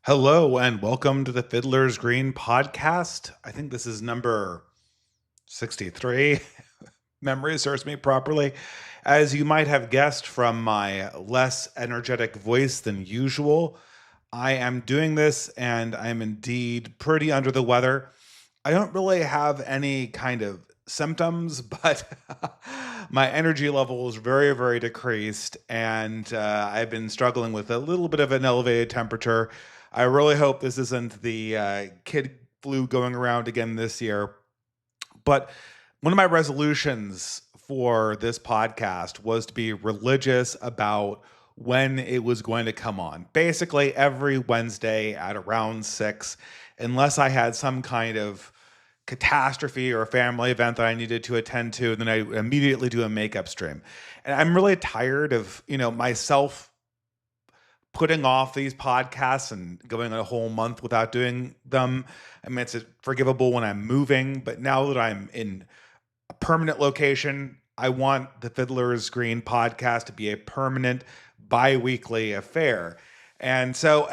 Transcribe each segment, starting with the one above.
Hello and welcome to the Fiddler's Green podcast. I think this is number 63. Memory serves me properly. As you might have guessed from my less energetic voice than usual, I am doing this and I'm indeed pretty under the weather. I don't really have any kind of symptoms, but my energy level is very, very decreased, and I've been struggling with a little bit of an elevated temperature. I really hope this isn't the kid flu going around again this year. But one of my resolutions for this podcast was to be religious about when it was going to come on. Basically, every Wednesday at around 6, unless I had some kind of catastrophe or a family event that I needed to attend to, then I immediately do a makeup stream. And I'm really tired of, myself putting off these podcasts and going a whole month without doing them. I mean, it's forgivable when I'm moving, but now that I'm in a permanent location, I want the Fiddler's Green podcast to be a permanent bi-weekly affair. And so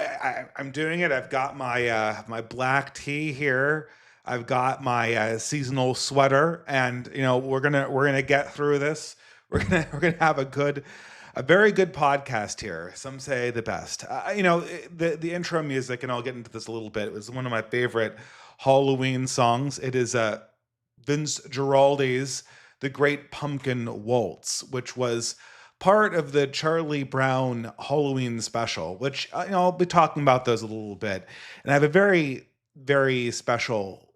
I'm doing it. I've got my black tea here. I've got my seasonal sweater, and we're gonna get through this. We're gonna have a very good podcast here. Some say the best. The intro music, and I'll get into this a little bit. It was one of my favorite Halloween songs. It is Vince Guaraldi's "The Great Pumpkin Waltz," which was part of the Charlie Brown Halloween special. Which I'll be talking about those a little bit, and I have a very, very special.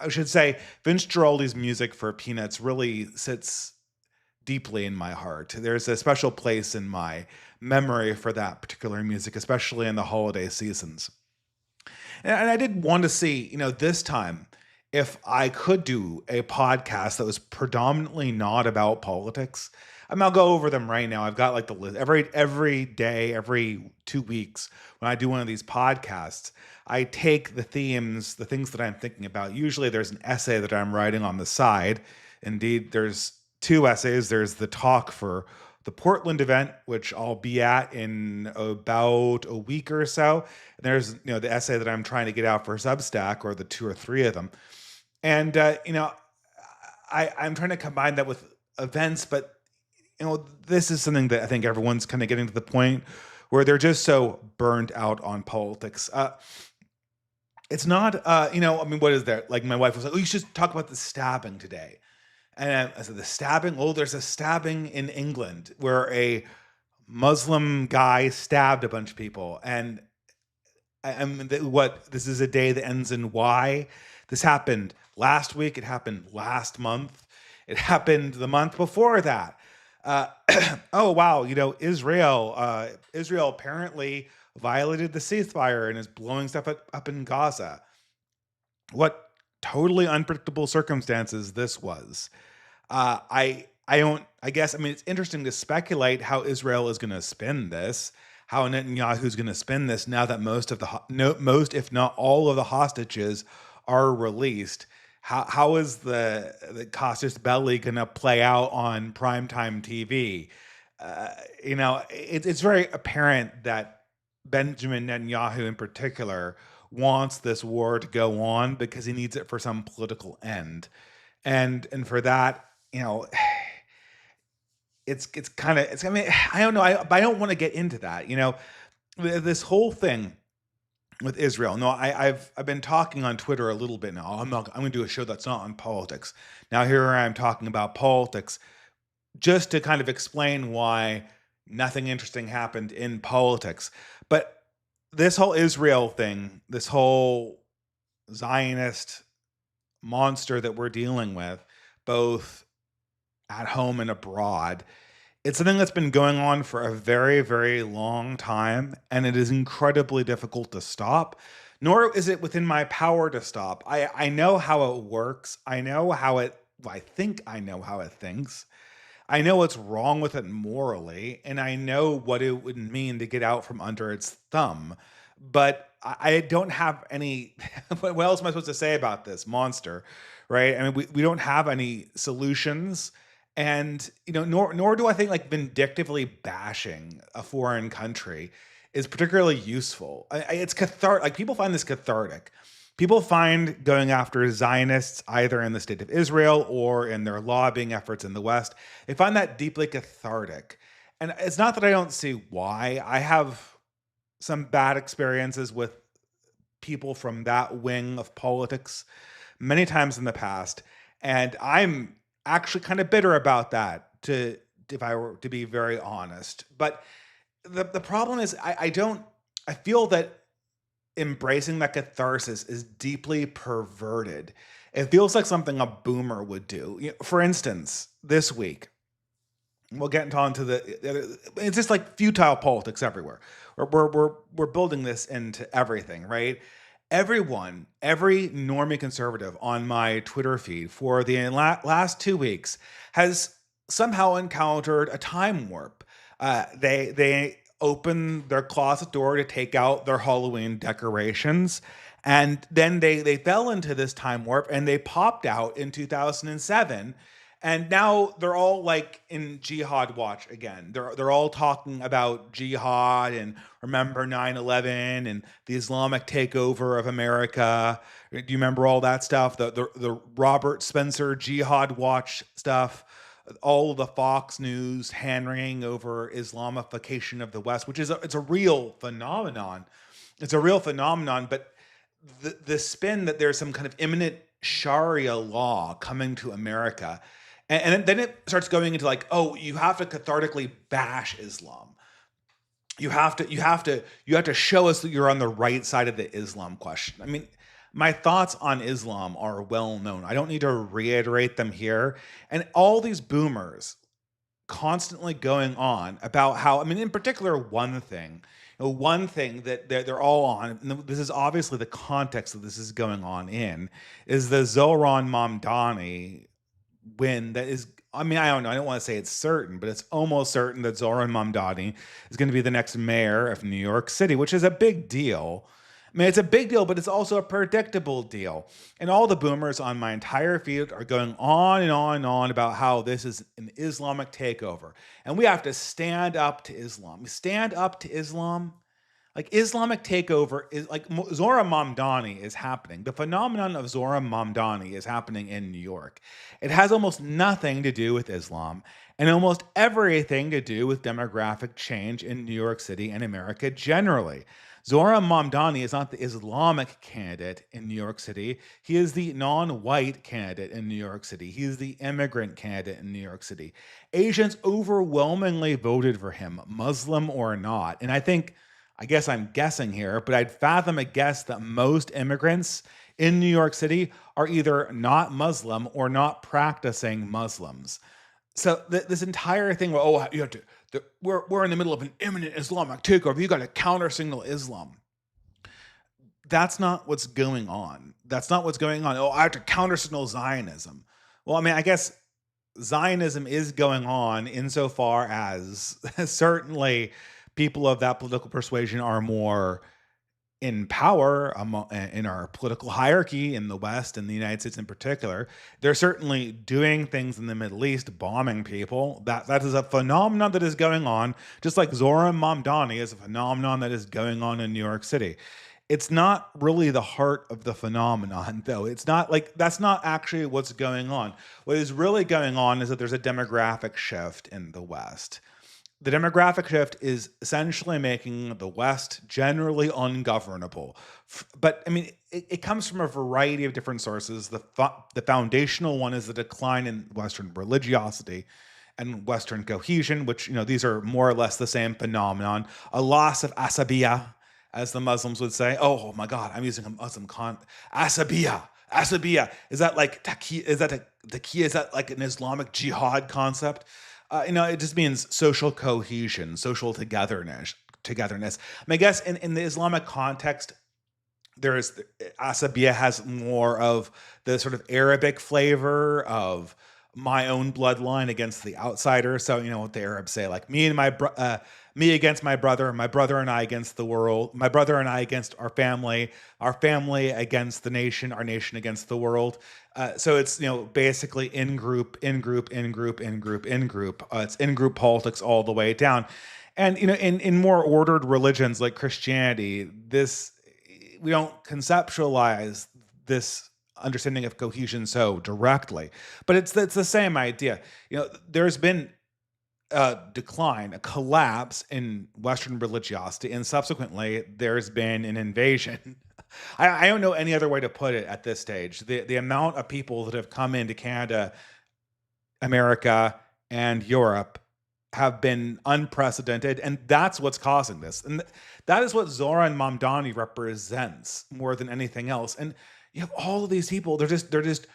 I should say, Vince Guaraldi's music for Peanuts really sits deeply in my heart. There's a special place in my memory for that particular music, especially in the holiday seasons. And I did want to see, this time, if I could do a podcast that was predominantly not about politics. I mean, I'll go over them right now. I've got like the list every day, every 2 weeks when I do one of these podcasts. I take the themes, the things that I'm thinking about. Usually there's an essay that I'm writing on the side. Indeed, there's two essays. There's the talk for the Portland event, which I'll be at in about a week or so. And there's, the essay that I'm trying to get out for Substack, or the two or three of them. And, I'm trying to combine that with events, but, this is something that I think everyone's kind of getting to the point where they're just so burned out on politics. It's not, what is there? Like, my wife was like, "Oh, you should talk about the stabbing today." And I said, "The stabbing? Oh, there's a stabbing in England where a Muslim guy stabbed a bunch of people." And this is a day that ends in Y. This happened last week. It happened last month. It happened the month before that. Uh, oh, wow. Israel apparently violated the ceasefire and is blowing stuff up in Gaza. What totally unpredictable circumstances this was. I don't. I guess. I mean, it's interesting to speculate how Israel is going to spin this, how Netanyahu's going to spin this now that most, if not all, of the hostages are released. How is the casus belli going to play out on primetime TV? It's very apparent that Benjamin Netanyahu, in particular, wants this war to go on because he needs it for some political end, and for that, it's kind of it's. I mean, I don't know. But I don't want to get into that. This whole thing with Israel. No, I've been talking on Twitter a little bit now. I'm going to do a show that's not on politics. Now here I am talking about politics, just to kind of explain why nothing interesting happened in politics. But this whole Israel thing, this whole Zionist monster that we're dealing with, both at home and abroad, it's something that's been going on for a very, very long time, and it is incredibly difficult to stop. Nor is it within my power to stop. I know how it works. I think I know how it thinks. I know what's wrong with it morally, and I know what it would mean to get out from under its thumb. But I don't have any. What else am I supposed to say about this monster, right? I mean, we don't have any solutions, and nor do I think like vindictively bashing a foreign country is particularly useful. It's cathartic. Like, people find this cathartic. People find going after Zionists either in the state of Israel or in their lobbying efforts in the West. They find that deeply cathartic. And it's not that I don't see why. I have some bad experiences with people from that wing of politics many times in the past. And I'm actually kind of bitter about that, to if I were to be very honest. But the problem is, I feel that embracing that catharsis is deeply perverted. It feels like something a boomer would do. For instance, this week, we'll get onto it's just like futile politics everywhere. We're building this into everything, right? Every normie conservative on my Twitter feed for the last 2 weeks has somehow encountered a time warp. They open their closet door to take out their Halloween decorations, and then they fell into this time warp and they popped out in 2007. And now they're all like in jihad watch again. They're all talking about jihad and remember 9/11 and the Islamic takeover of America. Do you remember all that stuff? The Robert Spencer jihad watch stuff. All of the Fox News hand-wringing over Islamification of the West, which is it's a real phenomenon. It's a real phenomenon, but the spin that there's some kind of imminent Sharia law coming to America. And then it starts going into like, oh, you have to cathartically bash Islam. You have to show us that you're on the right side of the Islam question. I mean, my thoughts on Islam are well known. I don't need to reiterate them here. And all these boomers constantly going on about how, I mean, in particular, one thing that they're all on, and this is obviously the context that this is going on in, is the Zohran Mamdani win that is, I mean, I don't know, I don't want to say it's certain, but it's almost certain that Zohran Mamdani is going to be the next mayor of New York City, which is a big deal. I mean, it's a big deal, but it's also a predictable deal. And all the boomers on my entire feed are going on and on and on about how this is an Islamic takeover. And we have to stand up to Islam. Stand up to Islam? Like, Islamic takeover is like Zohran Mamdani is happening. The phenomenon of Zohran Mamdani is happening in New York. It has almost nothing to do with Islam and almost everything to do with demographic change in New York City and America generally. Zohran Mamdani is not the Islamic candidate in New York City. He is the non-white candidate in New York City. He is the immigrant candidate in New York City. Asians overwhelmingly voted for him, Muslim or not. And I guess I'm guessing here, but I'd fathom a guess that most immigrants in New York City are either not Muslim or not practicing Muslims. So this entire thing, you have to, we're in the middle of an imminent Islamic takeover. You got to counter signal Islam. That's not what's going on. That's not what's going on. Oh, I have to counter signal Zionism. Well, I mean, I guess Zionism is going on insofar as certainly people of that political persuasion are more in power in our political hierarchy in the West and the United States in particular. They're certainly doing things in the Middle East, bombing people. That is a phenomenon that is going on, just like Zohran Mamdani is a phenomenon that is going on in New York City. It's not really the heart of the phenomenon, though. It's not like, that's not actually what's going on. What is really going on is that there's a demographic shift in the West. The demographic shift is essentially making the West generally ungovernable. But I mean, it comes from a variety of different sources. The foundational one is the decline in Western religiosity and Western cohesion, which, these are more or less the same phenomenon. A loss of asabiya, as the Muslims would say. Oh my God, I'm using a Muslim asabiya. Asabiya. Is that like taqiyya? Is that like an Islamic jihad concept? It just means social cohesion, social togetherness. I guess in the Islamic context, asabiya has more of the sort of Arabic flavor of my own bloodline against the outsider. So, what the Arabs say, like me against my brother and I against the world, my brother and I against our family against the nation, our nation against the world. So it's, basically in group. It's in group politics all the way down. And in more ordered religions like Christianity, this we don't conceptualize this understanding of cohesion so directly, but it's the same idea. There's been a decline, a collapse in Western religiosity, and subsequently there's been an invasion. I don't know any other way to put it at this stage. The amount of people that have come into Canada, America, and Europe have been unprecedented, and that's what's causing this. And that is what Zoran Mamdani represents more than anything else. And you have all of these people, they're just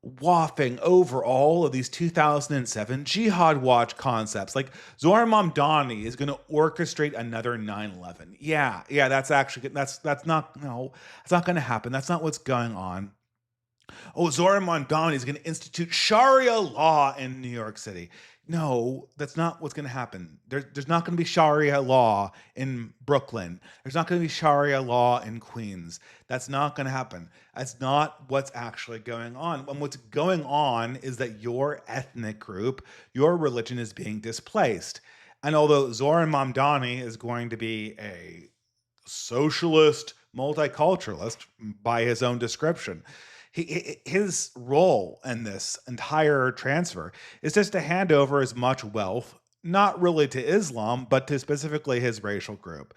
wafting over all of these 2007 Jihad Watch concepts. Like Zoran Mamdani is going to orchestrate another 9/11. Yeah, that's not no, it's not going to happen. That's not what's going on. Oh, Zoran Mamdani is going to institute Sharia law in New York City. No, that's not what's going to happen. There's not going to be Sharia law in Brooklyn. There's not going to be Sharia law in Queens. That's not going to happen. That's not what's actually going on. And what's going on is that your ethnic group, your religion is being displaced. And although Zoran Mamdani is going to be a socialist multiculturalist by his own description, his role in this entire transfer is just to hand over as much wealth, not really to Islam, but to specifically his racial group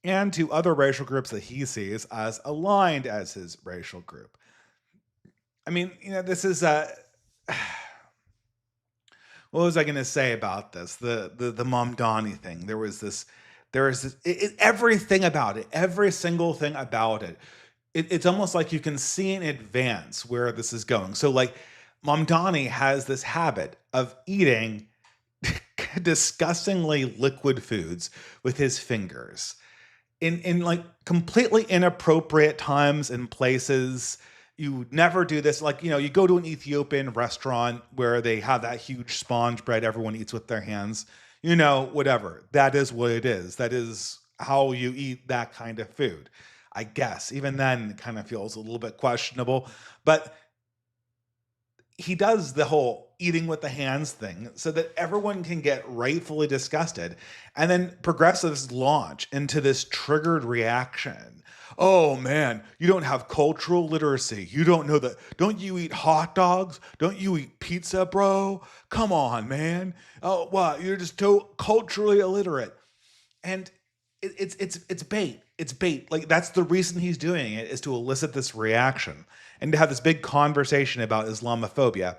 and to other racial groups that he sees as aligned as his racial group. I mean, this is what was I going to say about this? The Mamdani thing. There was this, everything about it, every single thing about it. It's almost like you can see in advance where this is going. So, like, Mamdani has this habit of eating disgustingly liquid foods with his fingers in like completely inappropriate times and places. You would never do this. Like, you go to an Ethiopian restaurant where they have that huge sponge bread everyone eats with their hands. Whatever. That is what it is. That is how you eat that kind of food. I guess. Even then, it kind of feels a little bit questionable. But he does the whole eating with the hands thing so that everyone can get rightfully disgusted. And then progressives launch into this triggered reaction. Oh man, you don't have cultural literacy. You don't know that. Don't you eat hot dogs? Don't you eat pizza, bro? Come on, man. Oh, what? You're just too culturally illiterate. And it's bait. It's bait. Like, that's the reason he's doing it, is to elicit this reaction and to have this big conversation about Islamophobia.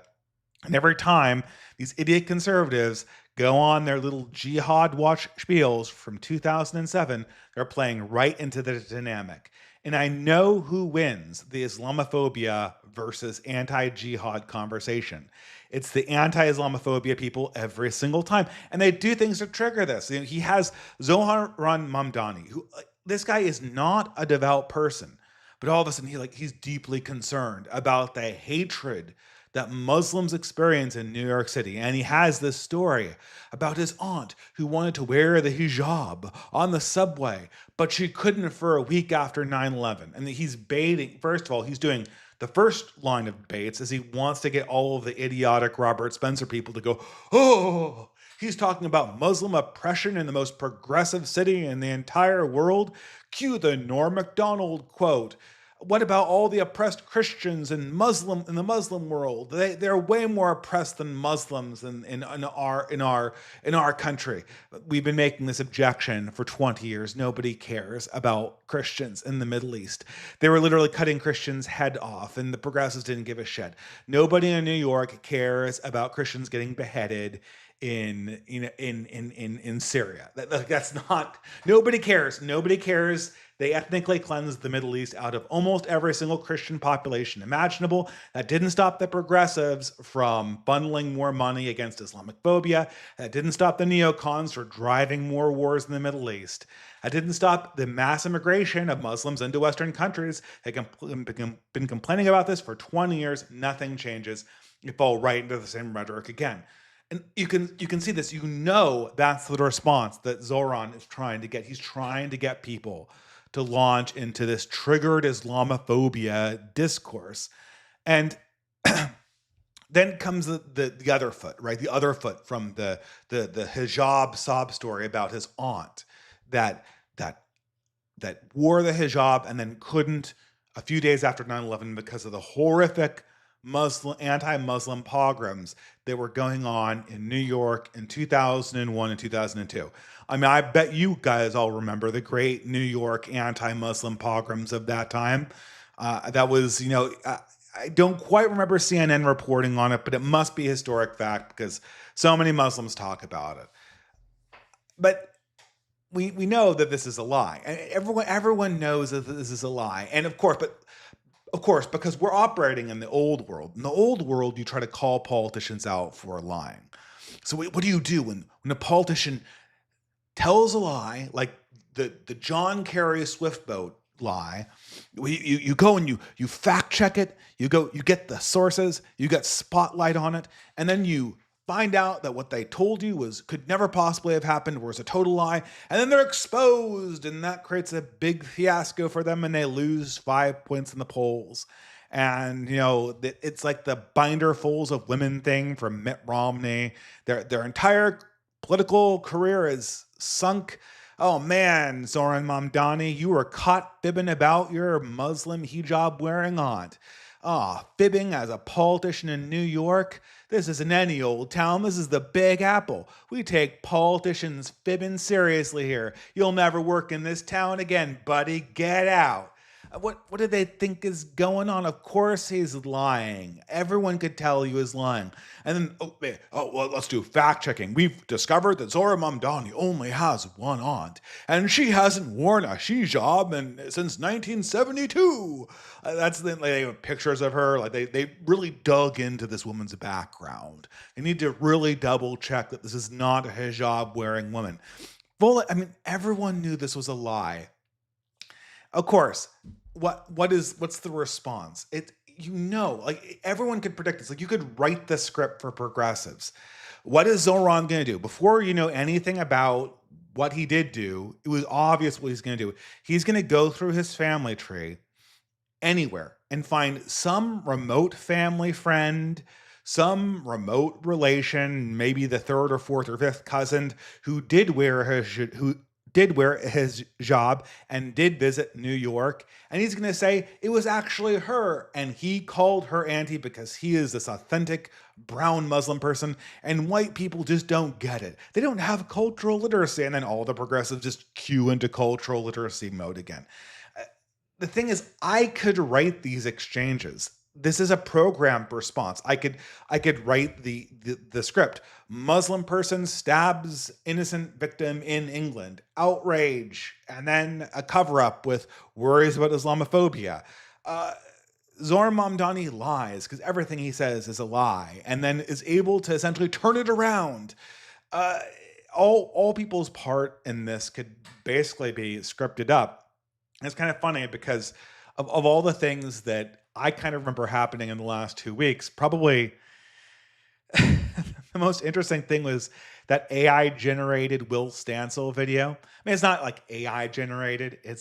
And every time these idiot conservatives go on their little Jihad Watch spiels from 2007, they're playing right into the dynamic. And I know who wins the Islamophobia versus anti-jihad conversation. It's the anti-Islamophobia people every single time. And they do things to trigger this. He has Zohran Mamdani, who, this guy is not a devout person, but all of a sudden he's deeply concerned about the hatred that Muslims experience in New York City. And he has this story about his aunt who wanted to wear the hijab on the subway, but she couldn't for a week after 9/11. And he's baiting. First of all, he's doing the first line of baits is he wants to get all of the idiotic Robert Spencer people to go, oh, he's talking about Muslim oppression in the most progressive city in the entire world. Cue the Norm Macdonald quote. What about all the oppressed Christians in the Muslim world? They're way more oppressed than Muslims in our country. We've been making this objection for 20 years. Nobody cares about Christians in the Middle East. They were literally cutting Christians' head off, and the progressives didn't give a shit. Nobody in New York cares about Christians getting beheaded in Syria. That's not. Nobody cares. Nobody cares. They ethnically cleansed the Middle East out of almost every single Christian population imaginable. That didn't stop the progressives from bundling more money against Islamic phobia. That didn't stop the neocons from driving more wars in the Middle East. That didn't stop the mass immigration of Muslims into Western countries. They've been complaining about this for 20 years. Nothing changes. You fall right into the same rhetoric again. And you can see this. That's the response that Zoran is trying to get. He's trying to get people to launch into this triggered Islamophobia discourse. And then comes the other foot, right? The other foot from the hijab sob story about his aunt that that that wore the hijab and then couldn't a few days after 9/11 because of the horrific anti-Muslim pogroms that were going on in New York in 2001 and 2002. I mean, I bet you guys all remember the great New York anti-Muslim pogroms of that time. That was, I don't quite remember CNN reporting on it, but it must be a historic fact because so many Muslims talk about it. But we know that this is a lie. And everyone knows that this is a lie. And of course, because we're operating in the old world. In the old world, you try to call politicians out for lying. So what do you do when a politician tells a lie, like the John Kerry Swift boat lie? You go and you fact check it. You get the sources. You get spotlight on it, and then you find out that what they told you could never possibly have happened, was a total lie, and then they're exposed, and that creates a big fiasco for them, and they lose 5 points in the polls. And it's like the binderfuls of women thing from Mitt Romney. Their entire political career is sunk. Oh man, Zoran Mamdani, you were caught fibbing about your Muslim hijab wearing aunt. Fibbing as a politician in New York? This isn't any old town. This is the Big Apple. We take politicians fibbing seriously here. You'll never work in this town again, buddy. Get out. What do they think is going on? Of course he's lying. Everyone could tell he was lying. And then, well, let's do fact checking. We've discovered that Zora Mamdani only has one aunt, and she hasn't worn a hijab since 1972. They have pictures of her. Like they really dug into this woman's background. They need to really double check that this is not a hijab wearing woman. Everyone knew this was a lie. Of course, what's the response? Everyone could predict this. Like you could write the script for progressives. What is Zoran going to do? Before you know anything about what he did do, it was obvious what he's going to do. He's going to go through his family tree anywhere and find some remote family friend, some remote relation, maybe the third or fourth or fifth cousin who did wear his job and did visit New York, and he's going to say it was actually her, and he called her auntie because he is this authentic brown Muslim person, and white people just don't get it. They don't have cultural literacy, and then all the progressives just cue into cultural literacy mode again. The thing is, I could write these exchanges. This is a programmed response. I could write the script. Muslim person stabs innocent victim in England. Outrage. And then a cover-up with worries about Islamophobia. Zoran Mamdani lies because everything he says is a lie, and then is able to essentially turn it around. All people's part in this could basically be scripted up. And it's kind of funny because of all the things that I kind of remember happening in the last 2 weeks, probably the most interesting thing was that AI generated Will Stansel video. I mean, it's not like AI generated. It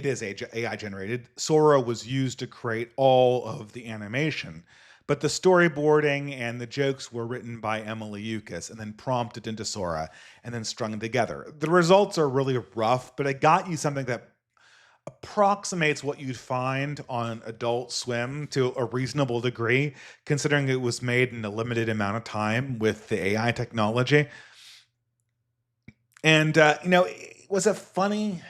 is AI generated. Sora was used to create all of the animation, but the storyboarding and the jokes were written by Emily Yukis and then prompted into Sora and then strung together. The results are really rough, but it got you something that approximates what you'd find on Adult Swim to a reasonable degree, considering it was made in a limited amount of time with the AI technology. And was it funny?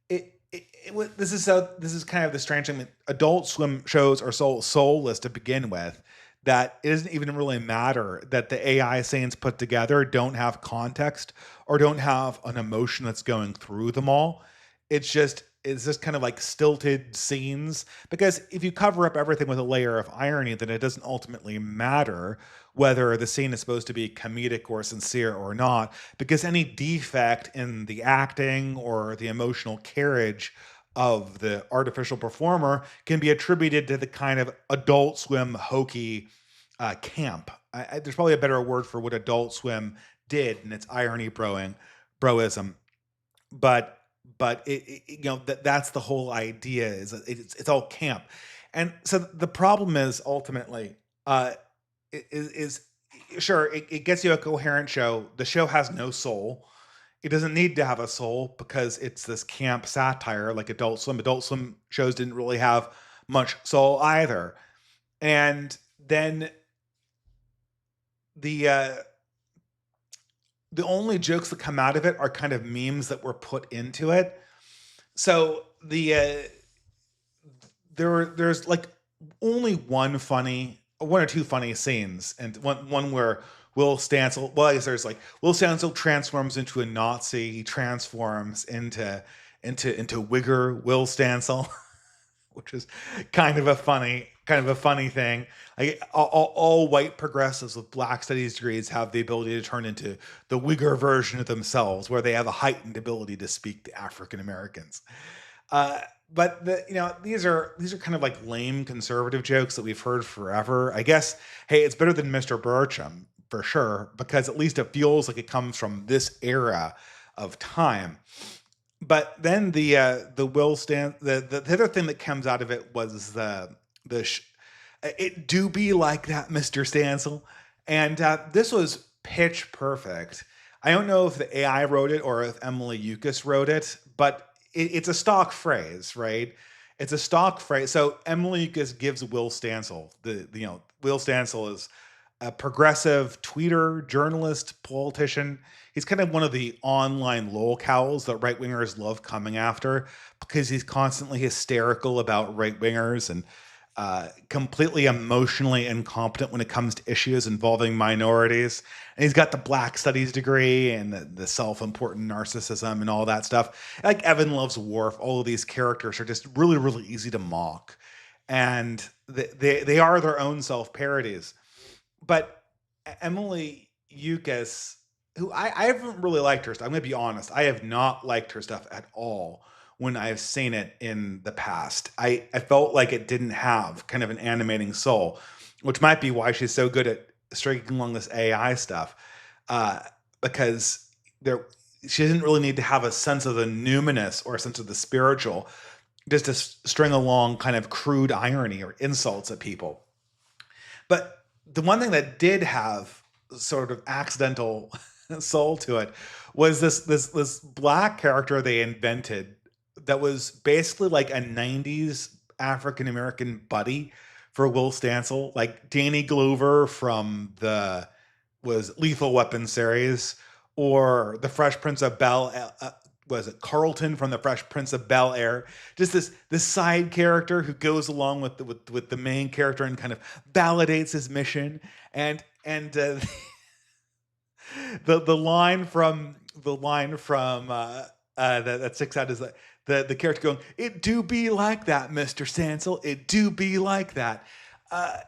This is kind of the strange thing. Adult Swim shows are so soulless to begin with that it doesn't even really matter that the AI scenes put together don't have context or don't have an emotion that's going through them all. It's just kind of like stilted scenes, because if you cover up everything with a layer of irony, then it doesn't ultimately matter whether the scene is supposed to be comedic or sincere or not, because any defect in the acting or the emotional carriage of the artificial performer can be attributed to the kind of Adult Swim hokey camp. There's probably a better word for what Adult Swim did in its irony broism. But but that's the whole idea, is that it's all camp. And so the problem is ultimately, uh is sure, it gets you a coherent show. The show has no soul. It doesn't need to have a soul because it's this camp satire like Adult Swim. Adult Swim shows didn't really have much soul either. And then the uh the only jokes that come out of it are kind of memes that were put into it. So there's like only one or two funny scenes, and one where Will Stancil, well, I guess there's like Will Stancil transforms into a Nazi. He transforms into Wigger Will Stancil, which is kind of a funny thing. Like all white progressives with black studies degrees have the ability to turn into the Wigger version of themselves, where they have a heightened ability to speak to African Americans. Uh, but these are kind of like lame conservative jokes that we've heard forever. I guess, hey, it's better than Mr. Burcham for sure, because at least it feels like it comes from this era of time. But then the Will Stan the other thing that comes out of it was the sh- it do be like that, Mr. Stancil. And this was pitch perfect. I don't know if the AI wrote it or if Emily Eucas wrote it, but it's a stock phrase, right? It's a stock phrase. So Emily Eucas gives Will Stancil Will Stancil is a progressive tweeter, journalist, politician. He's kind of one of the online lolcows that right wingers love coming after, because he's constantly hysterical about right wingers and completely emotionally incompetent when it comes to issues involving minorities. And he's got the Black Studies degree and the self-important narcissism and all that stuff. Like Evan Loves Worf, all of these characters are just really, really easy to mock. And they are their own self-parodies. But Emily Eucas, who I haven't really liked her stuff. I'm going to be honest. I have not liked her stuff at all when I've seen it in the past. I felt like it didn't have kind of an animating soul, which might be why she's so good at striking along this AI stuff. Uh, because there, she didn't really need to have a sense of the numinous or a sense of the spiritual, just to string along kind of crude irony or insults at people. But the one thing that did have sort of accidental soul to it was this black character they invented that was basically like a 90s African American buddy for Will Stancil, like Danny Glover from the was Lethal Weapon series, or the Fresh Prince of Bel was it Carlton from the Fresh Prince of Bel Air? Just this side character who goes along with the main character and kind of validates his mission. And the line from that sticks out is the character going, "It do be like that, Mr. Stancil. It do be like that." Uh,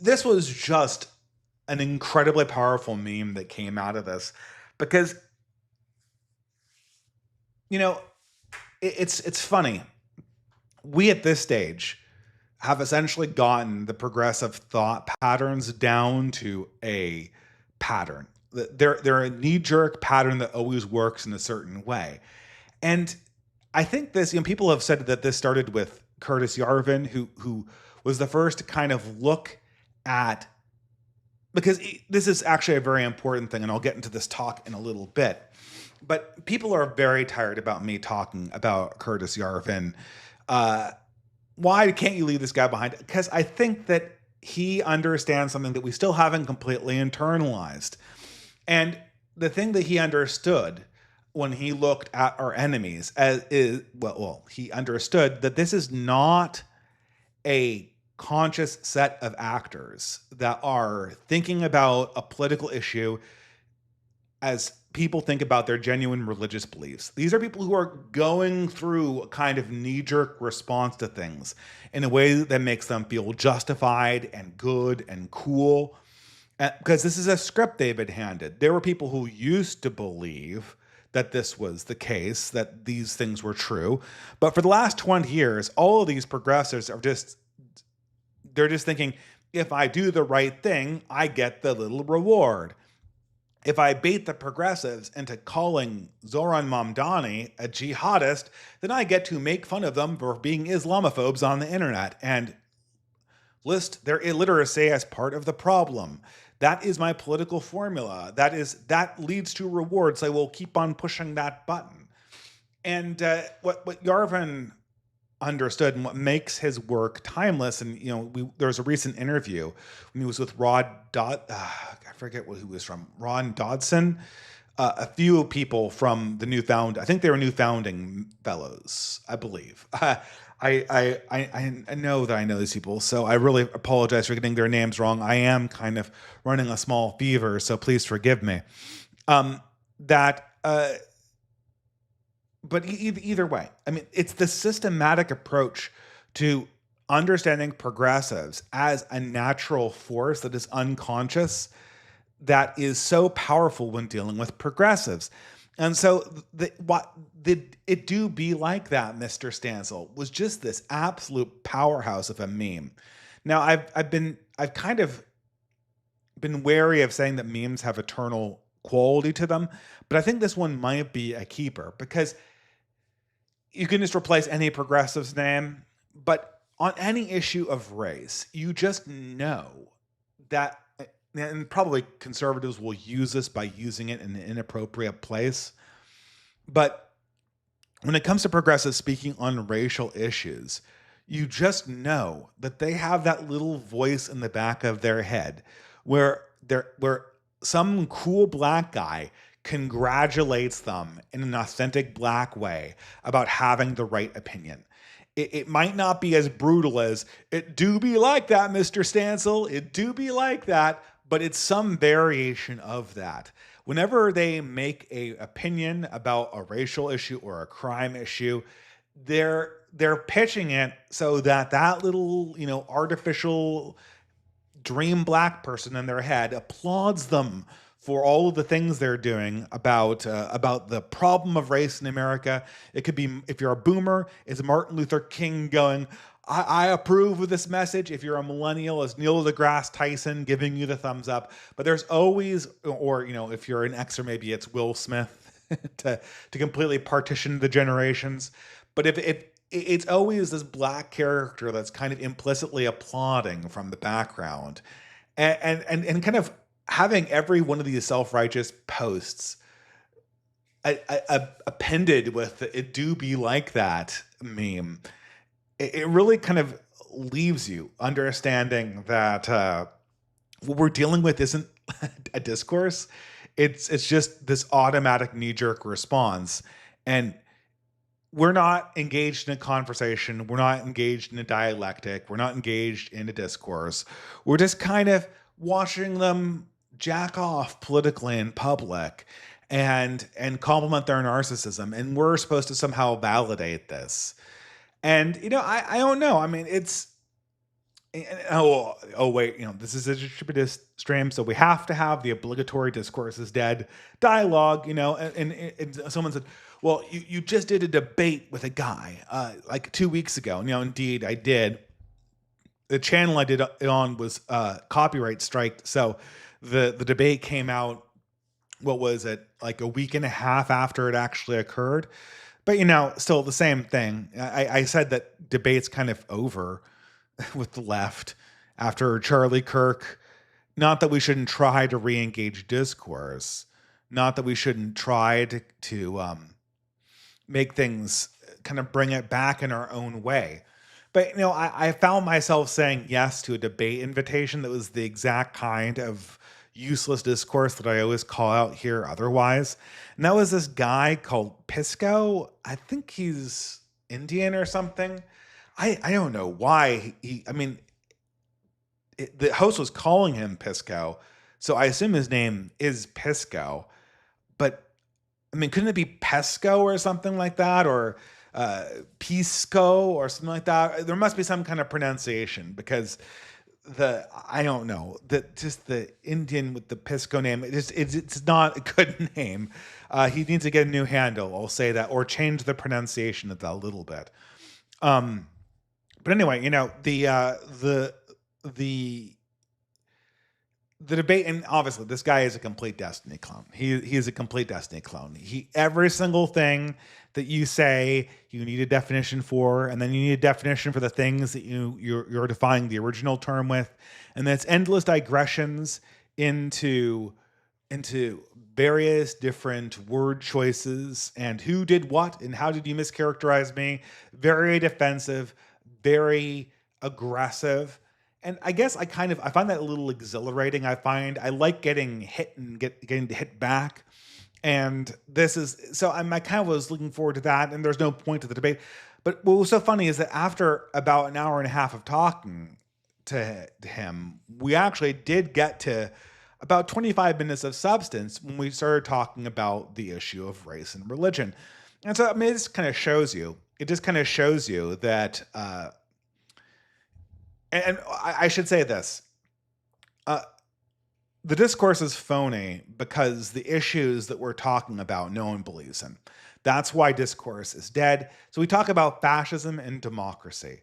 this was just an incredibly powerful meme that came out of this, because you know it's funny. We at this stage have essentially gotten the progressive thought patterns down to a pattern. They're a knee jerk pattern that always works in a certain way. And I think this, people have said that this started with Curtis Yarvin, who was the first to kind of look at, because this is actually a very important thing, and I'll get into this talk in a little bit. But people are very tired about me talking about Curtis Yarvin. Uh, why can't you leave this guy behind? Because I think that he understands something that we still haven't completely internalized. And the thing that he understood when he looked at our enemies he understood that this is not a conscious set of actors that are thinking about a political issue as people think about their genuine religious beliefs. These are people who are going through a kind of knee-jerk response to things in a way that makes them feel justified and good and cool. Because this is a script they've been handed. There were people who used to believe that this was the case, that these things were true. But for the last 20 years, all of these progressives they're just thinking, if I do the right thing, I get the little reward. if I bait the progressives into calling Zoran Mamdani a jihadist, then I get to make fun of them for being Islamophobes on the internet and list their illiteracy as part of the problem. That is my political formula. That leads to rewards. I will keep on pushing that button. And what Yarvin understood and what makes his work timeless. And there was a recent interview when he was with I forget what he was from, Ron Dodson. A few people from the I think they were New Founding Fellows, I believe. I know that I know these people, so I really apologize for getting their names wrong. I am kind of running a small fever, so please forgive me. But either way, I mean, it's the systematic approach to understanding progressives as a natural force that is unconscious that is so powerful when dealing with progressives. And so it do be like that, Mr. Stansel, was just this absolute powerhouse of a meme. Now I've kind of been wary of saying that memes have eternal quality to them, but I think this one might be a keeper because you can just replace any progressive's name, but on any issue of race, you just know that, and probably conservatives will use this by using it in an inappropriate place, but when it comes to progressives speaking on racial issues, you just know that they have that little voice in the back of their head where some cool black guy congratulates them in an authentic black way about having the right opinion. It might not be as brutal as, it do be like that, Mr. Stansel, it do be like that, but it's some variation of that. Whenever they make a opinion about a racial issue or a crime issue, they're pitching it so that little, artificial dream black person in their head applauds them for all of the things they're doing about the problem of race in America. It could be, if you're a boomer, it's Martin Luther King going, I approve of this message. If you're a millennial, it's Neil deGrasse Tyson giving you the thumbs up. But there's always, or if you're an Xer, maybe it's Will Smith to completely partition the generations. But if it's always this black character that's kind of implicitly applauding from the background, and kind of having every one of these self-righteous posts appended with "it do be like that" meme, it really kind of leaves you understanding that what we're dealing with isn't a discourse. It's just this automatic knee-jerk response, and we're not engaged in a conversation. We're not engaged in a dialectic. We're not engaged in a discourse. We're just kind of watching them jack off politically in public and compliment their narcissism. And we're supposed to somehow validate this. And, I don't know. I mean, it's, wait, this is a distributist stream, so we have to have the obligatory discourse is dead dialogue, and someone said, well, you just did a debate with a guy like 2 weeks ago. Indeed, I did. The channel I did it on was copyright striked, so the debate came out, what was it, like a week and a half after it actually occurred. But, still the same thing. I said that debate's kind of over with the left after Charlie Kirk. Not that we shouldn't try to re-engage discourse. Not that we shouldn't try to make things, kind of bring it back in our own way. But, I found myself saying yes to a debate invitation that was the exact kind of useless discourse that I always call out here otherwise. And that was this guy called Pisco. I think he's Indian or something. I don't know why the host was calling him Pisco, so I assume his name is Pisco. But, couldn't it be Pesco or something like that? Or Pisco or something like that? There must be some kind of pronunciation, because I don't know, just the Indian with the Pisco name, it's not a good name. He needs to get a new handle, I'll say that, or change the pronunciation of that a little bit. But anyway, the the debate, and obviously this guy is a complete Destiny clone. He is a complete Destiny clone. Every single thing that you say you need a definition for, and then you need a definition for the things that you're defining the original term with, and then it's endless digressions into various different word choices and who did what and how did you mischaracterize me. Very defensive, very aggressive. And I guess I find that a little exhilarating. I like getting hit and getting to hit back. And this is so I kind of was looking forward to that. And there's no point to the debate. But what was so funny is that after about an hour and a half of talking to him, we actually did get to about 25 minutes of substance when we started talking about the issue of race and religion. And so, I mean, it just kind of shows you that, and I should say this, the discourse is phony because the issues that we're talking about, no one believes in. That's why discourse is dead. So we talk about fascism and democracy.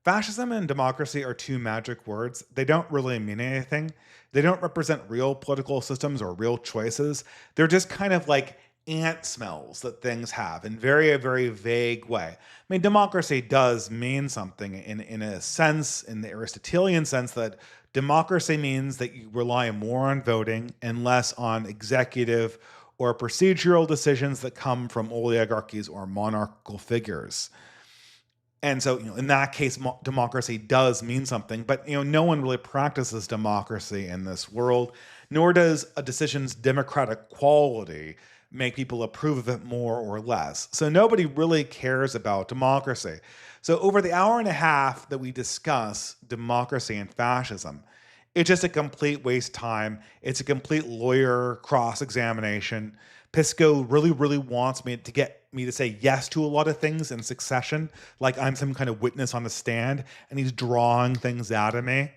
Fascism and democracy are two magic words. They don't really mean anything. They don't represent real political systems or real choices. They're just kind of like ant smells that things have in a very vague way. I mean, democracy does mean something in a sense, in the Aristotelian sense, that democracy means that you rely more on voting and less on executive or procedural decisions that come from oligarchies or monarchical figures. And so, in that case, democracy does mean something, but, no one really practices democracy in this world, nor does a decision's democratic quality make people approve of it more or less. So nobody really cares about democracy. So over the hour and a half that we discuss democracy and fascism, it's just a complete waste of time. It's a complete lawyer cross-examination. Pisco really wants me to get me to say yes to a lot of things in succession, like I'm some kind of witness on the stand, and he's drawing things out of me.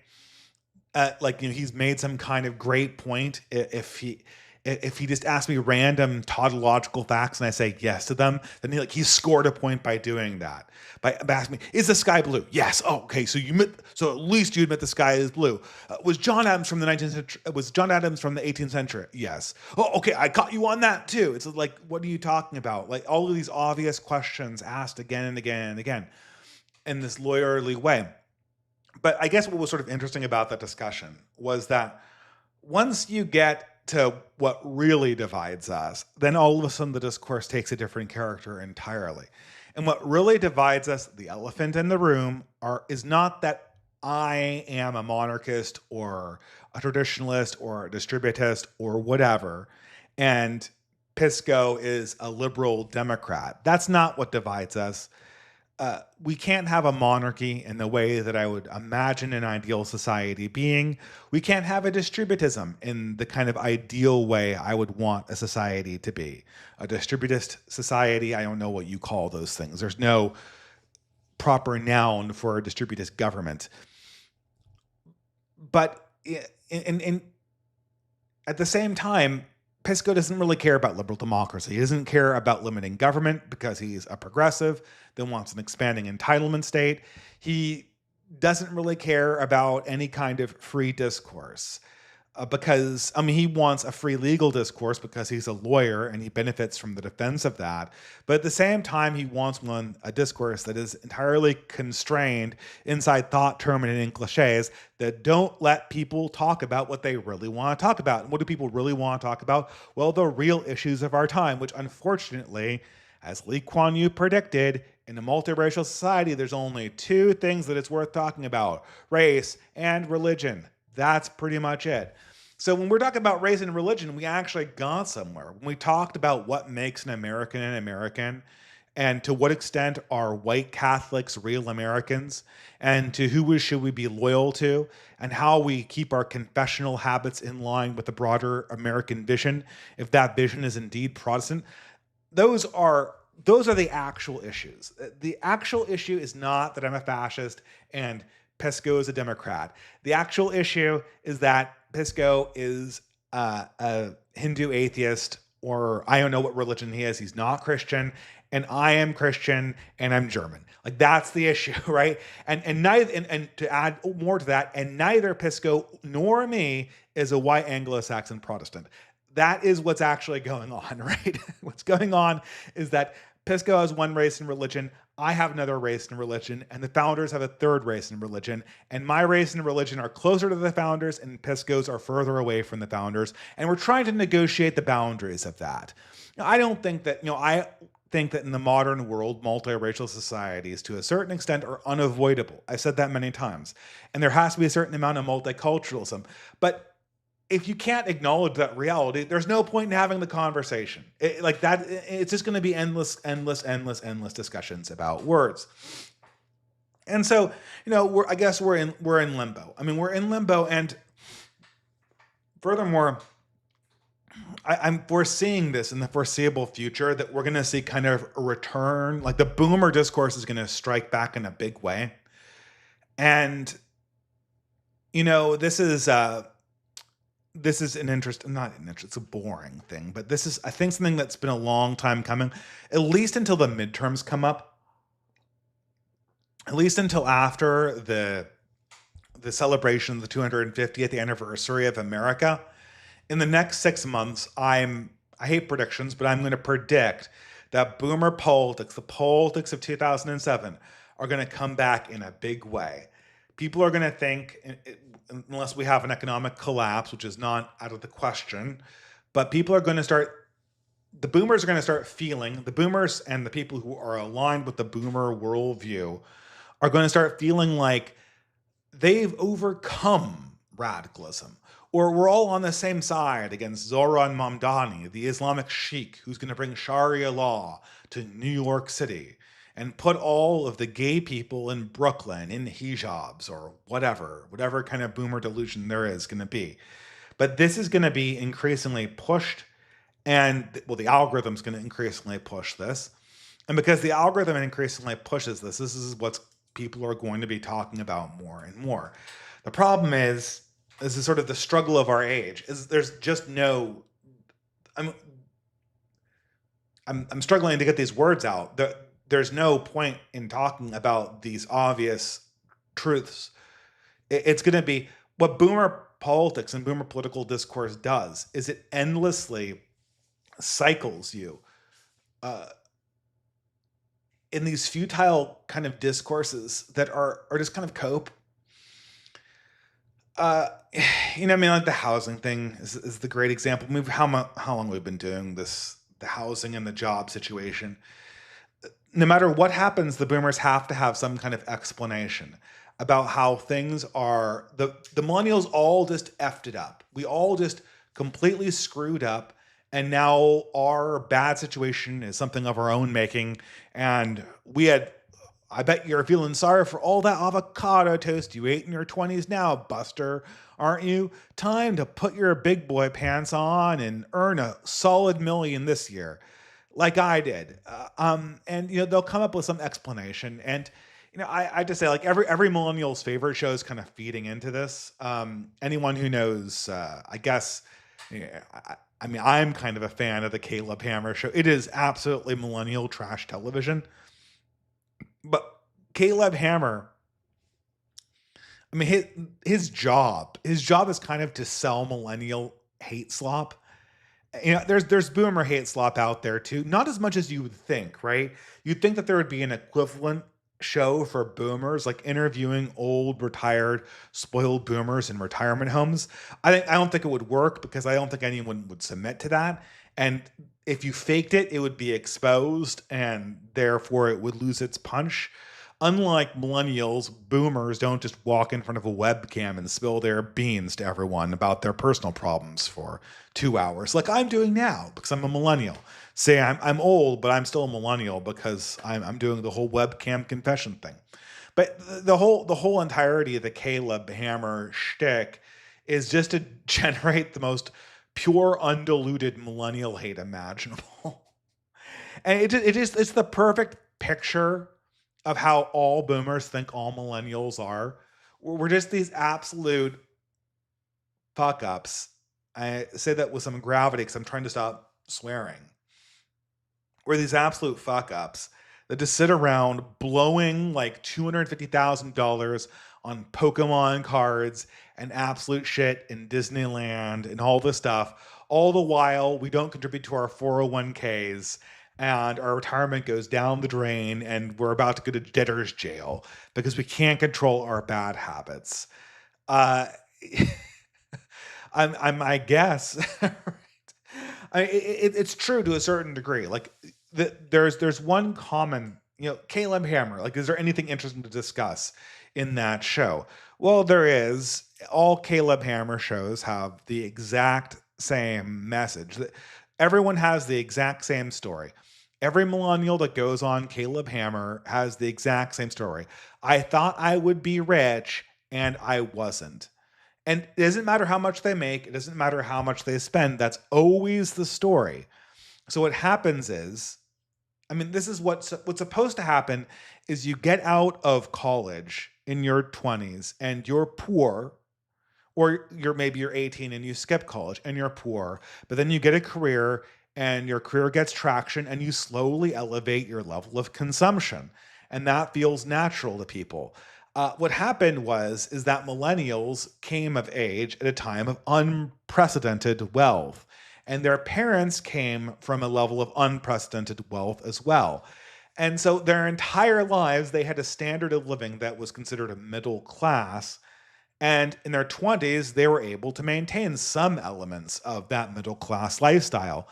He's made some kind of great point. If he just asks me random tautological facts and I say yes to them, then he scored a point by doing that. By asking me, is the sky blue? Yes. Oh, okay. So at least you admit the sky is blue. Was John Adams from the 19th century? Was John Adams from the 18th century? Yes. Oh, okay. I caught you on that too. It's like, what are you talking about? Like all of these obvious questions asked again and again and again in this lawyerly way. But I guess what was sort of interesting about that discussion was that once you get to what really divides us, then all of a sudden the discourse takes a different character entirely. And what really divides us, the elephant in the room, is not that I am a monarchist or a traditionalist or a distributist or whatever, and Pisco is a liberal Democrat. That's not what divides us. We can't have a monarchy in the way that I would imagine an ideal society being. We can't have a distributism in the kind of ideal way I would want a society to be. A distributist society, I don't know what you call those things. There's no proper noun for a distributist government. But at the same time, Pisco doesn't really care about liberal democracy. He doesn't care about limiting government because he's a progressive that wants an expanding entitlement state. He doesn't really care about any kind of free discourse because he wants a free legal discourse because he's a lawyer and he benefits from the defense of that. But at the same time, he wants a discourse that is entirely constrained inside thought terminating and cliches that don't let people talk about what they really want to talk about. And what do people really want to talk about? Well, the real issues of our time, which unfortunately, as Lee Kuan Yew predicted, in a multiracial society, there's only two things that it's worth talking about: race and religion. That's pretty much it. So when we're talking about race and religion, we actually got somewhere. When we talked about what makes an American, and to what extent are white Catholics real Americans, and to who should we be loyal to, and how we keep our confessional habits in line with the broader American vision, if that vision is indeed Protestant, those are the actual issues. The actual issue is not that I'm a fascist and Pisco is a Democrat. The actual issue is that Pisco is a Hindu atheist, or I don't know what religion he is. He's not Christian, and I am Christian and I'm German. Like that's the issue, right? And neither and to add more to that, and neither Pisco nor me is a white Anglo-Saxon Protestant. That is what's actually going on, right? What's going on is that Pisco has one race and religion, I have another race and religion, and the founders have a third race and religion. And my race and religion are closer to the founders, and Pisco's are further away from the founders. And we're trying to negotiate the boundaries of that. Now, I don't think that, I think that in the modern world, multiracial societies to a certain extent are unavoidable. I've said that many times. And there has to be a certain amount of multiculturalism. But if you can't acknowledge that reality, there's no point in having the conversation. It's just going to be endless discussions about words. And so, I guess we're in limbo. I mean, we're in limbo, and furthermore, I'm foreseeing this in the foreseeable future that we're going to see kind of a return, like the boomer discourse is going to strike back in a big way. And, this is it's a boring thing, but this is, I think, something that's been a long time coming, at least until the midterms come up, at least until after the celebration of the 250th anniversary of America. In the next 6 months, I hate predictions, but I'm going to predict that boomer politics, the politics of 2007, are going to come back in a big way. People are going to think, unless we have an economic collapse, which is not out of the question, but people are going to start, the boomers are going to start feeling, the boomers and the people who are aligned with the boomer worldview are going to start feeling like they've overcome radicalism, or we're all on the same side against Zohran Mamdani, the Islamic sheikh who's going to bring Sharia law to New York City and put all of the gay people in Brooklyn in hijabs or whatever kind of boomer delusion there is going to be. But this is going to be increasingly pushed, and the algorithm's going to increasingly push this. And because the algorithm increasingly pushes this is what people are going to be talking about more and more. The problem is, this is sort of the struggle of our age, is there's just no, I'm struggling to get these words out. There's no point in talking about these obvious truths. It's going to be what boomer politics and boomer political discourse does is it endlessly cycles you in these futile kind of discourses that are just kind of cope. Like the housing thing is the great example. I mean, how long we've been doing this, the housing and the job situation. No matter what happens, the boomers have to have some kind of explanation about how things are. The millennials all just effed it up. We all just completely screwed up. And now our bad situation is something of our own making. And I bet you're feeling sorry for all that avocado toast you ate in your 20s now, Buster, aren't you? Time to put your big boy pants on and earn a solid million this year, like I did. And they'll come up with some explanation. And I just say, like, every millennial's favorite show is kind of feeding into this. Anyone who knows, I guess, I'm kind of a fan of the Caleb Hammer show. It is absolutely millennial trash television. But Caleb Hammer, I mean, his job is kind of to sell millennial hate slop. There's boomer hate slop out there too. Not as much as you would think, right? You'd think that there would be an equivalent show for boomers, like interviewing old, retired, spoiled boomers in retirement homes. I don't think it would work because I don't think anyone would submit to that. And if you faked it, it would be exposed and therefore it would lose its punch. Unlike millennials, boomers don't just walk in front of a webcam and spill their beans to everyone about their personal problems for 2 hours, like I'm doing now because I'm a millennial. Say I'm old, but I'm still a millennial because I'm doing the whole webcam confession thing. But the whole entirety of the Caleb Hammer shtick is just to generate the most pure, undiluted millennial hate imaginable. And it's the perfect picture of how all boomers think all millennials are. We're just these absolute fuck ups. I say that with some gravity because I'm trying to stop swearing. were these absolute fuck ups that just sit around blowing like $250,000 on Pokemon cards and absolute shit in Disneyland and all this stuff. All the while, we don't contribute to our 401ks and our retirement goes down the drain and we're about to go to debtor's jail because we can't control our bad habits. Uh, I guess. It's true to a certain degree. Like there's one common, Caleb Hammer. Like, is there anything interesting to discuss in that show? Well, there is. All Caleb Hammer shows have the exact same message. Everyone has the exact same story. Every millennial that goes on Caleb Hammer has the exact same story. I thought I would be rich and I wasn't. And it doesn't matter how much they make, it doesn't matter how much they spend. That's always the story. So what happens is, this is what's supposed to happen is you get out of college in your 20s and you're poor, or you're 18 and you skip college and you're poor, but then you get a career and your career gets traction and you slowly elevate your level of consumption. And that feels natural to people. What happened is that millennials came of age at a time of unprecedented wealth, and their parents came from a level of unprecedented wealth as well. And so their entire lives, they had a standard of living that was considered a middle class. And in their 20s, they were able to maintain some elements of that middle class lifestyle.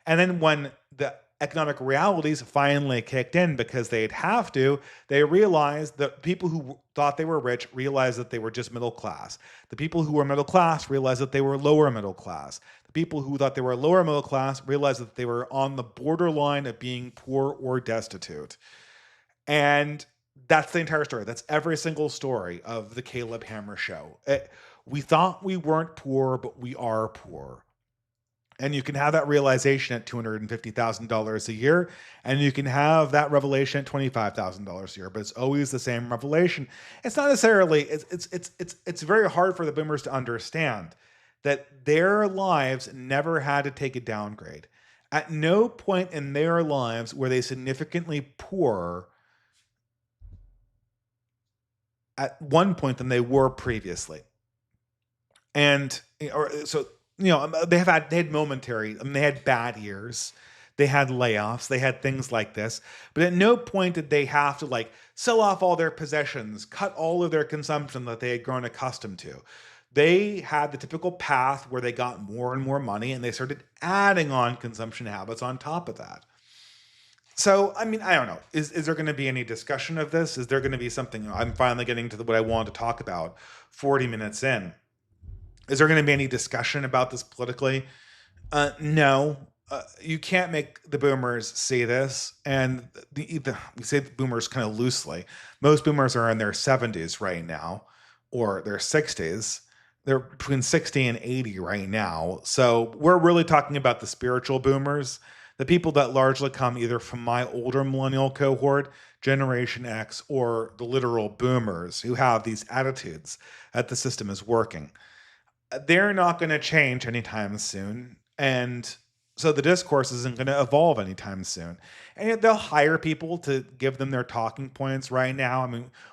And then when the economic realities finally kicked in because they'd have to, they realized that people who thought they were rich realized that they were just middle class. The people who were middle class realized that they were lower middle class. The people who thought they were lower middle class realized that they were on the borderline of being poor or destitute. And that's the entire story. That's every single story of the Caleb Hammer show. We thought we weren't poor, but we are poor. And you can have that realization at $250,000 a year, and you can have that revelation at $25,000 a year. But it's always the same revelation. It's not necessarily. It's very hard for the boomers to understand that their lives never had to take a downgrade. At no point in their lives were they significantly poorer at one point than they were previously. And they had momentary, they had bad years, they had layoffs, they had things like this, but at no point did they have to sell off all their possessions, cut all of their consumption that they had grown accustomed to. They had the typical path where they got more and more money and they started adding on consumption habits on top of that. So, I don't know. Is there going to be any discussion of this? Is there going to be something? I'm finally getting to what I want to talk about 40 minutes in. Is there going to be any discussion about this politically? No. You can't make the boomers see this. And we say the boomers kind of loosely. Most boomers are in their 70s right now, or their 60s. They're between 60 and 80 right now. So we're really talking about the spiritual boomers, the people that largely come either from my older millennial cohort, Generation X, or the literal boomers who have these attitudes that the system is working. They're not going to change anytime soon. And so the discourse isn't going to evolve anytime soon. And they'll hire people to give them their talking points right now.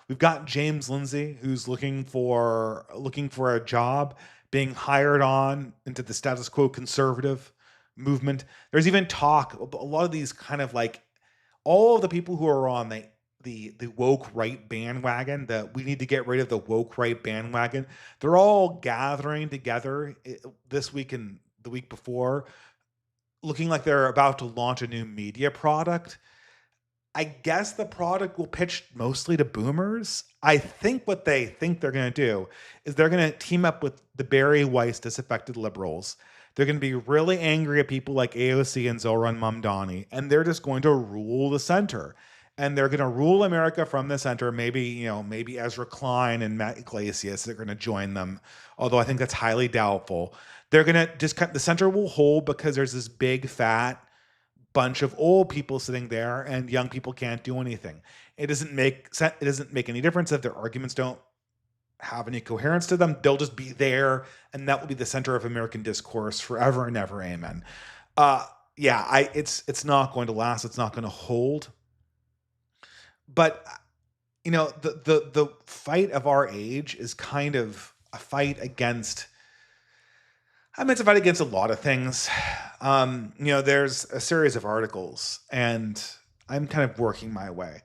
We've got James Lindsay, who's looking for a job, being hired on into the status quo conservative movement. There's even talk, a lot of these kind of all of the people who are on the woke right bandwagon, that we need to get rid of the woke right bandwagon. They're all gathering together this week and the week before, looking like they're about to launch a new media product. I guess the product will pitch mostly to boomers. I think what they think they're going to do is they're going to team up with the Barry Weiss disaffected liberals. They're going to be really angry at people like AOC and Zoran Mamdani, and they're just going to rule the center. And they're going to rule America from the center. Maybe Ezra Klein and Matt Iglesias are going to join them, although I think that's highly doubtful. They're going to the center will hold because there's this big fat bunch of old people sitting there, and young people can't do anything. It doesn't make any difference if their arguments don't have any coherence to them. They'll just be there, and that will be the center of American discourse forever and ever. Amen. yeah, it's not going to last. It's not going to hold. But the fight of our age is kind of a fight against. I mean, it's a fight against a lot of things. There's a series of articles, and I'm kind of working my way.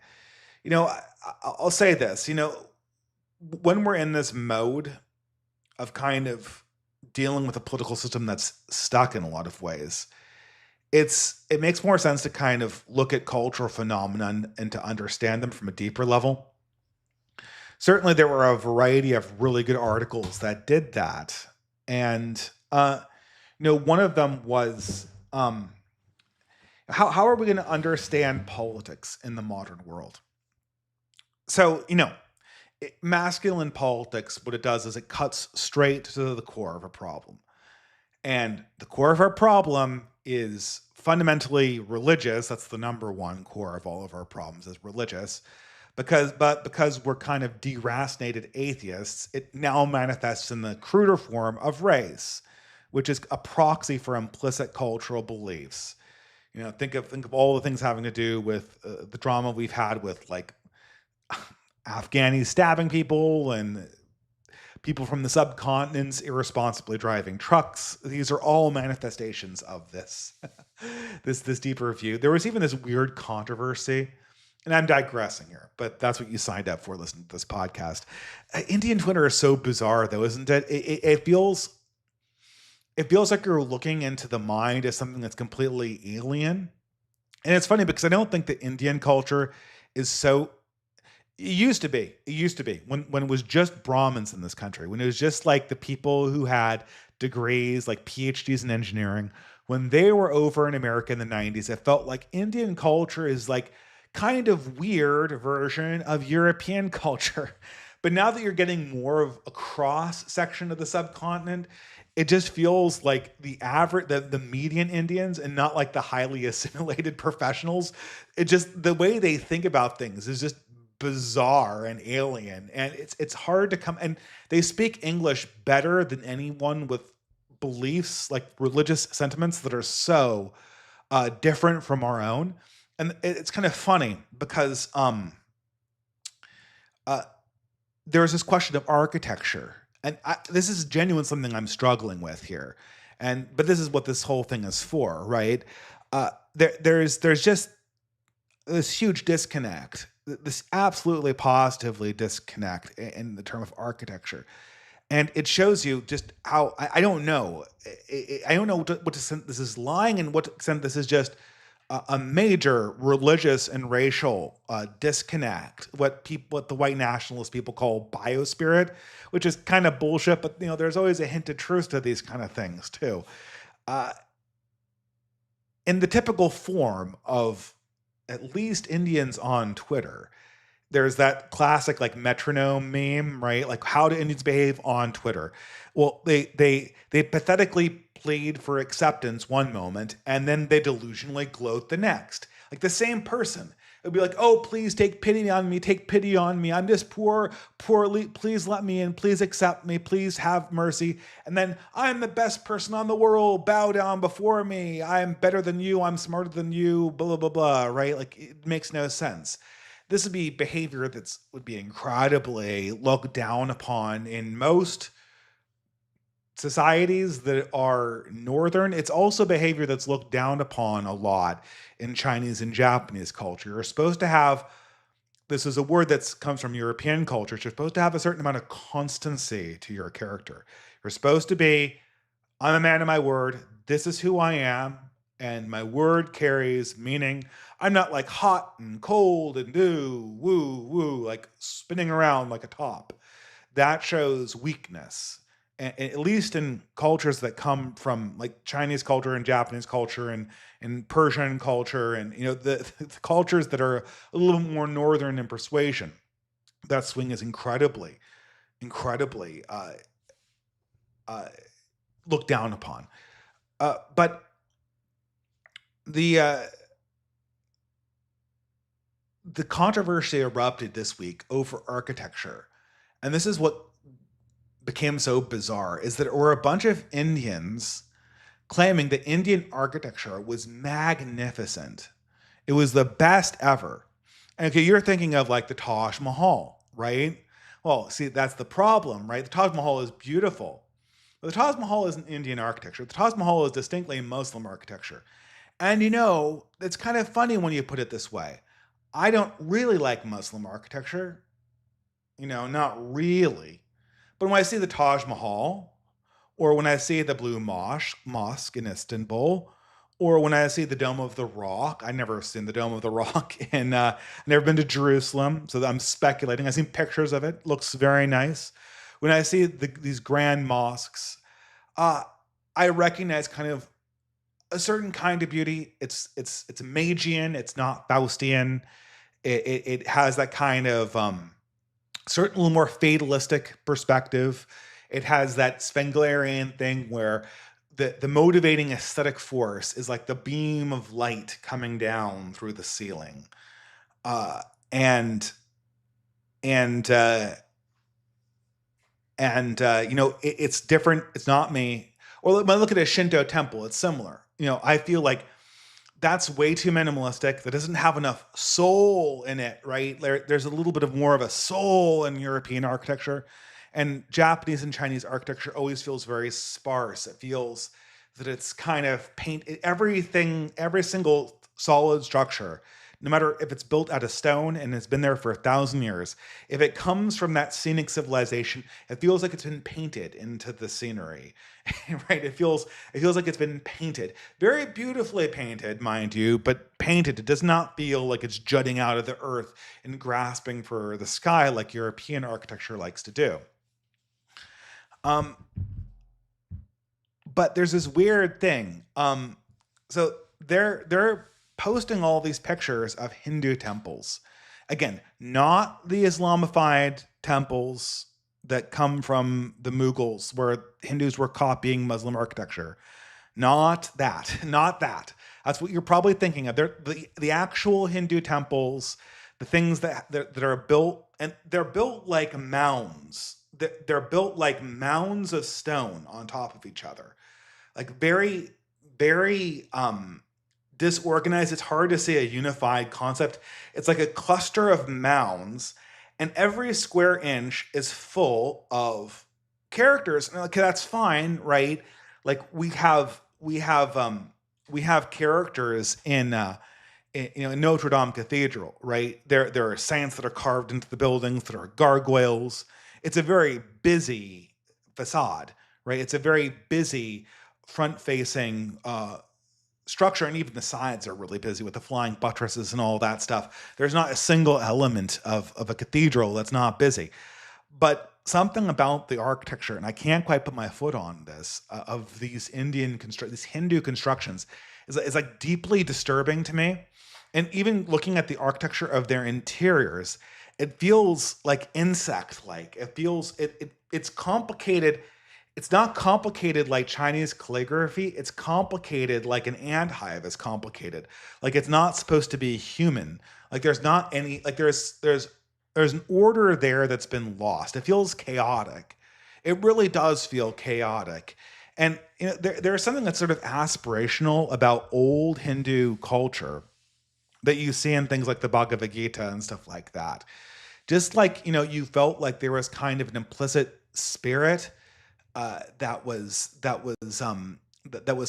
I'll say this. When we're in this mode of kind of dealing with a political system that's stuck in a lot of ways, it makes more sense to kind of look at cultural phenomenon and to understand them from a deeper level. Certainly, there were a variety of really good articles that did that, and one of them was how are we going to understand politics in the modern world? So, masculine politics, what it does is it cuts straight to the core of a problem. And the core of our problem is fundamentally religious. That's the number one core of all of our problems is religious. Because we're kind of deracinated atheists, it now manifests in the cruder form of race, which is a proxy for implicit cultural beliefs. Think of all the things having to do with the drama we've had with like Afghanis stabbing people and people from the subcontinents irresponsibly driving trucks. These are all manifestations of this, this deeper view. There was even this weird controversy, and I'm digressing here, but that's what you signed up for listening to this podcast. Indian Twitter is so bizarre, though, isn't it? It feels like you're looking into the mind of something that's completely alien. And it's funny because I don't think the Indian culture is so. It used to be when it was just Brahmins in this country, when it was just like the people who had degrees, like PhDs in engineering. When they were over in America in the 90s, it felt like Indian culture is like kind of weird version of European culture. But now that you're getting more of a cross section of the subcontinent, it just feels like the average, the median Indians and not like the highly assimilated professionals. It just, the way they think about things is just bizarre and alien, and it's hard to come, and they speak English better than anyone with beliefs like religious sentiments that are so different from our own. And it's kind of funny because there's this question of architecture, and this is genuine something I'm struggling with here, but this is what this whole thing is for, right? There's just this huge disconnect, this absolutely positively disconnect in the term of architecture. And it shows you just how, I don't know. I don't know what extent this is lying and what extent this is just a major religious and racial disconnect, what the white nationalist people call biospirit, which is kind of bullshit, but there's always a hint of truth to these kind of things too. In the typical form of at least Indians on Twitter, there's that classic like metronome meme, right? Like, how do Indians behave on Twitter? Well, they pathetically plead for acceptance one moment, and then they delusionally gloat the next. Like the same person. It would be like, oh, please take pity on me, I'm just poorly, please let me in, please accept me, please have mercy. And then, I'm the best person on the world, bow down before me, I'm better than you, I'm smarter than you, blah, blah, blah, right? Like, it makes no sense. This would be behavior would be incredibly looked down upon in most societies that are northern. It's also behavior that's looked down upon a lot in Chinese and Japanese culture. You're supposed to have, this is a word that comes from European culture, you're supposed to have a certain amount of constancy to your character. You're supposed to be, I'm a man of my word, this is who I am, and my word carries meaning. I'm not like hot and cold and woo, like spinning around like a top. That shows weakness. And at least in cultures that come from like Chinese culture and Japanese culture and Persian culture and the cultures that are a little more northern in persuasion, that swing is incredibly looked down upon. But the controversy erupted this week over architecture, and this is what became so bizarre, is that there were a bunch of Indians claiming that Indian architecture was magnificent. It was the best ever. And okay, you're thinking of like the Taj Mahal, right? Well, see, that's the problem, right? The Taj Mahal is beautiful. But the Taj Mahal isn't Indian architecture. The Taj Mahal is distinctly Muslim architecture. And it's kind of funny when you put it this way. I don't really like Muslim architecture, not really. But when I see the Taj Mahal, or when I see the Blue Mosque in Istanbul, or when I see the Dome of the Rock, I've never seen the Dome of the Rock, and I've never been to Jerusalem, so I'm speculating. I've seen pictures of it; looks very nice. When I see these grand mosques, uh, I recognize kind of a certain kind of beauty. It's Magian. It's not Faustian. It has that kind of certain more fatalistic perspective. It has that Spenglerian thing where the motivating aesthetic force is like the beam of light coming down through the ceiling, uh, and and uh, it's different. It's not me. Or when I look at a Shinto temple, it's similar. I feel like that's way too minimalistic. That doesn't have enough soul in it, right? There's a little bit of more of a soul in European architecture, and Japanese and Chinese architecture always feels very sparse. It feels that it's kind of everything, every single solid structure, no matter if it's built out of stone and has been there for 1,000 years, if it comes from that scenic civilization, it feels like it's been painted into the scenery, right? It feels like it's been painted, very beautifully painted, mind you, but painted. It does not feel like it's jutting out of the earth and grasping for the sky like European architecture likes to do. Um, but there's this weird thing. So they're posting all these pictures of Hindu temples. Again, not the Islamified temples that come from the Mughals, where Hindus were copying Muslim architecture. Not that. Not that. That's what you're probably thinking of. They're the actual Hindu temples, the things that are built, and they're built like mounds. They're built like mounds of stone on top of each other, like very, very disorganized. It's hard to see a unified concept. It's like a cluster of mounds, and every square inch is full of characters. And okay, that's fine, right? Like we have characters in Notre Dame Cathedral, right? There are saints that are carved into the buildings. There are gargoyles. It's a very busy facade, right? It's a very busy front-facing structure, and even the sides are really busy with the flying buttresses and all that stuff. There's not a single element of a cathedral that's not busy. But something about the architecture, and I can't quite put my foot on this, of these these Hindu constructions, is like deeply disturbing to me. And even looking at the architecture of their interiors, it feels like insect-like. It's complicated. It's not complicated like Chinese calligraphy. It's complicated like an ant hive is complicated. Like it's not supposed to be human. Like there's not any like there's an order there that's been lost. It feels chaotic. It really does feel chaotic. And there's something that's sort of aspirational about old Hindu culture that you see in things like the Bhagavad Gita and stuff like that. Just like, you felt like there was kind of an implicit spirit that was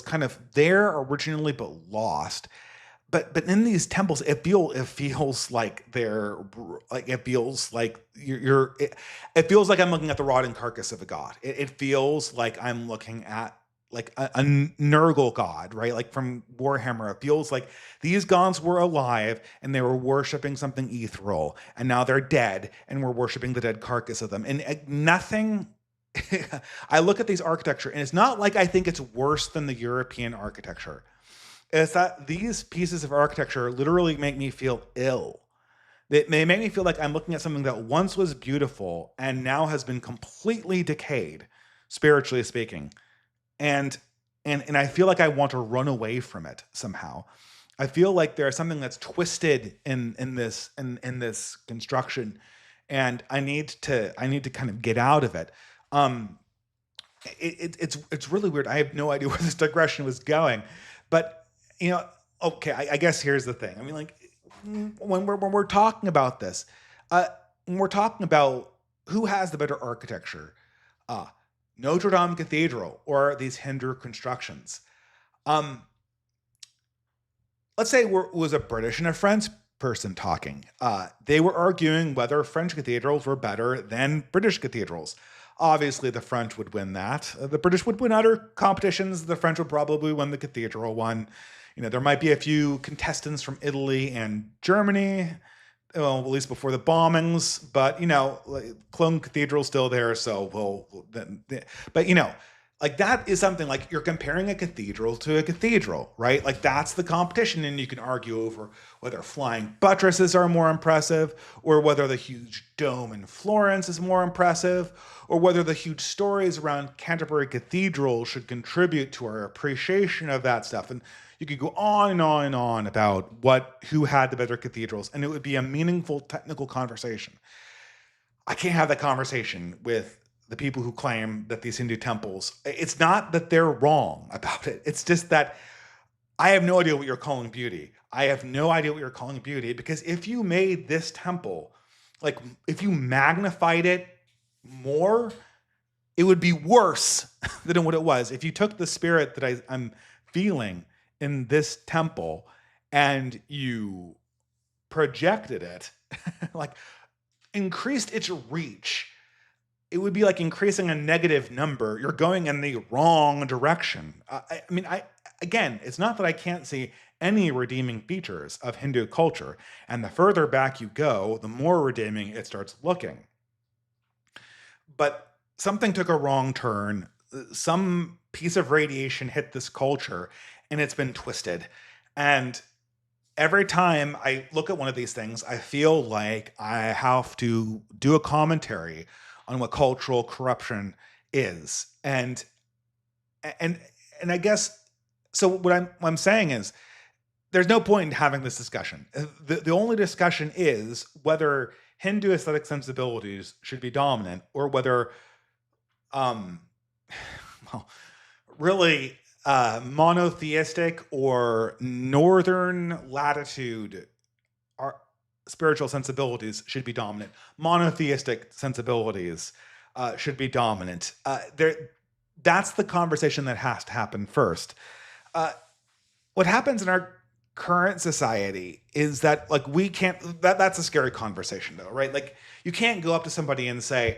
kind of there originally but lost. But in these temples, it feels like it feels like I'm looking at the rotting carcass of a god. It feels like I'm looking at like a Nurgle god, right? Like from Warhammer. It feels like these gods were alive and they were worshiping something ethereal, and now they're dead and we're worshiping the dead carcass of them. And nothing. I look at these architecture, and it's not like I think it's worse than the European architecture. It's that these pieces of architecture literally make me feel ill. They make me feel like I'm looking at something that once was beautiful and now has been completely decayed, spiritually speaking. And and I feel like I want to run away from it somehow. I feel like there's something that's twisted in this construction, and I need to kind of get out of it. Um, it's really weird. I have no idea where this digression was going, but you know, okay. I guess here's the thing. I mean, like when we're talking about this, uh, when we're talking about who has the better architecture, uh, Notre Dame Cathedral or these Hindu constructions. Um, let's say it was a British and a French person talking. They were arguing whether French cathedrals were better than British cathedrals. Obviously, the French would win that. The British would win other competitions. The French would probably win the cathedral one. There might be a few contestants from Italy and Germany, well, at least before the bombings. But like, Cologne Cathedral's still there, so but like that is something like you're comparing a cathedral to a cathedral, right? Like that's the competition, and you can argue over whether flying buttresses are more impressive, or whether the huge dome in Florence is more impressive, or whether the huge stories around Canterbury Cathedral should contribute to our appreciation of that stuff. And you could go on and on and on about who had the better cathedrals, and it would be a meaningful technical conversation. I can't have that conversation with the people who claim that these Hindu temples, it's not that they're wrong about it. It's just that I have no idea what you're calling beauty. I have no idea what you're calling beauty, because if you made this temple, like if you magnified it more, it would be worse than what it was. If you took the spirit that I'm feeling in this temple and you projected it, like increased its reach, it would be like increasing a negative number. You're going in the wrong direction. Again, it's not that I can't see any redeeming features of Hindu culture, and the further back you go, the more redeeming it starts looking. But something took a wrong turn. Some piece of radiation hit this culture, and it's been twisted. And every time I look at one of these things, I feel like I have to do a commentary on what cultural corruption is. And I guess, so what I'm saying is there's no point in having this discussion. The only discussion is whether Hindu aesthetic sensibilities should be dominant, or whether really monotheistic or northern latitude spiritual sensibilities should be dominant. Monotheistic sensibilities should be dominant. That's the conversation that has to happen first. What happens in our current society is that, like, we can't, that's a scary conversation though, right? Like, you can't go up to somebody and say,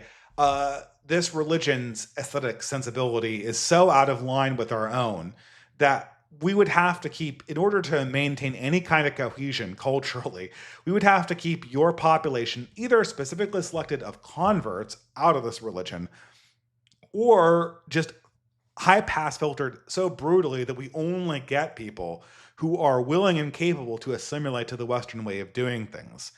this religion's aesthetic sensibility is so out of line with our own that we would have to keep, in order to maintain any kind of cohesion culturally, we would have to keep your population either specifically selected of converts out of this religion, or just high pass filtered so brutally that we only get people who are willing and capable to assimilate to the Western way of doing things.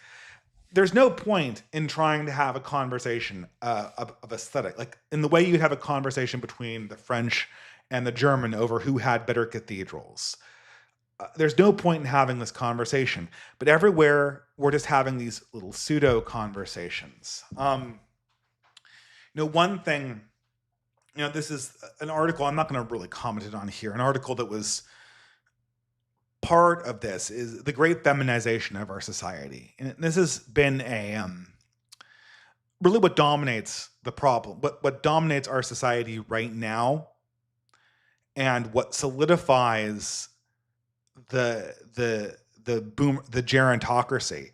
There's no point in trying to have a conversation of aesthetic, like in the way you'd have a conversation between the French and the German over who had better cathedrals. There's no point in having this conversation, but everywhere we're just having these little pseudo conversations. One thing, this is an article, I'm not going to really comment it on here, an article that was part of this is the great feminization of our society. And this has been really what dominates the problem, what dominates our society right now, and what solidifies the gerontocracy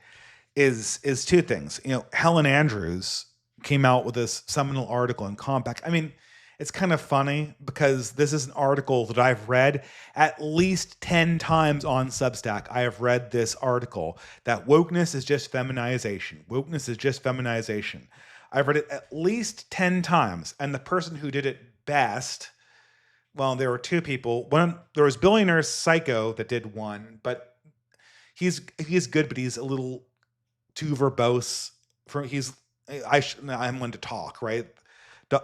is two things. Helen Andrews came out with this seminal article in Compact. I mean, it's kind of funny because this is an article that I've read at least 10 times on Substack. I have read this article that wokeness is just feminization. Wokeness is just feminization. I've read it at least 10 times. And the person who did it best, well, there were two people. There was Billionaire Psycho that did one, but he's good, but he's a little too verbose. I'm one to talk, right?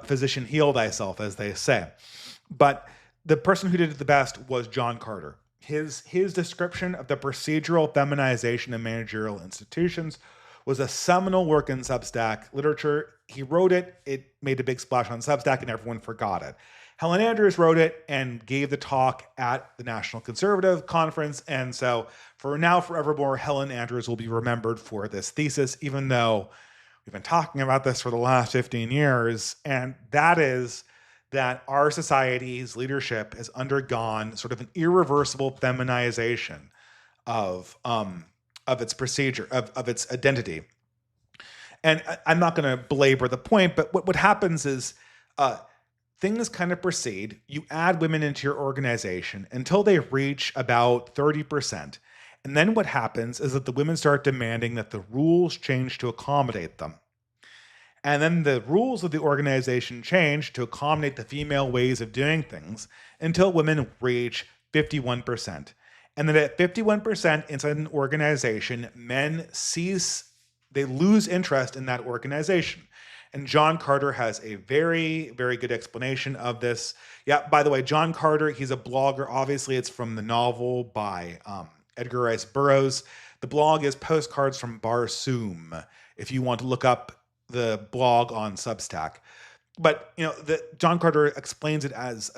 Physician, heal thyself, as they say. But the person who did it the best was John Carter. His description of the procedural feminization of managerial institutions was a seminal work in Substack literature. He wrote it, it made a big splash on Substack, and everyone forgot it. Helen Andrews wrote it and gave the talk at the National Conservative Conference. And so for now, forevermore, Helen Andrews will be remembered for this thesis, even though we've been talking about this for the last 15 years. And that is that our society's leadership has undergone sort of an irreversible feminization of its procedure, of its identity. And I'm not going to belabor the point, but what happens is things kind of proceed. You add women into your organization until they reach about 30%. And then what happens is that the women start demanding that the rules change to accommodate them. And then the rules of the organization change to accommodate the female ways of doing things until women reach 51%. And then at 51% inside an organization, men they lose interest in that organization. And John Carter has a very, very good explanation of this. Yeah, by the way, John Carter, he's a blogger. Obviously, it's from the novel by Edgar Rice Burroughs. The blog is Postcards from Barsoom, if you want to look up the blog on Substack. But John Carter explains it as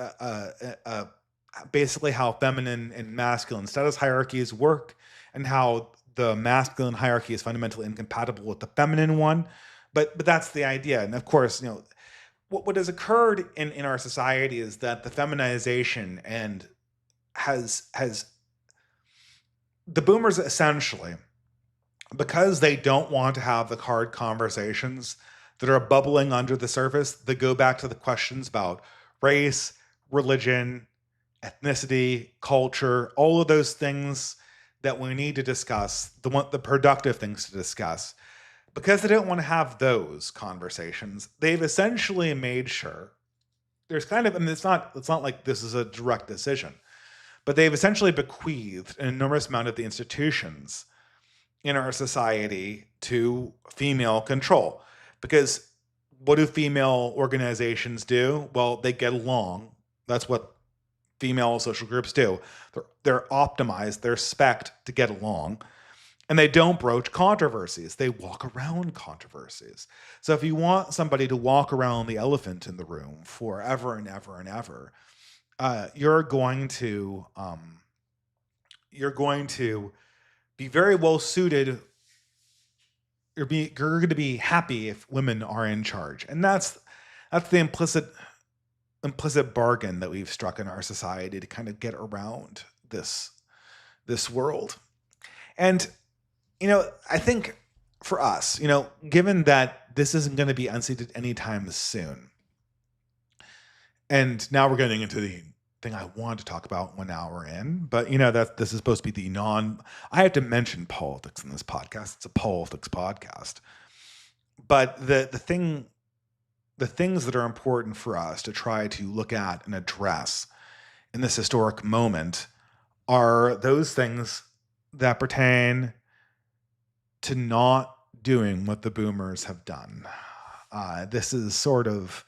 basically how feminine and masculine status hierarchies work, and how the masculine hierarchy is fundamentally incompatible with the feminine one. But that's the idea. And of course, what has occurred in our society is that the feminization and has the boomers essentially, because they don't want to have the hard conversations that are bubbling under the surface, that go back to the questions about race, religion, ethnicity, culture, all of those things that we need to discuss, the productive things to discuss. Because they don't want to have those conversations, they've essentially made sure there's kind of, it's not like this is a direct decision, but they've essentially bequeathed an enormous amount of the institutions in our society to female control. Because what do female organizations do? Well, they get along. That's what female social groups do. They're optimized, they're spec'd to get along. And they don't broach controversies. They walk around controversies. So if you want somebody to walk around the elephant in the room forever and ever and ever, you're going to be very well suited. You're going to be happy if women are in charge, and that's the implicit bargain that we've struck in our society to kind of get around this world. And I think for us, given that this isn't going to be unseated anytime soon, and now we're getting into the thing I wanted to talk about 1 hour in, but that this is supposed to be I have to mention politics in this podcast. It's a politics podcast. But the things that are important for us to try to look at and address in this historic moment are those things that pertain to not doing what the boomers have done. This is sort of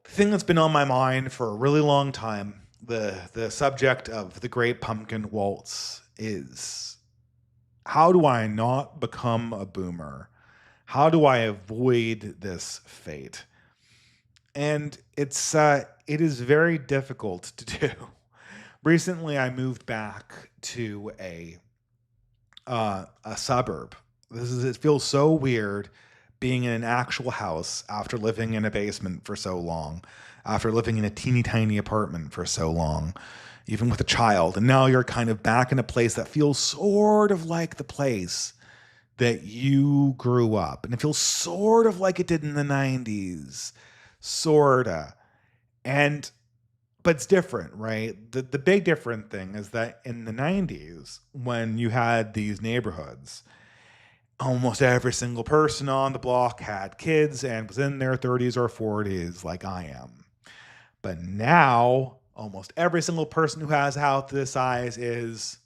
the thing that's been on my mind for a really long time. The subject of the Great Pumpkin Waltz is, how do I not become a boomer? How do I avoid this fate? And it is very difficult to do. Recently, I moved back to a suburb. It feels so weird being in an actual house after living in a basement for so long, after living in a teeny tiny apartment for so long, even with a child. And now you're kind of back in a place that feels sort of like the place that you grew up. And it feels sort of like it did in the 90s. Sorta. But it's different, right? The big different thing is that in the 90s, when you had these neighborhoods, almost every single person on the block had kids and was in their 30s or 40s like I am. But now, almost every single person who has a house this size is,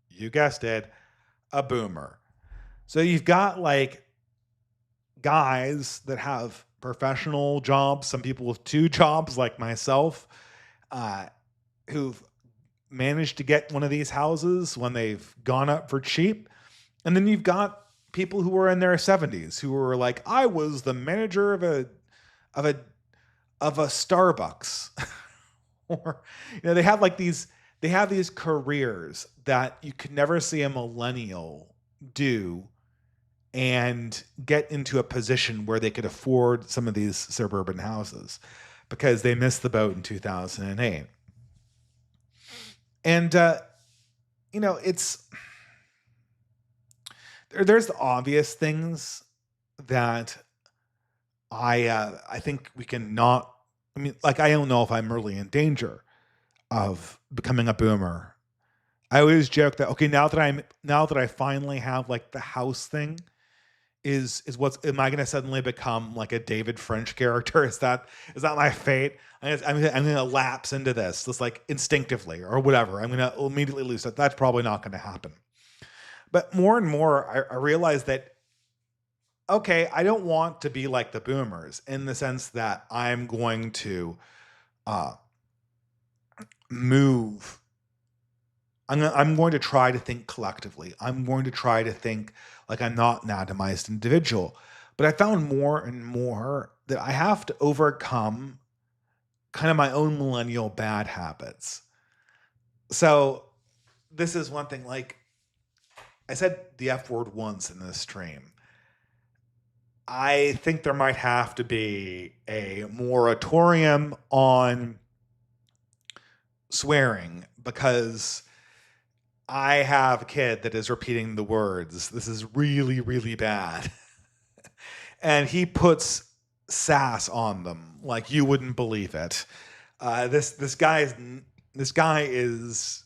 you guessed it, a boomer. So you've got like guys that have professional jobs, some people with 2 jobs like myself, who've managed to get one of these houses when they've gone up for cheap. And then you've got people who were in their 70s who were like, I was the manager of a of a Starbucks. Or they have like these careers that you could never see a millennial do and get into a position where they could afford some of these suburban houses because they missed the boat in 2008. And it's there's the obvious things that I think we can not. I mean, like, I don't know if I'm really in danger of becoming a boomer. I always joke that, okay, now that I finally have like the house thing, am I going to suddenly become like a David French character? Is that my fate? I'm going to lapse into this just like instinctively or whatever. I'm going to immediately lose it. That's probably not going to happen. But more and more, I realize that, okay, I don't want to be like the boomers in the sense that I'm going to move. I'm going to try to think collectively. I'm going to try to think like I'm not an atomized individual. But I found more and more that I have to overcome kind of my own millennial bad habits. So this is one thing, like I said the F word once in this stream. I think there might have to be a moratorium on swearing because I have a kid that is repeating the words. This is really, really bad. And he puts sass on them like you wouldn't believe it. This guy is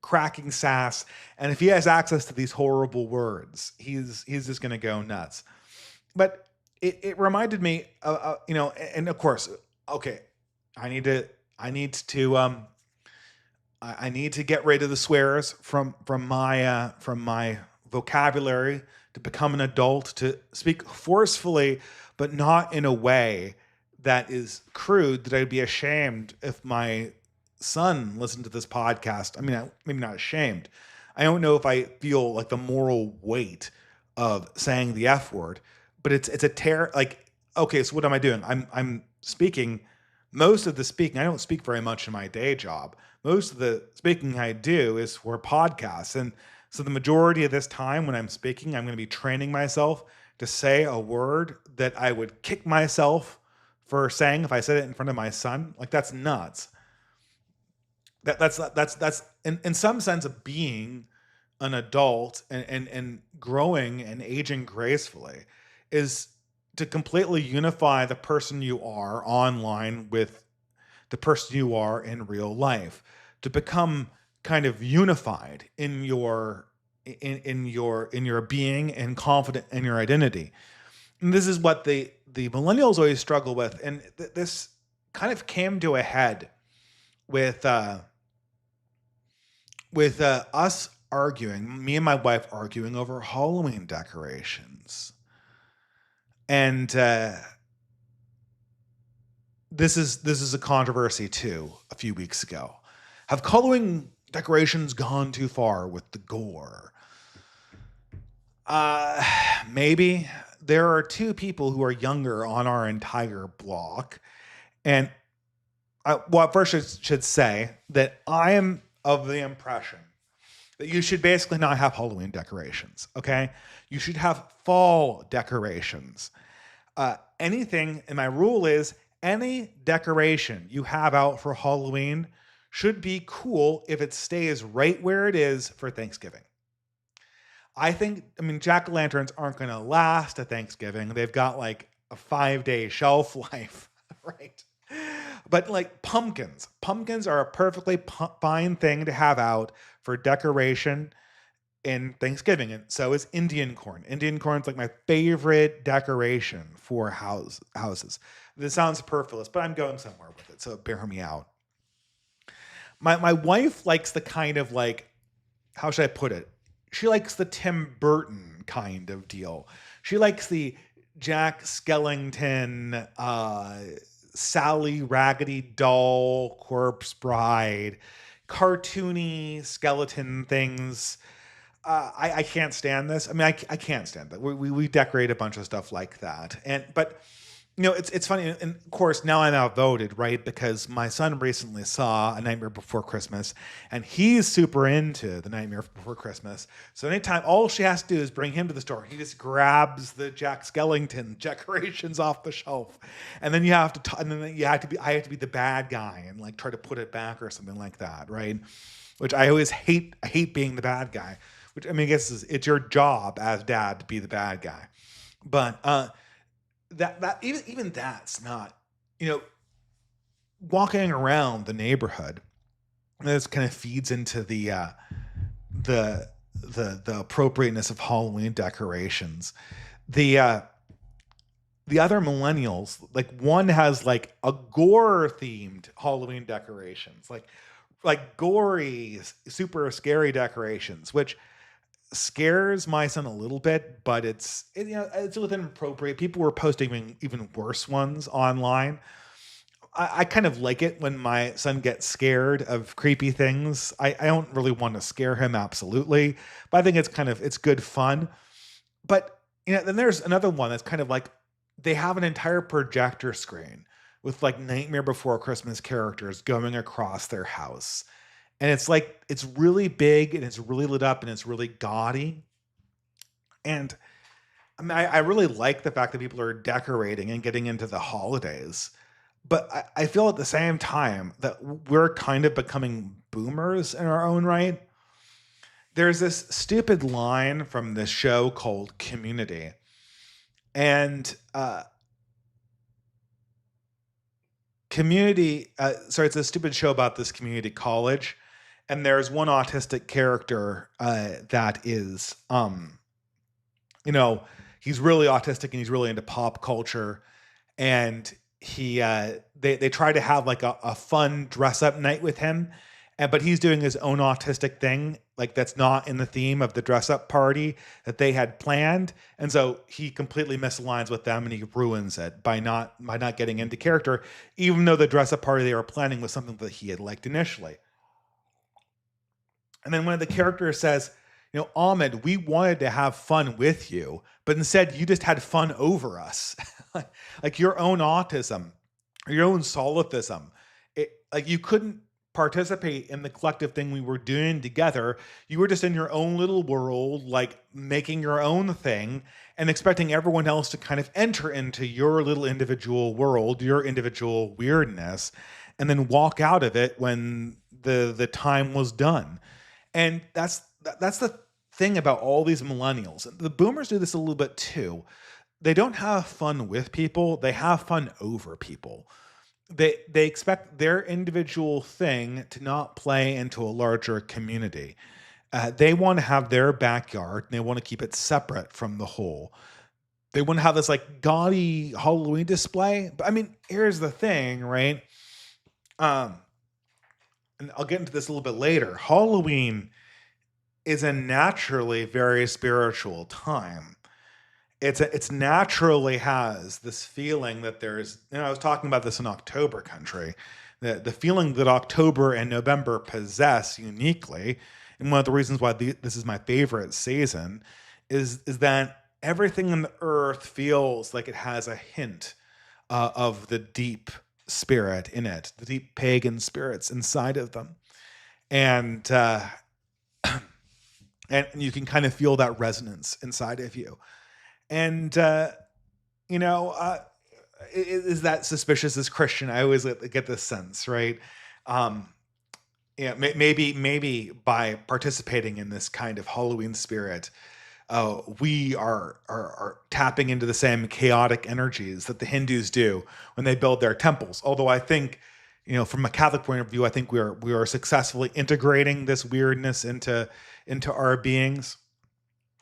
cracking sass, and if he has access to these horrible words, he's just going to go nuts. But it reminded me, and of course, okay, I need to get rid of the swears from my vocabulary to become an adult, to speak forcefully, but not in a way that is crude, that I'd be ashamed if my son listened to this podcast. I mean, maybe not ashamed. I don't know if I feel like the moral weight of saying the F word, but it's a tear. Like, okay, so what am I doing? I'm speaking. Most of the speaking, I don't speak very much in my day job. Most of the speaking I do is for podcasts. And so the majority of this time when I'm speaking, I'm going to be training myself to say a word that I would kick myself for saying if I said it in front of my son. Like, that's nuts. That's in some sense of being an adult and growing and aging gracefully is to completely unify the person you are online with the person you are in real life, to become kind of unified in your being and confident in your identity. And this is what the millennials always struggle with, and this kind of came to a head with us arguing, me and my wife arguing over Halloween decorations. And this is a controversy too. A few weeks ago, have Halloween decorations gone too far with the gore? Maybe. There are two people who are younger on our entire block, and first I should say that I am of the impression that you should basically not have Halloween decorations. Okay, you should have fall decorations. Anything, and my rule is any decoration you have out for Halloween should be cool if it stays right where it is for Thanksgiving. I mean, jack-o'-lanterns aren't going to last at Thanksgiving. They've got like a 5-day shelf life, right? But like pumpkins are a perfectly fine thing to have out for decoration in Thanksgiving. And so is Indian corn. Indian corn is like my favorite decoration for houses. This sounds superfluous, but I'm going somewhere with it, so bear me out. My wife likes the kind of like, how should I put it? She likes the Tim Burton kind of deal. She likes the Jack Skellington, Sally Raggedy Doll, Corpse Bride, cartoony skeleton things. I can't stand this. I mean, I can't stand that. We decorate a bunch of stuff like that, but it's funny. And of course, now I'm outvoted, right? Because my son recently saw A Nightmare Before Christmas, and he's super into The Nightmare Before Christmas. So anytime, all she has to do is bring him to the store. He just grabs the Jack Skellington decorations off the shelf, and then I have to be the bad guy and like try to put it back or something like that, right? Which I always hate. I hate being the bad guy. Which, I mean, I guess it's your job as dad to be the bad guy, but that even that's not, you know walking around the neighborhood. This kind of feeds into the the appropriateness of Halloween decorations. The the other millennials, like one has like a gore themed Halloween decorations, like gory, super scary decorations, which scares my son a little bit, but it's within appropriate. People were posting even worse ones online. I kind of like it when my son gets scared of creepy things. I don't really want to scare him, absolutely, but I think it's good fun. But then there's another one that's kind of like they have an entire projector screen with like Nightmare Before Christmas characters going across their house. And it's like it's really big and it's really lit up and it's really gaudy. And I mean, I really like the fact that people are decorating and getting into the holidays. But I feel at the same time that we're kind of becoming boomers in our own right. There's this stupid line from this show called Community. And it's a stupid show about this community college. And there's one autistic character that is, he's really autistic and he's really into pop culture. And they try to have like a fun dress up night with him, but he's doing his own autistic thing, like that's not in the theme of the dress up party that they had planned, and so he completely misaligns with them and he ruins it by not getting into character, even though the dress up party they were planning was something that he had liked initially. And then one of the characters says, Ahmed, we wanted to have fun with you, but instead you just had fun over us. Like your own autism, your own solipsism. Like you couldn't participate in the collective thing we were doing together. You were just in your own little world, like making your own thing and expecting everyone else to kind of enter into your little individual world, your individual weirdness, and then walk out of it when the time was done. And that's the thing about all these millennials. The boomers do this a little bit too. They don't have fun with people, they have fun over people. They expect their individual thing to not play into a larger community. They want to have their backyard and they want to keep it separate from the whole. They want to have this like gaudy Halloween display. But I mean, here's the thing, right? And I'll get into this a little bit later. Halloween is a naturally very spiritual time. It's naturally has this feeling that there's, I was talking about this in October country, the feeling that October and November possess uniquely. And one of the reasons why this is my favorite season is that everything in the earth feels like it has a hint of the deep spirit in it, the deep pagan spirits inside of them. And and you can kind of feel that resonance inside of you. And is that suspicious as Christian? I always get this sense, right? Maybe by participating in this kind of Halloween spirit, we are tapping into the same chaotic energies that the Hindus do when they build their temples. Although I think, from a Catholic point of view, I think we are successfully integrating this weirdness into our beings.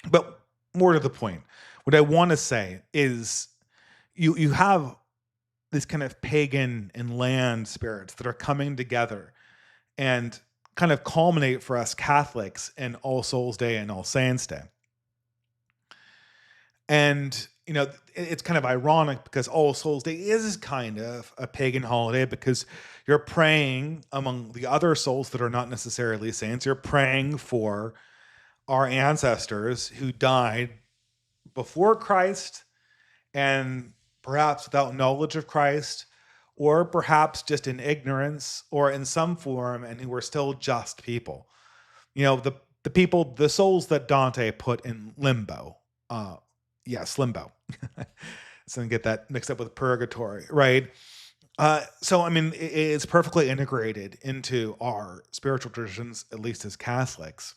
But more to the point, what I want to say is you have this kind of pagan and land spirits that are coming together and kind of culminate for us Catholics in All Souls Day and All Saints Day. And, it's kind of ironic because All Souls Day is kind of a pagan holiday because you're praying among the other souls that are not necessarily saints. You're praying for our ancestors who died before Christ and perhaps without knowledge of Christ, or perhaps just in ignorance or in some form, and who were still just people. The people, the souls that Dante put in limbo. Yes, limbo. So I get that mixed up with purgatory, right? So I mean, it's perfectly integrated into our spiritual traditions, at least as Catholics.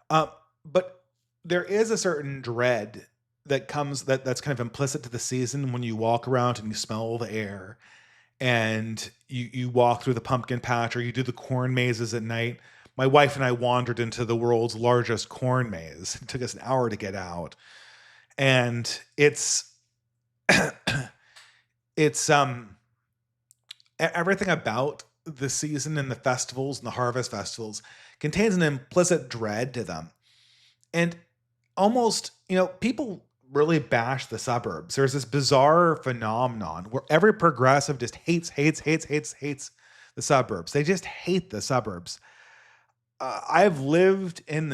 Uh, but there is a certain dread that's kind of implicit to the season when you walk around and you smell the air, and you walk through the pumpkin patch, or you do the corn mazes at night. My wife and I wandered into the world's largest corn maze. It took us an hour to get out, and it's everything about the season and the festivals and the harvest festivals contains an implicit dread to them. And almost, people really bash the suburbs. There's this bizarre phenomenon where every progressive just hates the suburbs. They just hate the suburbs. I've lived in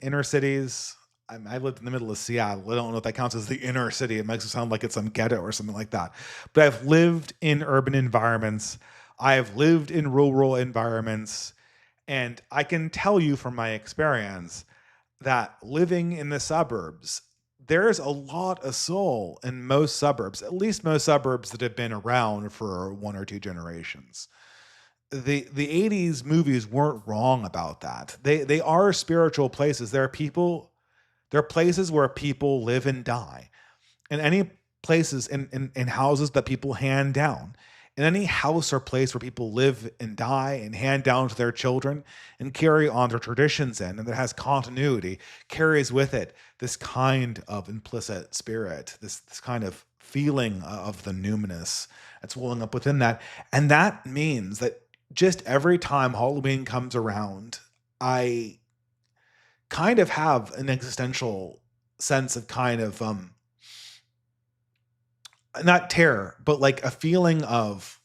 inner cities. I've lived in the middle of Seattle. I don't know if that counts as the inner city. It makes it sound like it's some ghetto or something like that. But I've lived in urban environments. I've lived in rural environments. And I can tell you from my experience that living in the suburbs, there's a lot of soul in most suburbs, at least most suburbs that have been around for one or two generations. The 80s movies weren't wrong about that. They are spiritual places. They're places where people live and die. And any places in houses that people hand down. In any house or place where people live and die and hand down to their children and carry on their traditions in, and that has continuity, carries with it this kind of implicit spirit, this kind of feeling of the numinous that's welling up within that. And that means that just every time Halloween comes around, I kind of have an existential sense of kind of not terror, but like a feeling of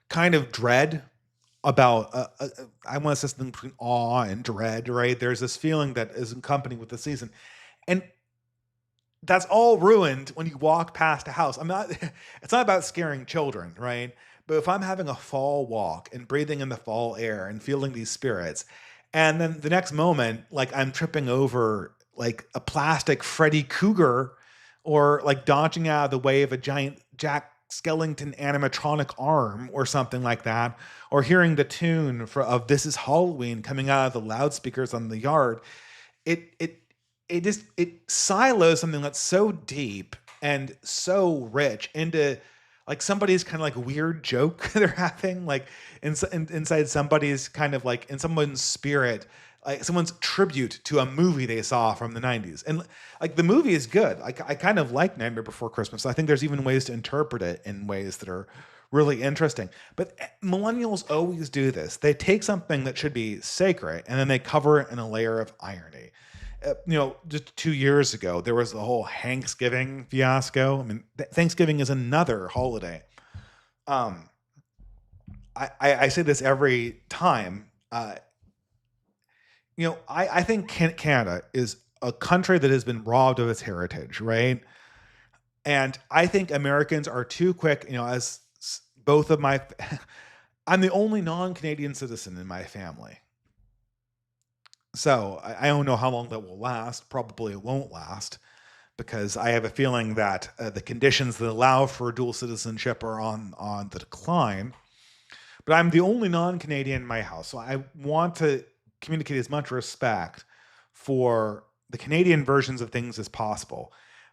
kind of dread about I want to say something between awe and dread, right? There's this feeling that is accompanied with the season, and that's all ruined when you walk past a house. It's not about scaring children, right? But if I'm having a fall walk and breathing in the fall air and feeling these spirits, and then the next moment, like I'm tripping over like a plastic Freddy Krueger, or like dodging out of the way of a giant Jack Skellington animatronic arm or something like that, or hearing the tune of "This Is Halloween" coming out of the loudspeakers on the yard, it silos something that's so deep and so rich into like somebody's kind of like weird joke they're having, like inside somebody's kind of like in someone's spirit, like someone's tribute to a movie they saw from the 90s. And like the movie is good. I kind of like Nightmare Before Christmas. I think there's even ways to interpret it in ways that are really interesting. But millennials always do this. They take something that should be sacred and then they cover it in a layer of irony. Just 2 years ago, there was the whole Thanksgiving fiasco. I mean, Thanksgiving is another holiday. I say this every time. I think Canada is a country that has been robbed of its heritage, right? And I think Americans are too quick, as both of my, I'm the only non-Canadian citizen in my family. So I don't know how long that will last. Probably it won't last, because I have a feeling that the conditions that allow for dual citizenship are on the decline. But I'm the only non-Canadian in my house, so I want to communicate as much respect for the Canadian versions of things as possible.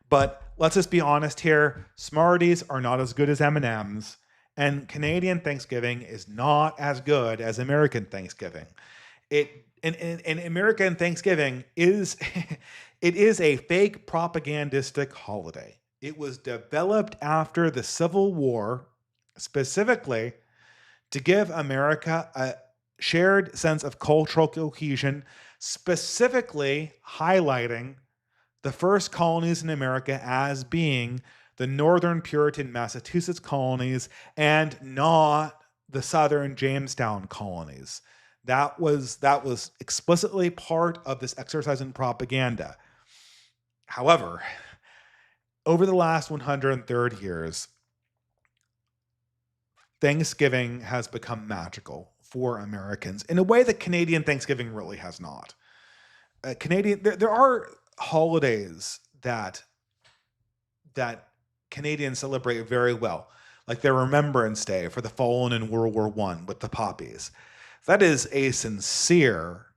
But let's just be honest here. Smarties are not as good as M&Ms, and Canadian Thanksgiving is not as good as American Thanksgiving. And American Thanksgiving is it is a fake propagandistic holiday. It was developed after the Civil War specifically to give America a shared sense of cultural cohesion, specifically highlighting the first colonies in America as being the Northern Puritan Massachusetts colonies and not the Southern Jamestown colonies. That was explicitly part of this exercise in propaganda. However, over the last 130 years, Thanksgiving has become magical for Americans in a way that Canadian Thanksgiving really has not. There are holidays that Canadians celebrate very well, like their Remembrance Day for the fallen in World War One with the poppies. That is a sincere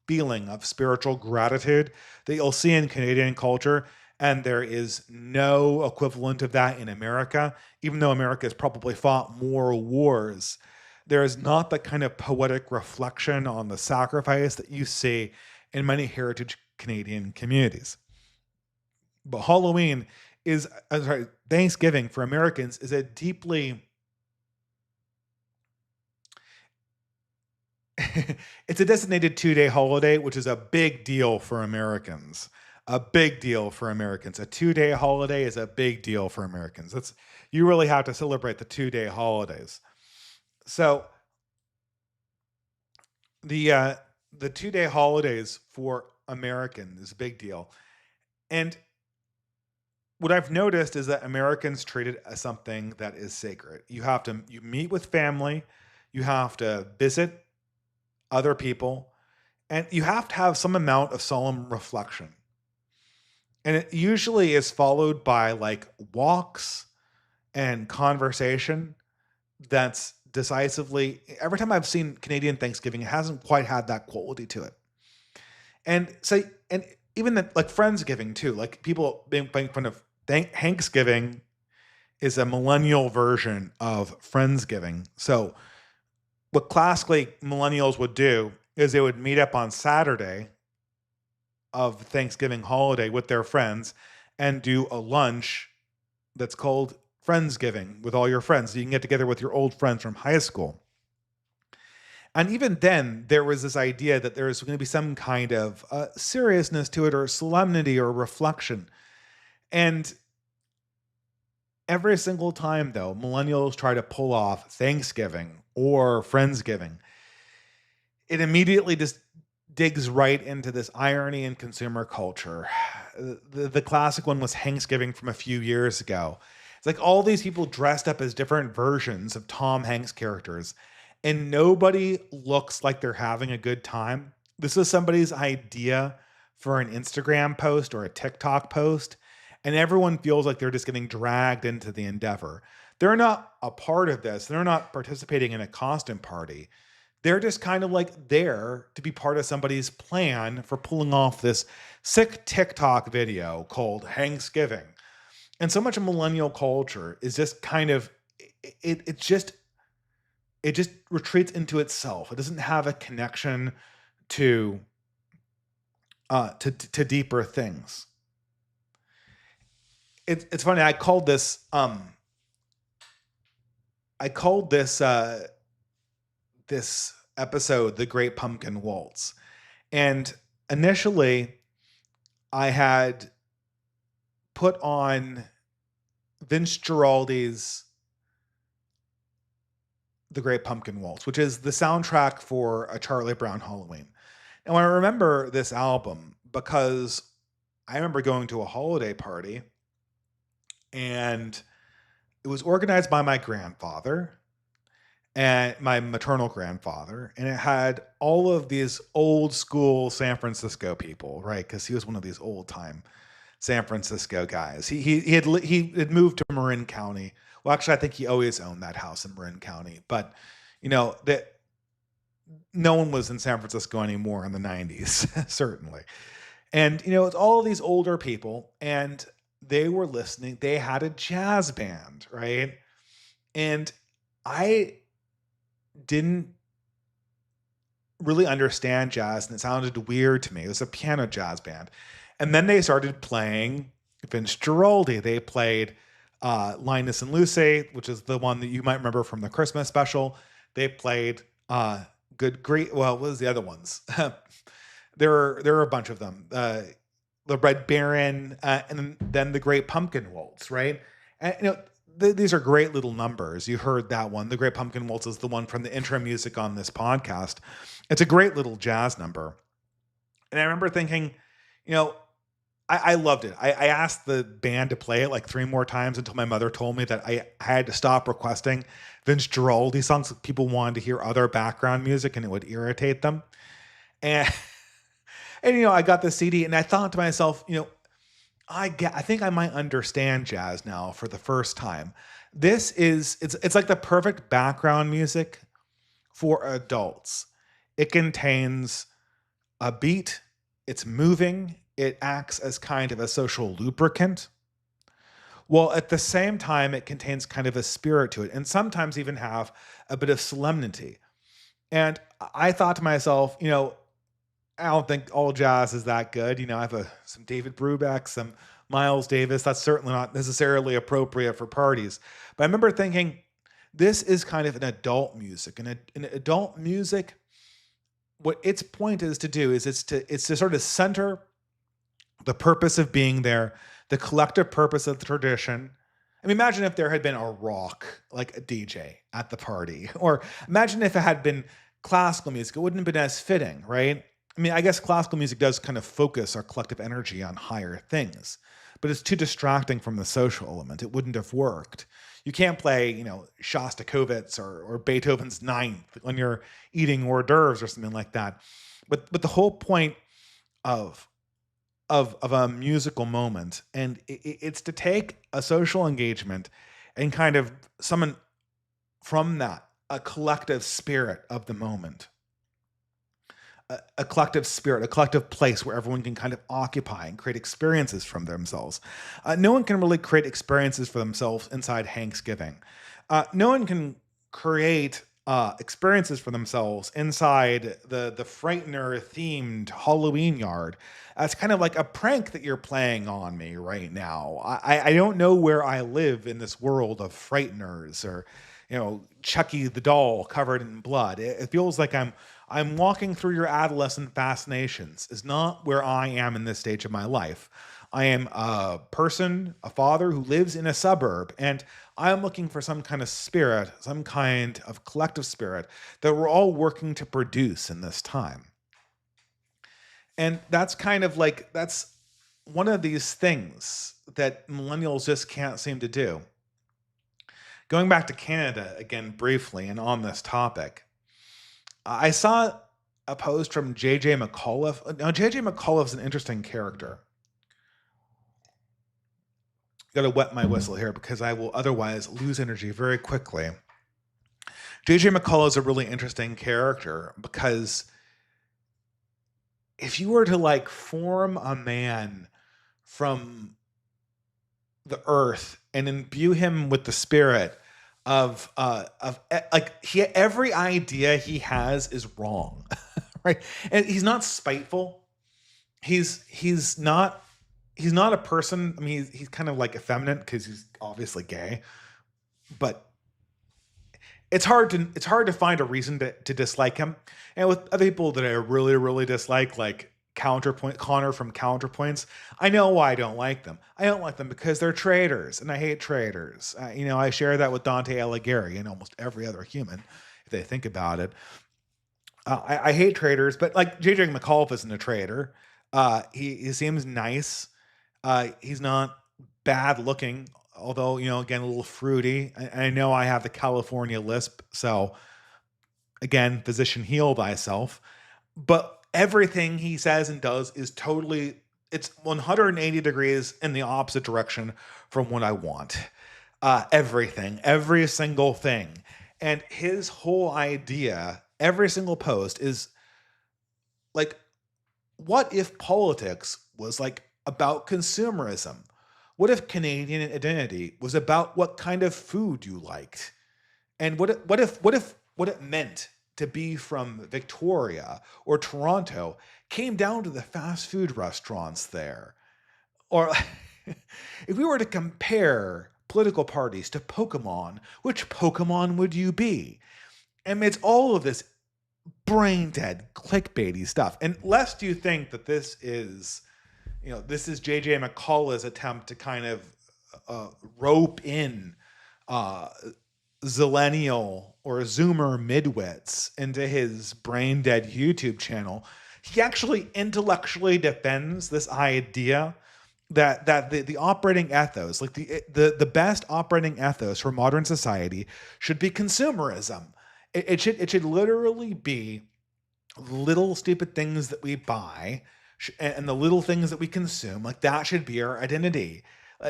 feeling of spiritual gratitude that you'll see in Canadian culture. And there is no equivalent of that in America, even though America has probably fought more wars. There is not the kind of poetic reflection on the sacrifice that you see in many heritage Canadian communities. But Thanksgiving for Americans is a deeply it's a designated 2-day holiday, which is a big deal for Americans. A big deal for Americans. A 2-day holiday is a big deal for Americans. You really have to celebrate the 2-day holidays. So the 2-day holidays for Americans is a big deal. And what I've noticed is that Americans treat it as something that is sacred. You meet with family, you have to visit other people, and you have to have some amount of solemn reflection. And it usually is followed by like walks and conversation that's decisively, every time I've seen Canadian Thanksgiving, it hasn't quite had that quality to it. And even like Friendsgiving too, like people being fun of Thanksgiving is a millennial version of Friendsgiving. So what classically millennials would do is they would meet up on Saturday of Thanksgiving holiday with their friends and do a lunch that's called Friendsgiving with all your friends. So you can get together with your old friends from high school. And even then, there was this idea that there was going to be some kind of seriousness to it or solemnity or reflection. And every single time, though, millennials try to pull off Thanksgiving or Friendsgiving, it immediately just digs right into this irony in consumer culture. The classic one was Thanksgiving from a few years ago. It's like all these people dressed up as different versions of Tom Hanks characters, and nobody looks like they're having a good time. This is somebody's idea for an Instagram post or a TikTok post, and everyone feels like they're just getting dragged into the endeavor. They're not a part of this. They're not participating in a costume party. They're just kind of like there to be part of somebody's plan for pulling off this sick TikTok video called Thanksgiving. And so much of millennial culture is just kind of, it just retreats into itself. It doesn't have a connection to deeper things. It's funny. I called this this episode The Great Pumpkin Waltz. And initially I had put on Vince Guaraldi's The Great Pumpkin Waltz, which is the soundtrack for A Charlie Brown Halloween. And I remember this album because I remember going to a holiday party and it was organized by my grandfather and my maternal grandfather, and it had all of these old school San Francisco people, right? Because he was one of these old time San Francisco guys. He had moved to Marin County. Well, actually, I think he always owned that house in Marin County, but that no one was in San Francisco anymore in the 90s, certainly. And it's all of these older people, and they were listening. They had a jazz band, right? And I didn't really understand jazz, and it sounded weird to me. It was a piano jazz band. And then they started playing Vince Guaraldi. They played Linus and Lucy, which is the one that you might remember from the Christmas special. They played what was the other ones? there were a bunch of them. The Red Baron, and then the Great Pumpkin Waltz, right? And these are great little numbers. You heard that one. The Great Pumpkin Waltz is the one from the intro music on this podcast. It's a great little jazz number. And I remember thinking, you know, I loved it. I asked the band to play it like 3 more times until my mother told me that I had to stop requesting Vince Guaraldi songs. People wanted to hear other background music and it would irritate them. And, and I got the CD and I thought to myself, I think I might understand jazz now for the first time. It's like the perfect background music for adults. It contains a beat, it's moving, it acts as kind of a social lubricant. While at the same time, it contains kind of a spirit to it, and sometimes even have a bit of solemnity. And I thought to myself, I don't think all jazz is that good. I have some David Brubeck, some Miles Davis. That's certainly not necessarily appropriate for parties. But I remember thinking, this is kind of an adult music. And an adult music, what its point is to do is it's to sort of center the purpose of being there, the collective purpose of the tradition. I mean, imagine if there had been a rock, like a DJ at the party. Or imagine if it had been classical music. It wouldn't have been as fitting, right? I mean, I guess classical music does kind of focus our collective energy on higher things, but it's too distracting from the social element. It wouldn't have worked. You can't play, Shostakovich or Beethoven's Ninth when you're eating hors d'oeuvres or something like that. But the whole point of a musical moment, and it's to take a social engagement and kind of summon from that a collective spirit of the moment. A collective spirit, a collective place where everyone can kind of occupy and create experiences from themselves. No one can really create experiences for themselves inside Thanksgiving. No one can create experiences for themselves inside the Frightener themed Halloween yard. It's kind of like a prank that you're playing on me right now. I don't know where I live in this world of Frighteners or Chucky the doll covered in blood. It feels like I'm walking through your adolescent fascinations. Is not where I am in this stage of my life. I am a person, a father who lives in a suburb, and I'm looking for some kind of spirit, some kind of collective spirit that we're all working to produce in this time. And that's that's one of these things that millennials just can't seem to do. Going back to Canada again briefly and on this topic, I saw a post from J.J. McAuliffe. Now, J.J. McAuliffe's an interesting character. Got to wet my whistle here because I will otherwise lose energy very quickly. J.J. McAuliffe is a really interesting character because if you were to form a man from the earth and imbue him with the spirit of every idea he has is wrong, right? And he's not spiteful. He's not a person. I mean, he's kind of effeminate because he's obviously gay, but it's hard to find a reason to dislike him. And with other people that I really, really dislike, like Connor from Counterpoints, I know why I don't like them. I don't like them because they're traitors, and I hate traitors. I share that with Dante Alighieri and almost every other human, if they think about it. I hate traitors, but J.J. McAuliffe isn't a traitor. He seems nice. He's not bad looking, although, again, a little fruity. I know I have the California lisp, so again, physician, heal thyself. But everything he says and does is it's 180 degrees in the opposite direction from what I want. Everything, every single thing. And his whole idea, every single post is what if politics was about consumerism? What if Canadian identity was about what kind of food you liked? And what it meant to be from Victoria or Toronto came down to the fast food restaurants there? Or if we were to compare political parties to Pokemon, which Pokemon would you be? I mean, it's all of this brain dead clickbaity stuff. And lest you think that this is J.J. McCullough's attempt to kind of rope in uh, zillennial or Zoomer midwits into his brain dead YouTube channel, he actually intellectually defends this idea that the operating ethos, like the best operating ethos for modern society, should be consumerism. It should literally be little stupid things that we buy and the little things that we consume. Like that should be our identity.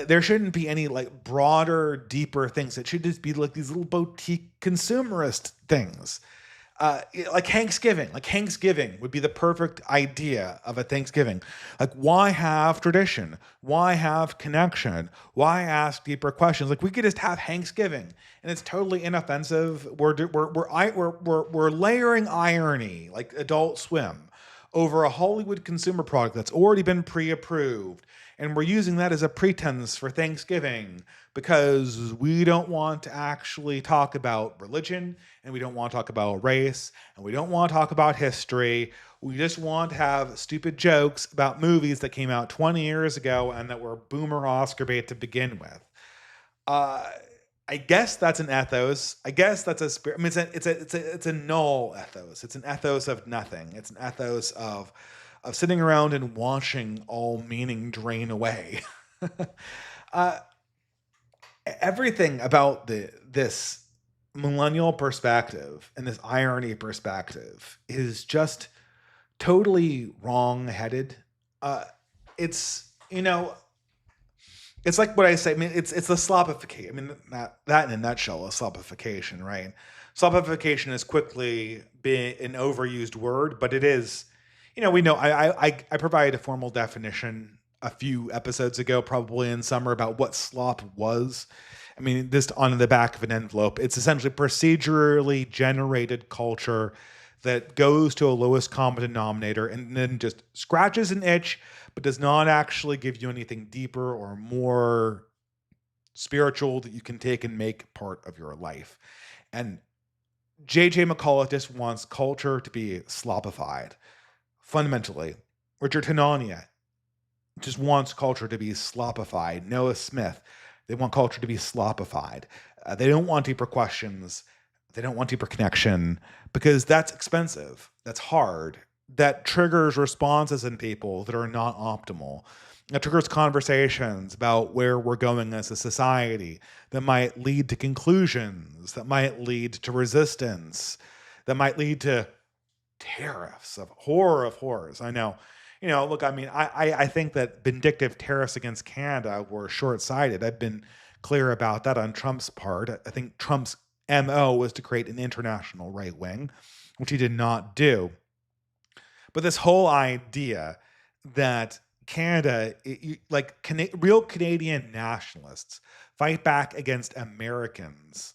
There shouldn't be any like broader, deeper things. It should just be like these little boutique consumerist things. Like Thanksgiving. Like Thanksgiving would be the perfect idea of a Thanksgiving. Like, why have tradition? Why have connection? Why ask deeper questions? Like, we could just have Thanksgiving, and it's totally inoffensive. We're layering irony, like Adult Swim, over a Hollywood consumer product that's already been pre-approved, and we're using that as a pretense for Thanksgiving because we don't want to actually talk about religion, and we don't want to talk about race, and we don't want to talk about history. We just want to have stupid jokes about movies that came out 20 years ago and that were boomer Oscar bait to begin with. Uh, I guess that's an ethos. I guess that's a spirit. I mean, it's a null ethos. It's an ethos of nothing. It's an ethos of sitting around and watching all meaning drain away. uh, Everything about this millennial perspective and this irony perspective is just totally wrong-headed. It's it's like what I say. I mean, it's the slopification. I mean, that in a nutshell is slopification, right? Slopification is quickly being an overused word, but it is. We know. I provided a formal definition a few episodes ago, probably in summer, about what slop was. I mean, this on the back of an envelope. It's essentially procedurally generated culture that goes to a lowest common denominator and then just scratches an itch, but does not actually give you anything deeper or more spiritual that you can take and make part of your life. And JJ McCullough just wants culture to be slopified. Fundamentally, Richard Tanania just wants culture to be slopified. Noah Smith, they want culture to be slopified. They don't want deeper questions. They don't want deeper connection because that's expensive. That's hard. That triggers responses in people that are not optimal. That triggers conversations about where we're going as a society that might lead to conclusions, that might lead to resistance, that might lead to tariffs of horror of horrors. I know. Look, I mean, I think that vindictive tariffs against Canada were short-sighted. I've been clear about that on Trump's part. I think Trump's MO was to create an international right wing, which he did not do. But this whole idea that Canada, real Canadian nationalists, fight back against Americans,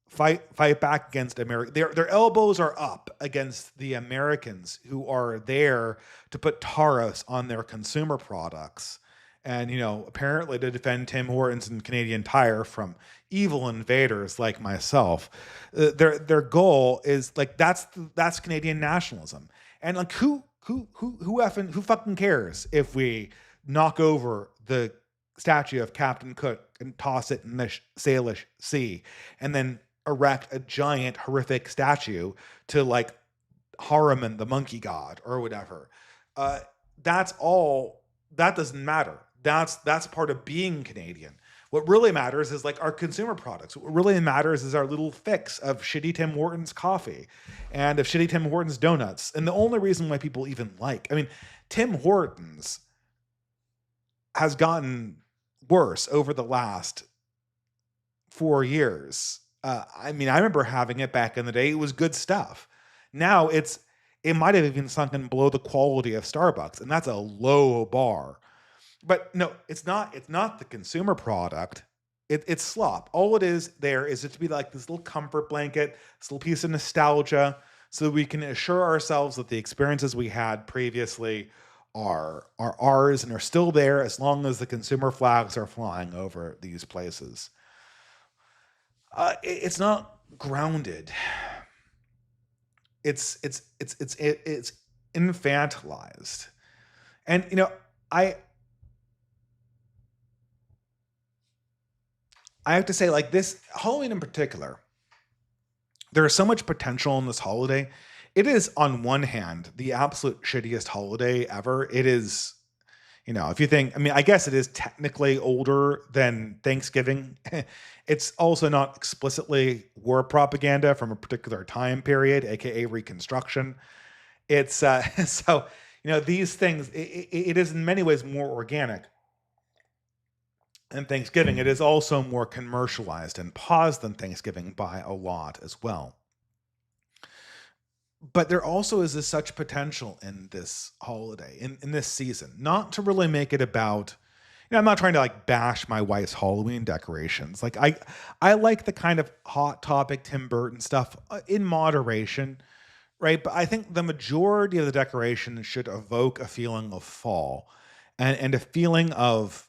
fight back against America. Their elbows are up against the Americans who are there to put tariffs on their consumer products. And apparently to defend Tim Hortons and Canadian Tire from evil invaders like myself. Their goal is like that's Canadian nationalism. And like who fucking cares if we knock over the statue of Captain Cook and toss it in the Salish Sea, and then erect a giant horrific statue to like Haruman the monkey god or whatever. That's all. That doesn't matter. That's part of being Canadian. What really matters is like our consumer products. What really matters is our little fix of shitty Tim Hortons coffee and of shitty Tim Hortons donuts. And the only reason why people even Tim Hortons has gotten worse over the last 4 years. I remember having it back in the day. It was good stuff. Now it might have even sunken below the quality of Starbucks, and that's a low bar. But no, it's not. It's not the consumer product. It's slop. All it is there is it to be like this little comfort blanket, this little piece of nostalgia, so we can assure ourselves that the experiences we had previously are ours and are still there as long as the consumer flags are flying over these places. It's not grounded. It's infantilized, and I I have to say, like this Halloween in particular, there is so much potential in this holiday. It is, on one hand, the absolute shittiest holiday ever. It is, if you think, I mean, I guess it is technically older than Thanksgiving. It's also not explicitly war propaganda from a particular time period, aka Reconstruction. It's so, these things, it is in many ways more organic than Thanksgiving. It is also more commercialized and paused than Thanksgiving by a lot as well. But there also is this such potential in this holiday, in this season, not to really make it about, I'm not trying to like bash my wife's Halloween decorations. Like I like the kind of hot topic Tim Burton stuff in moderation, right? But I think the majority of the decorations should evoke a feeling of fall and a feeling of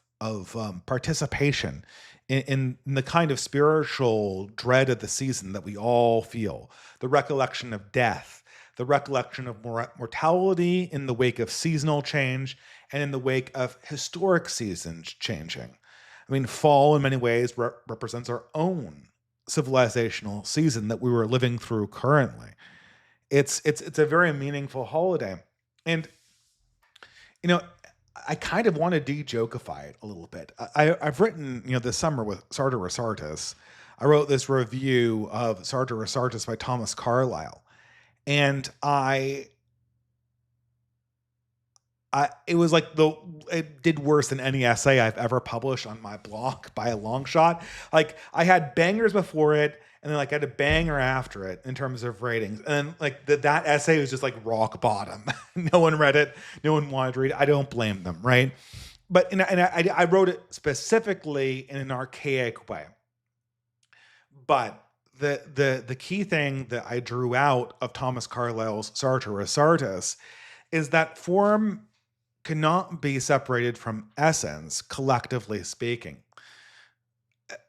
participation in the kind of spiritual dread of the season that we all feel, the recollection of death, the recollection of mortality in the wake of seasonal change and in the wake of historic seasons changing. I mean, fall in many ways represents our own civilizational season that we were living through currently. It's a very meaningful holiday. And, you know, I kind of want to de-jokify it a little bit. I've written, this summer with Sartor Resartus, I wrote this review of Sartor Resartus by Thomas Carlyle. And it was like it did worse than any essay I've ever published on my blog by a long shot. Like I had bangers before it, and then like I had a banger after it in terms of ratings. And then like that essay was just like rock bottom. No one read it. No one wanted to read it. I don't blame them, right? But I wrote it specifically in an archaic way. But the key thing that I drew out of Thomas Carlyle's Sartor Resartus is that form cannot be separated from essence, collectively speaking.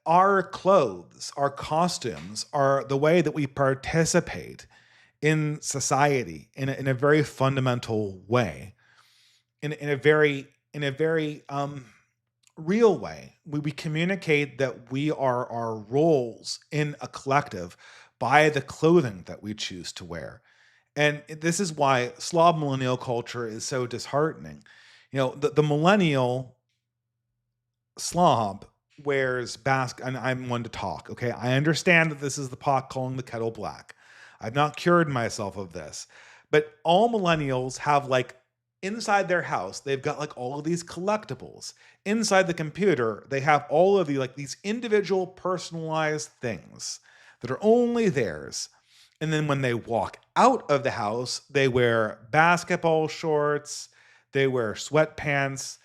Our clothes, our costumes are the way that we participate in society in a very fundamental way, in a very real way. We communicate that we are our roles in a collective by the clothing that we choose to wear. And this is why Slav millennial culture is so disheartening. The millennial Slav wears and I'm one to talk, okay? I understand that this is the pot calling the kettle black. I've not cured myself of this. But all millennials have like inside their house, they've got like all of these collectibles. Inside the computer, they have all of these individual personalized things that are only theirs. And then when they walk out of the house, they wear basketball shorts, they wear sweatpants.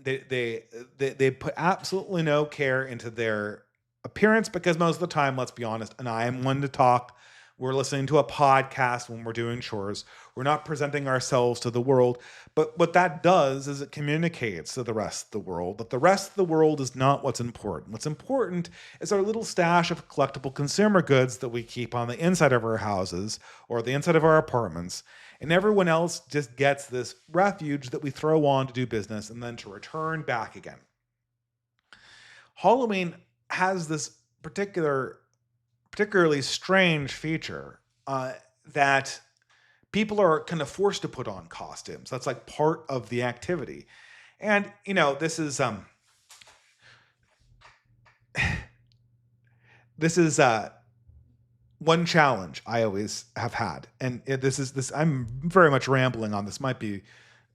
They put absolutely no care into their appearance because most of the time, let's be honest, and I am one to talk, we're listening to a podcast when we're doing chores. We're not presenting ourselves to the world. But what that does is it communicates to the rest of the world that the rest of the world is not what's important. What's important is our little stash of collectible consumer goods that we keep on the inside of our houses or the inside of our apartments. And everyone else just gets this refuge that we throw on to do business and then to return back again. Halloween has this particularly strange feature that people are kind of forced to put on costumes. That's like part of the activity. And, this is one challenge I always have had. And I'm very much rambling on this. Might be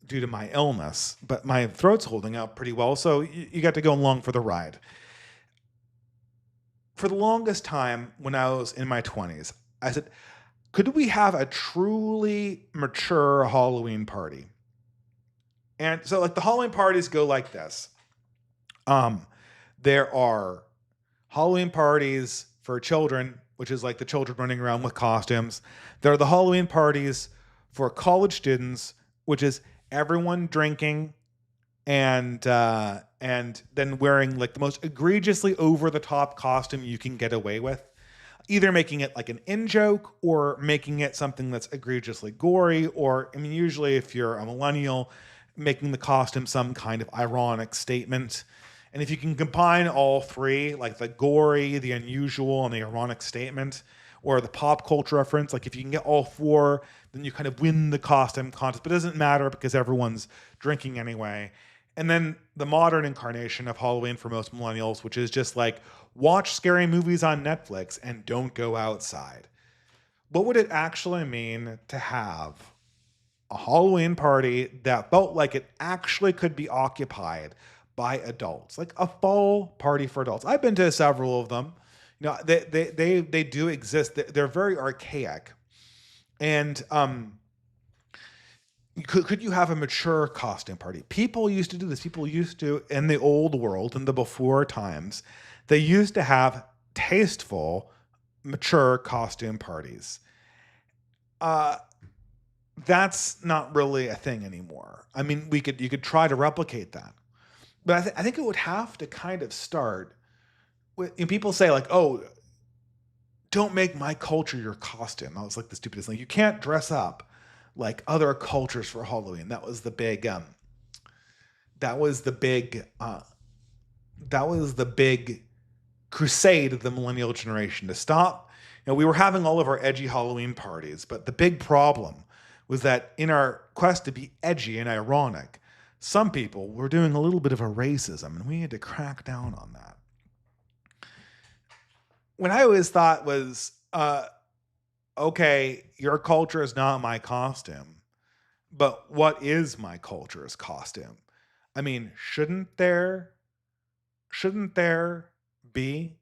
due to my illness, but my throat's holding out pretty well. So you got to go along for the ride. For the longest time when I was in my 20s, I said, could we have a truly mature Halloween party? And so like the Halloween parties go like this. There are Halloween parties for children, which is like the children running around with costumes. There are the Halloween parties for college students, which is everyone drinking and then wearing like the most egregiously over the top costume you can get away with, either making it like an in-joke or making it something that's egregiously gory, or usually if you're a millennial, making the costume some kind of ironic statement. And if you can combine all three, like the gory, the unusual, and the ironic statement, or the pop culture reference, like if you can get all four, then you kind of win the costume contest. But it doesn't matter because everyone's drinking anyway. And then the modern incarnation of Halloween for most millennials, which is just like watch scary movies on Netflix and don't go outside. What would it actually mean to have a Halloween party that felt like it actually could be occupied by adults, like a fall party for adults? I've been to several of them. You know, they do exist. They're very archaic. And could you have a mature costume party? People used to do this. People used to, in the old world, in the before times, they used to have tasteful, mature costume parties. That's not really a thing anymore. I mean, you could try to replicate that, but I think it would have to kind of start with, you know, people say like, "Oh, don't make my culture your costume." That was like the stupidest thing. You can't dress up like other cultures for Halloween. That was the big. That was the big. That was the big crusade of the millennial generation to stop. You know, we were having all of our edgy Halloween parties, but the big problem was that in our quest to be edgy and ironic, some people were doing a little bit of a racism, and we had to crack down on that. What I always thought was, okay, your culture is not my costume, but what is my culture's costume? I mean, shouldn't there be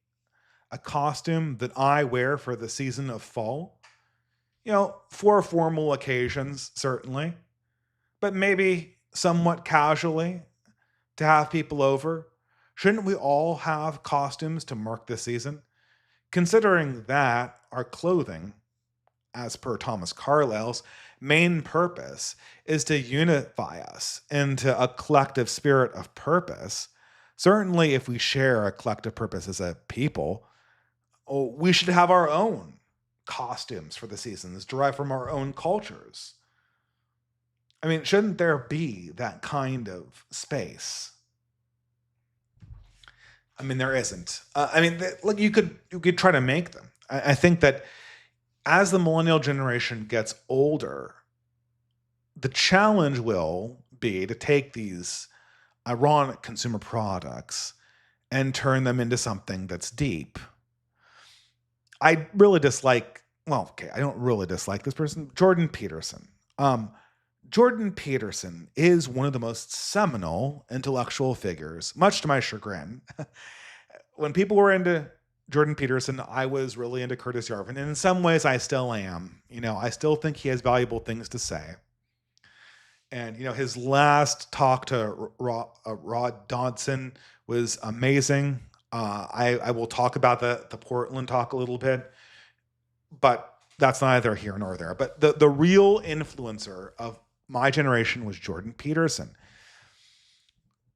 a costume that I wear for the season of fall? You know, for formal occasions, certainly, but maybe somewhat casually to have people over. Shouldn't we all have costumes to mark the season? Considering that our clothing, as per Thomas Carlyle's main purpose, is to unify us into a collective spirit of purpose, certainly if we share a collective purpose as a people, we should have our own costumes for the seasons derived from our own cultures. I mean, shouldn't there be that kind of space? I mean, there isn't. I mean, look, you could try to make them. I think that as the millennial generation gets older, the challenge will be to take these ironic consumer products and turn them into something that's deep. I really dislike, well, okay, I don't really dislike this person, Jordan Peterson. Jordan Peterson is one of the most seminal intellectual figures, much to my chagrin. When people were into Jordan Peterson, I was really into Curtis Yarvin, and in some ways I still am. You know, I still think he has valuable things to say. And, you know, his last talk to Rod Dodson was amazing. I will talk about the Portland talk a little bit, but that's neither here nor there. But the real influencer of my generation was Jordan Peterson.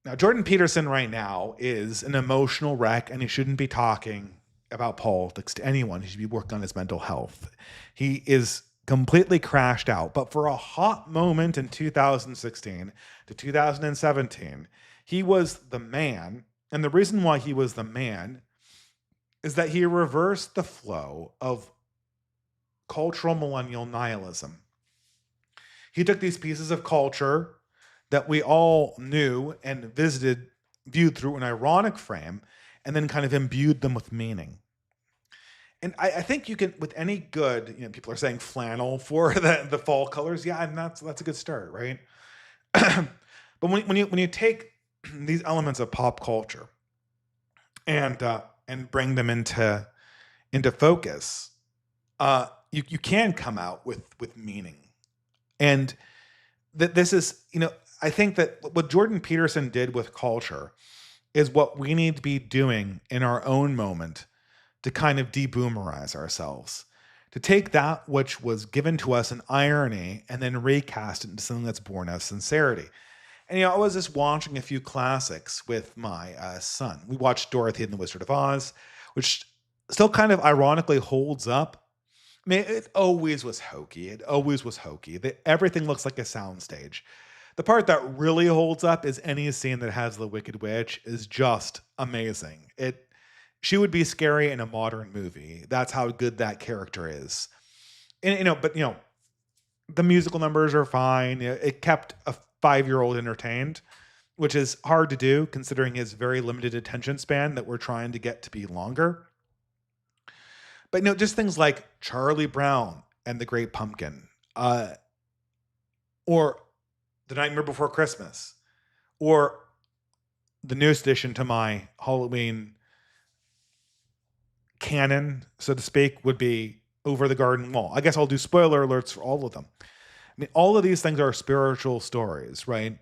Now, Jordan Peterson right now is an emotional wreck, and he shouldn't be talking about politics to anyone. He should be working on his mental health. He is completely crashed out. But for a hot moment in 2016 to 2017, he was the man. And the reason why he was the man is that he reversed the flow of cultural millennial nihilism. He took these pieces of culture that we all knew and viewed through an ironic frame, and then kind of imbued them with meaning. And I think you can, with any good, you know, people are saying flannel for the fall colors. Yeah, and that's a good start, right? But when you take these elements of pop culture and bring them into focus, you can come out with meaning. And that this is, you know, I think that what Jordan Peterson did with culture is what we need to be doing in our own moment to kind of deboomerize ourselves, to take that which was given to us in irony and then recast it into something that's born out of sincerity. And, you know, I was just watching a few classics with my son. We watched Dorothy and the Wizard of Oz, which still kind of ironically holds up. I mean, it always was hokey. Everything looks like a soundstage. The part that really holds up is any scene that has the Wicked Witch is just amazing. She would be scary in a modern movie. That's how good that character is. And but the musical numbers are fine. It kept a 5-year-old entertained, which is hard to do considering his very limited attention span that we're trying to get to be longer. But just things like Charlie Brown and the Great Pumpkin, or The Nightmare Before Christmas, or the newest addition to my Halloween canon, so to speak, would be Over the Garden Wall. I guess I'll do spoiler alerts for all of them. I mean, all of these things are spiritual stories, right?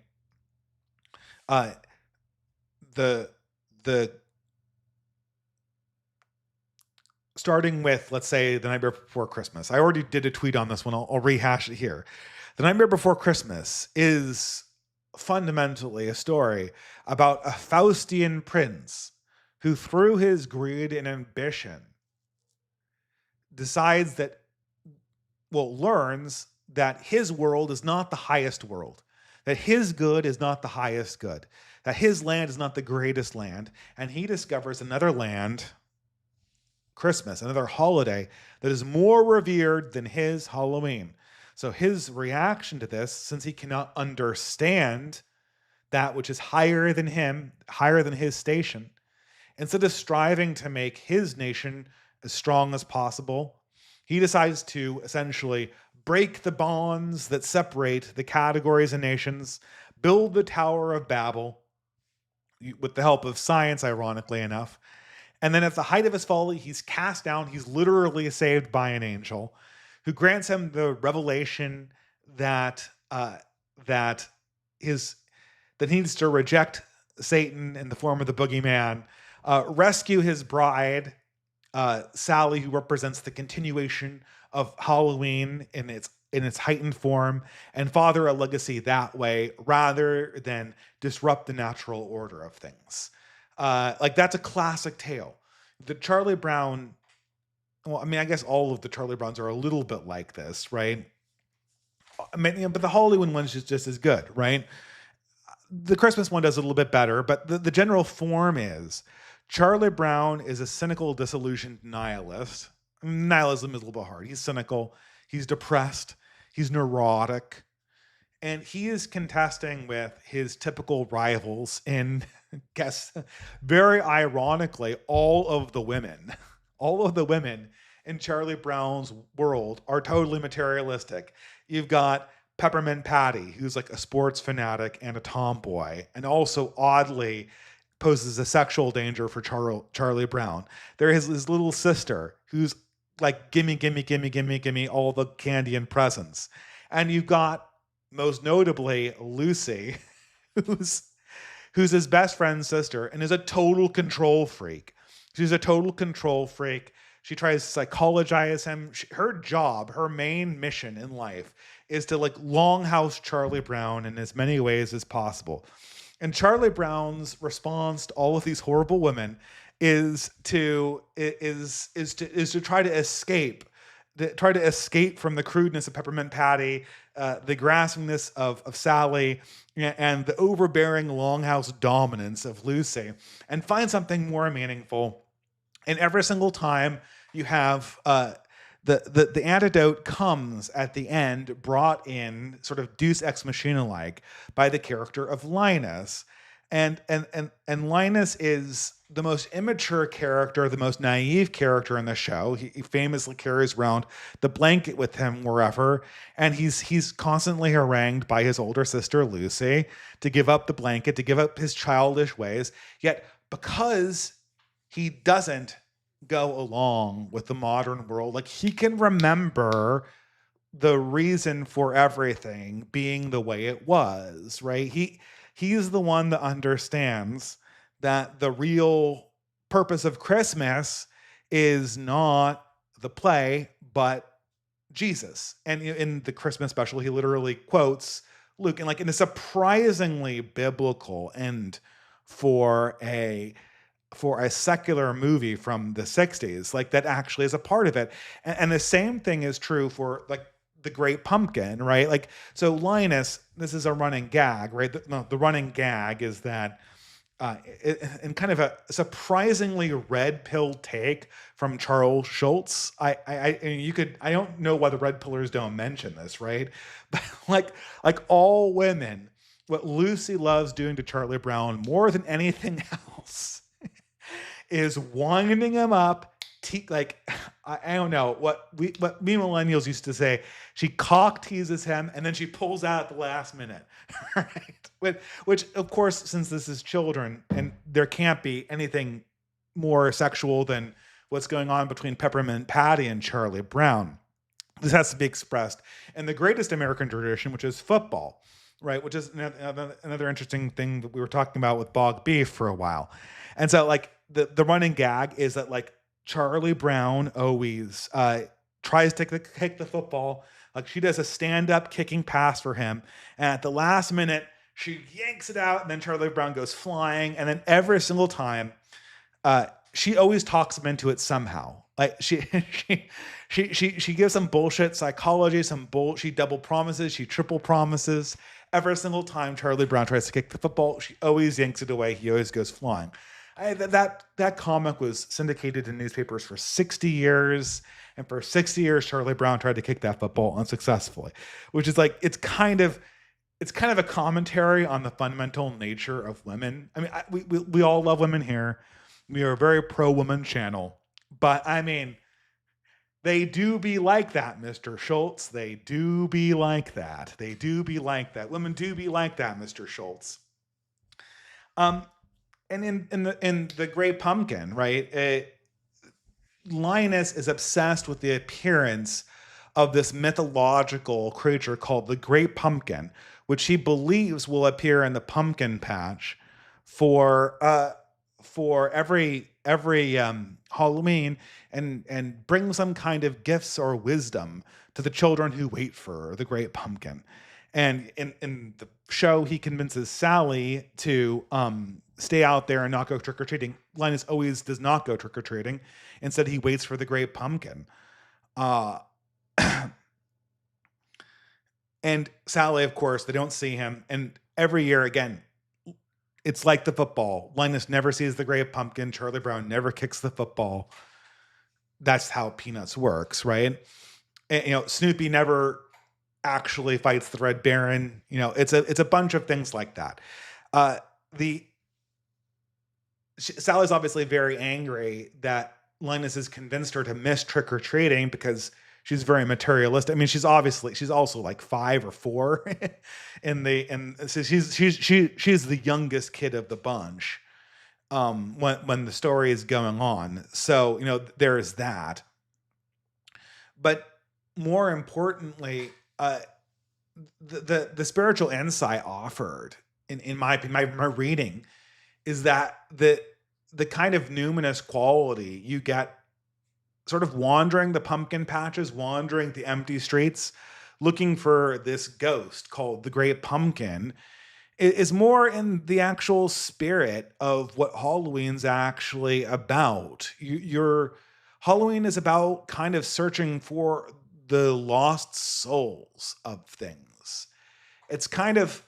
The starting with, let's say, The Nightmare Before Christmas. I already did a tweet on this one. I'll rehash it here. The Nightmare Before Christmas is fundamentally a story about a Faustian prince who, through his greed and ambition, learns that his world is not the highest world, that his good is not the highest good, that his land is not the greatest land, and he discovers another land, Christmas, another holiday that is more revered than his Halloween. So his reaction to this, since he cannot understand that which is higher than him, higher than his station, instead of striving to make his nation as strong as possible, he decides to essentially break the bonds that separate the categories of nations, build the Tower of Babel, with the help of science, ironically enough. And then at the height of his folly, he's cast down. He's literally saved by an angel who grants him the revelation that he needs to reject Satan in the form of the boogeyman, rescue his bride, Sally, who represents the continuation of Halloween in its heightened form, and father a legacy that way rather than disrupt the natural order of things. That's a classic tale. The Charlie Brown, well, I mean, I guess all of the Charlie Browns are a little bit like this, right? I mean, but the Halloween one's just as good, right? The Christmas one does a little bit better, but the general form is Charlie Brown is a cynical, disillusioned nihilist. Nihilism is a little bit hard. He's cynical. He's depressed. He's neurotic. And he is contesting with his typical rivals in, guess, very ironically, all of the women in Charlie Brown's world are totally materialistic. You've got Peppermint Patty, who's like a sports fanatic and a tomboy, and also oddly poses a sexual danger for Charlie Brown. There is his little sister, who's like, gimme, gimme, gimme, gimme, gimme all the candy and presents. And you've got, most notably, Lucy, who's his best friend's sister and is a total control freak. She's a total control freak. She tries to psychologize him. Her job, her main mission in life is to longhouse Charlie Brown in as many ways as possible. And Charlie Brown's response to all of these horrible women is to try to escape from the crudeness of Peppermint Patty, the grassingness of Sally, and the overbearing longhouse dominance of Lucy, and find something more meaningful. And every single time you have the antidote comes at the end, brought in sort of Deus Ex Machina like by the character of Linus. And Linus is the most immature character, the most naive character in the show. He famously carries around the blanket with him wherever, and he's constantly harangued by his older sister Lucy to give up the blanket, to give up his childish ways. Yet because he doesn't go along with the modern world, he can remember the reason for everything being the way it was, right? He's the one that understands that the real purpose of Christmas is not the play, but Jesus. And in the Christmas special, he literally quotes Luke, and in a surprisingly biblical end for a secular movie from the 60s, that actually is a part of it. And the same thing is true for the Great Pumpkin, right? Like, so Linus, this is a running gag, right? The running gag is that in kind of a surprisingly red pill take from Charles Schultz. And you could, I don't know why the red pillars don't mention this, right? But like all women, what Lucy loves doing to Charlie Brown more than anything else is winding him up. Like, I don't know what we millennials used to say. She cock teases him and then she pulls out at the last minute, right? Which of course, since this is children and there can't be anything more sexual than what's going on between Peppermint Patty and Charlie Brown. This has to be expressed in the greatest American tradition, which is football, right? Which is another interesting thing that we were talking about with Bog Beef for a while. And so like the running gag is that like Charlie Brown always tries to kick the football. Like she does a stand-up kicking pass for him. And at the last minute, she yanks it out and then Charlie Brown goes flying. And then every single time, she always talks him into it somehow. Like she gives some bullshit psychology, she double promises, she triple promises. Every single time Charlie Brown tries to kick the football, she always yanks it away. He always goes flying. That comic was syndicated in newspapers for 60 years. And for 60 years, Charlie Brown tried to kick that football unsuccessfully, which is like, it's kind of a commentary on the fundamental nature of women. I mean, we all love women here. We are a very pro-woman channel, but I mean, they do be like that, Mr. Schultz. They do be like that. They do be like that. Women do be like that, Mr. Schultz. And in the Great Pumpkin, right? Linus is obsessed with the appearance of this mythological creature called the Great Pumpkin, which he believes will appear in the pumpkin patch for every Halloween and bring some kind of gifts or wisdom to the children who wait for the Great Pumpkin. And in the show, he convinces Sally to stay out there and not go trick-or-treating. Linus always does not go trick-or-treating. Instead, he waits for the Great Pumpkin. And Sally, of course, they don't see him. And every year, again, it's like the football. Linus never sees the Great Pumpkin. Charlie Brown never kicks the football. That's how Peanuts works, right? And, Snoopy never actually fights the Red Baron. It's a bunch of things like that. Sally's obviously very angry that Linus has convinced her to miss trick-or-treating because she's very materialistic. I mean, she's also like 5 or 4 so she's the youngest kid of the bunch when the story is going on. So, there is that. But more importantly, the spiritual insight offered in my reading is that the kind of numinous quality you get sort of wandering the pumpkin patches, wandering the empty streets, looking for this ghost called the Great Pumpkin is more in the actual spirit of what Halloween's actually about. Your Halloween is about kind of searching for the lost souls of things. It's kind of,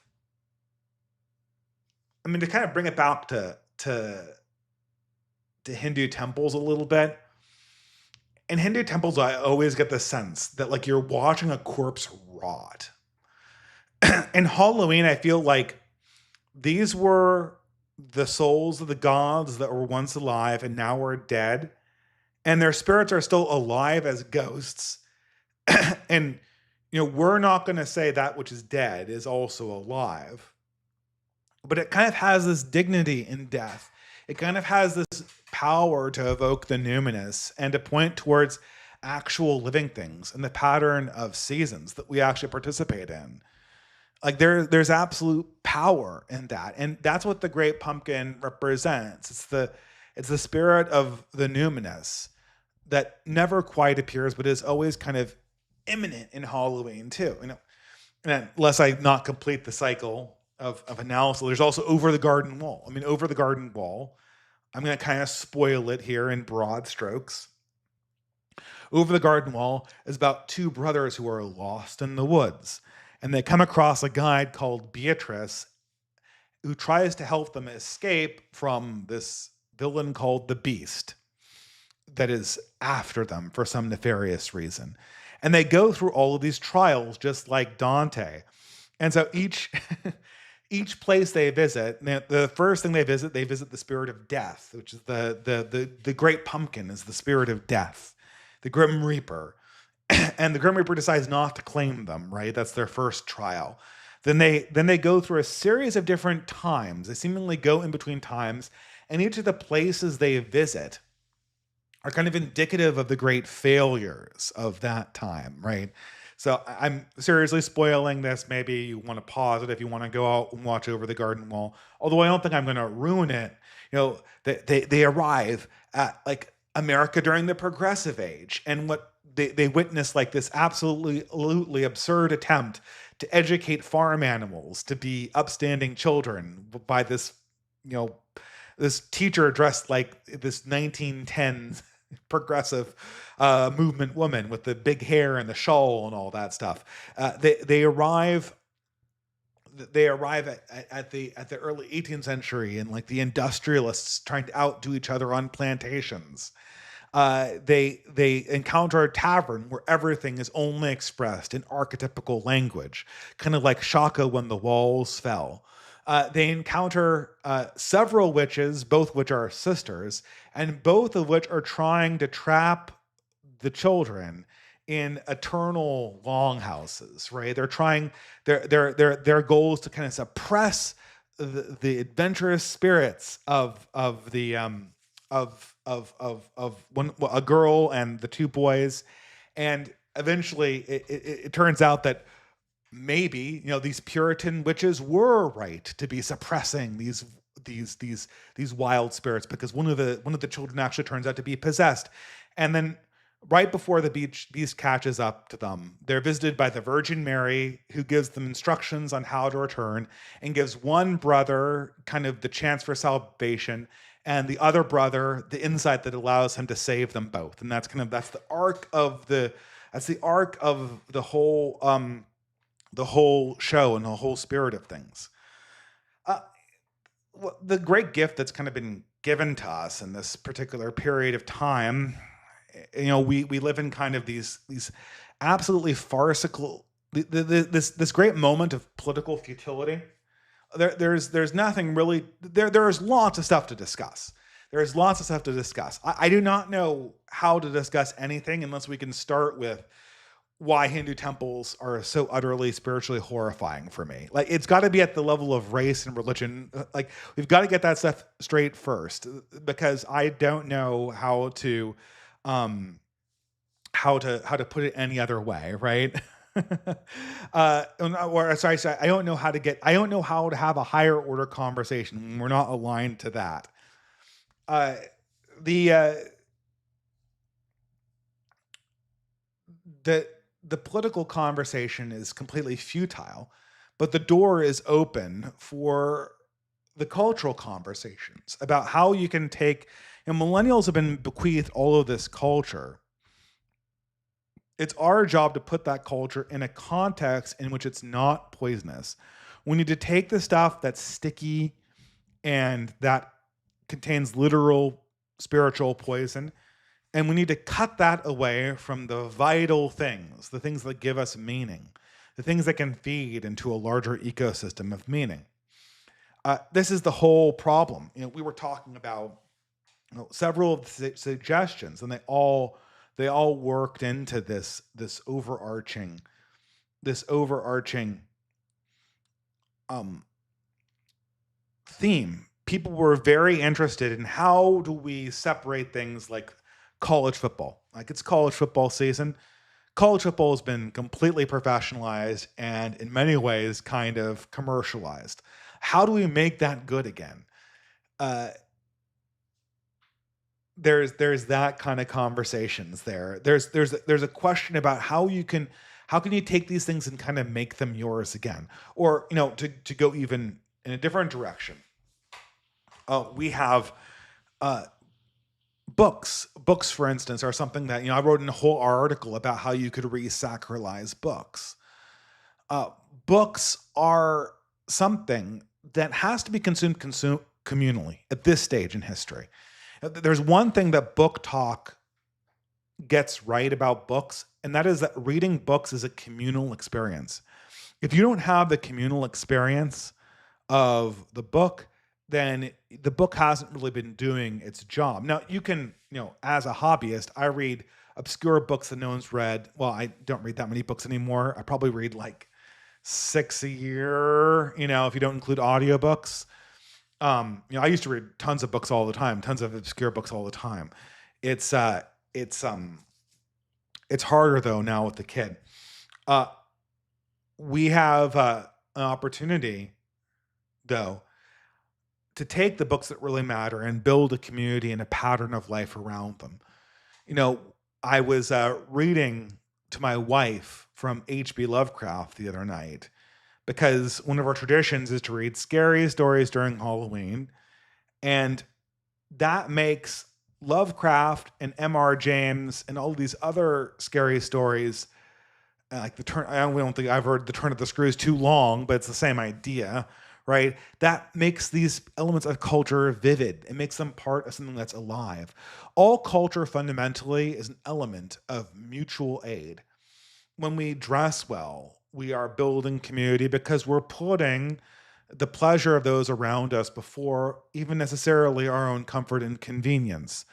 to kind of bring it back to Hindu temples a little bit. In Hindu temples, I always get the sense that like you're watching a corpse rot. In Halloween, I feel like these were the souls of the gods that were once alive and now are dead. And their spirits are still alive as ghosts. And, we're not going to say that which is dead is also alive. But it kind of has this dignity in death. It kind of has this power to evoke the numinous and to point towards actual living things and the pattern of seasons that we actually participate in. Like there's absolute power in that. And that's what the Great Pumpkin represents. It's the spirit of the numinous that never quite appears, but is always kind of imminent in Halloween too. And unless I not complete the cycle of analysis, there's also Over the Garden Wall. Over the Garden Wall, I'm going to kind of spoil it here in broad strokes. Over the garden wall is about two brothers who are lost in the woods, and they come across a guide called Beatrice who tries to help them escape from this villain called the Beast that is after them for some nefarious reason. And they go through all of these trials just like Dante. And so each each place they visit, the first thing they visit the spirit of death, which is the great pumpkin is the spirit of death, the Grim Reaper. And the Grim Reaper decides not to claim them, right? That's their first trial. Then they go through a series of different times. They seemingly go in between times, and each of the places they visit are kind of indicative of the great failures of that time, right? So I'm seriously spoiling this. Maybe you want to pause it if you want to go out and watch Over the Garden Wall. Although I don't think I'm going to ruin it. They arrive at like America during the Progressive Age, and what they witness like this absolutely absurd attempt to educate farm animals to be upstanding children by this, this teacher dressed like this 1910s progressive movement woman with the big hair and the shawl and all that stuff. They arrive at the early 18th century, and like the industrialists trying to outdo each other on plantations. They encounter a tavern where everything is only expressed in archetypical language, kind of like Shaka when the walls fell. They encounter several witches, both which are sisters, and both of which are trying to trap the children in eternal longhouses. Right? They're trying their goal is to kind of suppress the adventurous spirits of a girl and the two boys, and eventually it turns out that maybe these Puritan witches were right to be suppressing these wild spirits, because one of the children actually turns out to be possessed. And then right before the beast catches up to them, they're visited by the Virgin Mary, who gives them instructions on how to return, and gives one brother kind of the chance for salvation, and the other brother the insight that allows him to save them both. And that's the arc of the whole show and the whole spirit of things. The great gift that's kind of been given to us in this particular period of time, we live in kind of these absolutely farcical, this great moment of political futility. There's nothing really there's lots of stuff to discuss. There's lots of stuff to discuss. I do not know how to discuss anything unless we can start with why Hindu temples are so utterly spiritually horrifying for me. Like, it's got to be at the level of race and religion. Like, we've got to get that stuff straight first, because I don't know how to put it any other way, right? I don't know how to have a higher order conversation when we're not aligned to that. The political conversation is completely futile, but the door is open for the cultural conversations about how you can take, millennials have been bequeathed all of this culture. It's our job to put that culture in a context in which it's not poisonous. We need to take the stuff that's sticky and that contains literal spiritual poison, and we need to cut that away from the vital things, the things that give us meaning, the things that can feed into a larger ecosystem of meaning. This is the whole problem. We were talking about several of the suggestions, and they all worked into this overarching theme. People were very interested in how do we separate things like college football. Like, it's college football season. College football has been completely professionalized and in many ways kind of commercialized. How do we make that good again? There's that kind of conversations there. There's a question about how can you take these things and kind of make them yours again, or to go even in a different direction. We have books, for instance, are something that, I wrote in a whole article about how you could re-sacralize books. Uh, Books are something that has to be consumed communally at this stage in history. There's one thing that book talk gets right about books, and that is that reading books is a communal experience. If you don't have the communal experience of the book, then the book hasn't really been doing its job. Now, you can, as a hobbyist, I read obscure books that no one's read. Well, I don't read that many books anymore. I probably read like 6 a year, if you don't include audiobooks. I used to read tons of books all the time, tons of obscure books all the time. It's harder though now with the kid. We have an opportunity though to take the books that really matter and build a community and a pattern of life around them. I was reading to my wife from H.P. Lovecraft the other night because one of our traditions is to read scary stories during Halloween, and that makes Lovecraft and M.R. James and all these other scary stories, like I don't think I've heard The Turn of the Screw is too long, but it's the same idea, right? That makes these elements of culture vivid. It makes them part of something that's alive. All culture fundamentally is an element of mutual aid. When we dress well, we are building community because we're putting the pleasure of those around us before even necessarily our own comfort and convenience.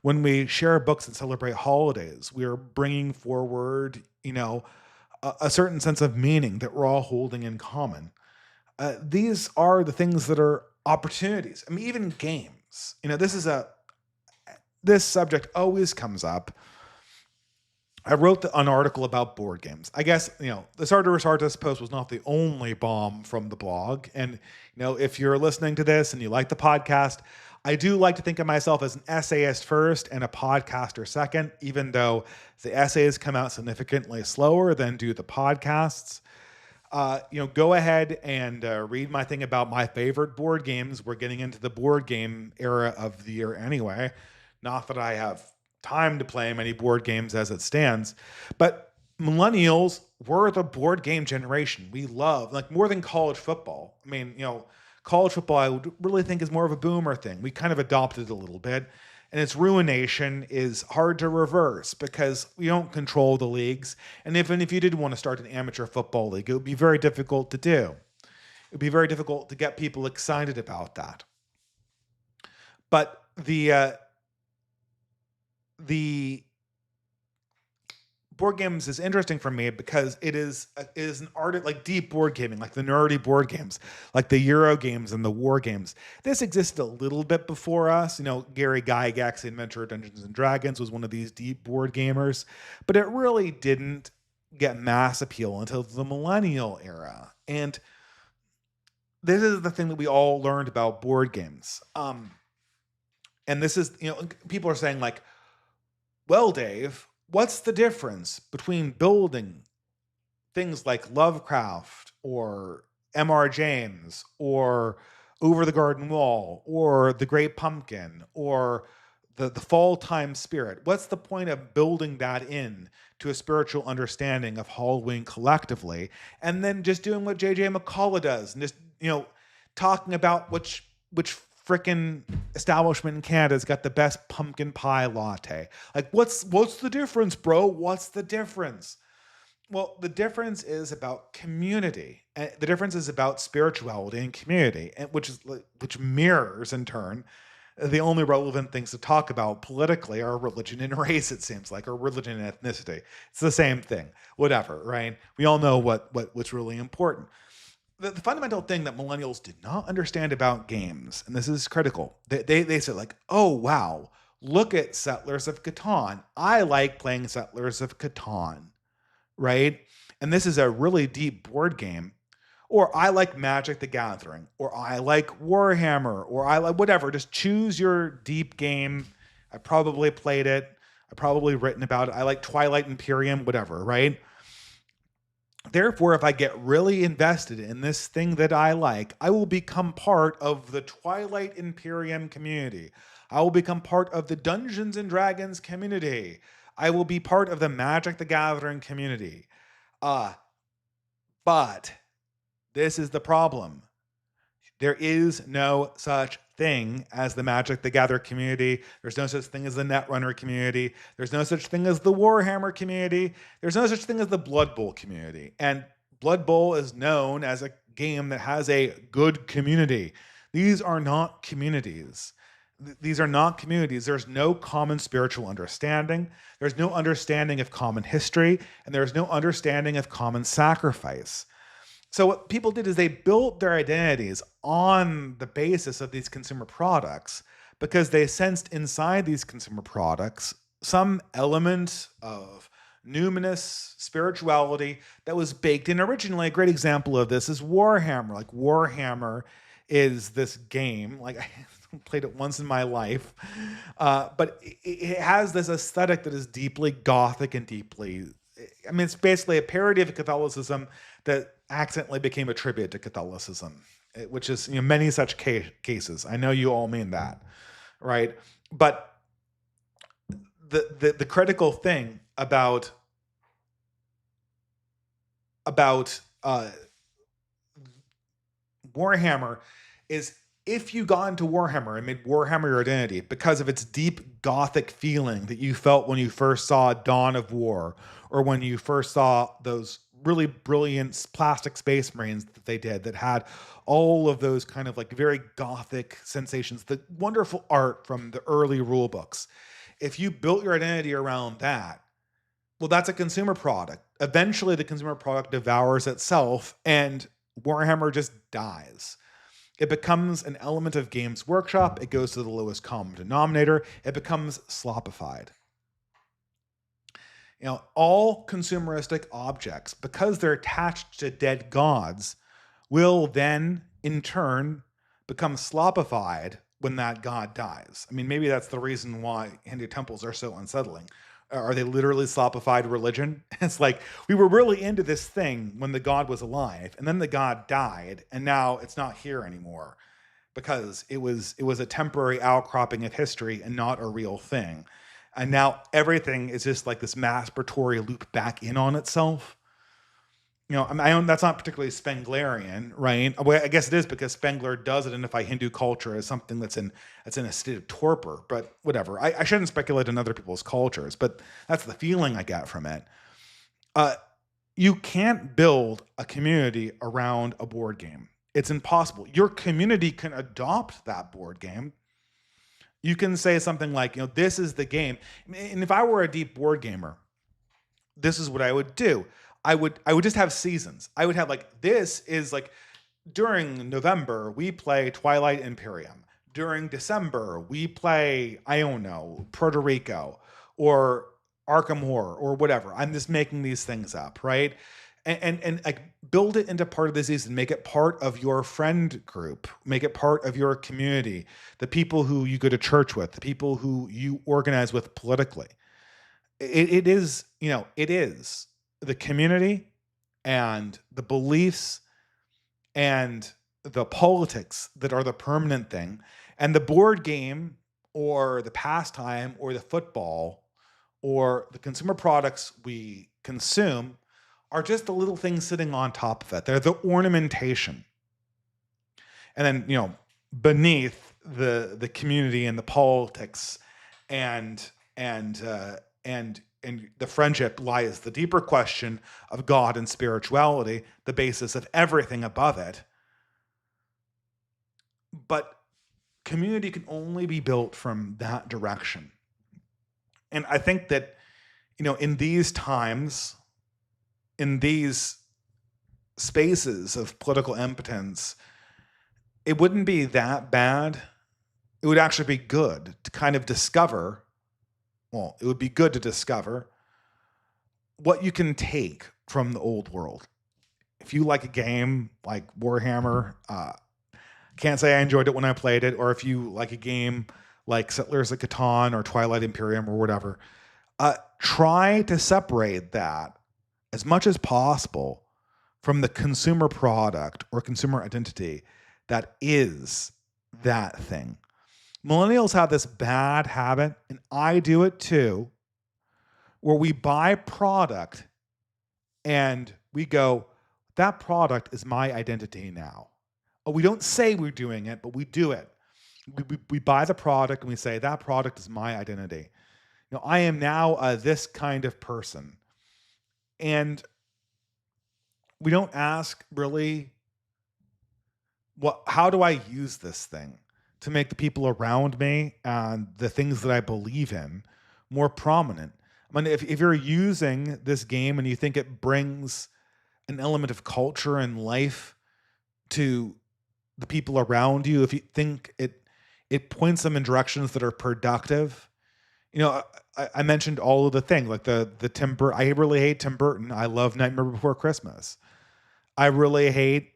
When we share books and celebrate holidays, we are bringing forward, a certain sense of meaning that we're all holding in common. These are the things that are opportunities. I mean, even games. This subject always comes up. I wrote an article about board games. I guess, the Sartorius Artist post was not the only bomb from the blog. And, if you're listening to this and you like the podcast, I do like to think of myself as an essayist first and a podcaster second, even though the essays come out significantly slower than do the podcasts. Go ahead and read my thing about my favorite board games. We're getting into the board game era of the year anyway. Not that I have time to play many board games as it stands, but millennials were the board game generation. We love, like, more than college football. I mean, college football I would really think is more of a boomer thing. We kind of adopted it a little bit, and its ruination is hard to reverse because we don't control the leagues. And even if you did want to start an amateur football league, it would be very difficult to do. It would be very difficult to get people excited about that. But the board games is interesting for me because it is an art, like deep board gaming, like the nerdy board games, like the Euro games and the war games. This existed a little bit before us. Gary Gygax, the inventor of Dungeons and Dragons, was one of these deep board gamers, but it really didn't get mass appeal until the millennial era. And this is the thing that we all learned about board games. And this is, people are saying like, well, Dave, what's the difference between building things like Lovecraft or M.R. James or Over the Garden Wall or The Great Pumpkin or the Fall Time Spirit? What's the point of building that in to a spiritual understanding of Halloween collectively, and then just doing what J.J. McCullough does and just, talking about which frickin' establishment in Canada's got the best pumpkin pie latte? Like, what's the difference, bro? What's the difference? Well, the difference is about community. And the difference is about spirituality and community, and which mirrors in turn the only relevant things to talk about politically are religion and race, it seems like, or religion and ethnicity. It's the same thing. Whatever, right? We all know what's really important. The fundamental thing that millennials did not understand about games, and this is critical, they said like, oh, wow, look at Settlers of Catan. I like playing Settlers of Catan, right? And this is a really deep board game. Or I like Magic the Gathering, or I like Warhammer, or I like whatever. Just choose your deep game. I probably played it. I've probably written about it. I like Twilight Imperium, whatever, right? Therefore, if I get really invested in this thing that I like, I will become part of the Twilight Imperium community. I will become part of the Dungeons and Dragons community. I will be part of the Magic the Gathering community. But this is the problem. There is no such thing as the Magic the Gathering community. There's no such thing as the Netrunner community. There's no such thing as the Warhammer community. There's no such thing as the Blood Bowl community. And Blood Bowl is known as a game that has a good community. These are not communities. These are not communities. There's no common spiritual understanding. There's no understanding of common history, and there's no understanding of common sacrifice. So what people did is they built their identities on the basis of these consumer products because they sensed inside these consumer products some element of numinous spirituality that was baked in originally. A great example of this is Warhammer. Like Warhammer is this game, like I played it once in my life, but it has this aesthetic that is deeply Gothic and deeply, I mean, it's basically a parody of Catholicism that accidentally became a tribute to Catholicism, which is, you know, many such cases. I know you all mean that, right? But the critical thing about Warhammer is if you got into Warhammer and made Warhammer your identity because of its deep Gothic feeling that you felt when you first saw Dawn of War, or when you first saw those really brilliant plastic Space Marines that they did that had all of those kind of like very Gothic sensations, the wonderful art from the early rule books. If you built your identity around that, well, that's a consumer product. Eventually, the consumer product devours itself and Warhammer just dies. It becomes an element of Games Workshop. It goes to the lowest common denominator. It becomes sloppified. You know, all consumeristic objects, because they're attached to dead gods, will then, in turn, become sloppified when that god dies. I mean, maybe that's the reason why Hindu temples are so unsettling. Are they literally sloppified religion? It's like, we were really into this thing when the god was alive, and then the god died, and now it's not here anymore because it was a temporary outcropping of history and not a real thing. And now everything is just like this masturbatory loop back in on itself. You know, I mean, that's not particularly Spenglerian, right? Well, I guess it is because Spengler does identify Hindu culture as something that's in a state of torpor. But whatever. I shouldn't speculate on other people's cultures, but that's the feeling I get from it. You can't build a community around a board game. It's impossible. Your community can adopt that board game. You can say something like, you know, this is the game. And if I were a deep board gamer, this is what I would do. I would just have seasons. I would have like, this is like, during November, we play Twilight Imperium. During December, we play, I don't know, Puerto Rico or Arkham Horror or whatever. I'm just making these things up, right? And like build it into part of the season, make it part of your friend group, make it part of your community, the people who you go to church with, the people who you organize with politically. It is, you know, it is the community and the beliefs and the politics that are the permanent thing. And the board game or the pastime or the football or the consumer products we consume are just the little things sitting on top of it. They're the ornamentation. And then, you know, beneath the community and the politics and the friendship lies the deeper question of God and spirituality, the basis of everything above it. But community can only be built from that direction. And I think that, you know, in these times, in these spaces of political impotence, it wouldn't be that bad. It would actually be good to kind of discover, well, it would be good to discover what you can take from the old world. If you like a game like Warhammer, can't say I enjoyed it when I played it, or if you like a game like Settlers of Catan or Twilight Imperium or whatever, try to separate that as much as possible from the consumer product or consumer identity that is that thing. Millennials have this bad habit, and I do it too, where we buy product and we go, that product is my identity now. Oh, we don't say we're doing it, but we do it. We buy the product and we say, that product is my identity. I am now this kind of person. And we don't ask really, how do I use this thing to make the people around me and the things that I believe in more prominent? I mean, if you're using this game and you think it brings an element of culture and life to the people around you, if you think it points them in directions that are productive, I mentioned all of the things like the Tim Burton. I really hate Tim Burton. I love Nightmare Before Christmas. I really hate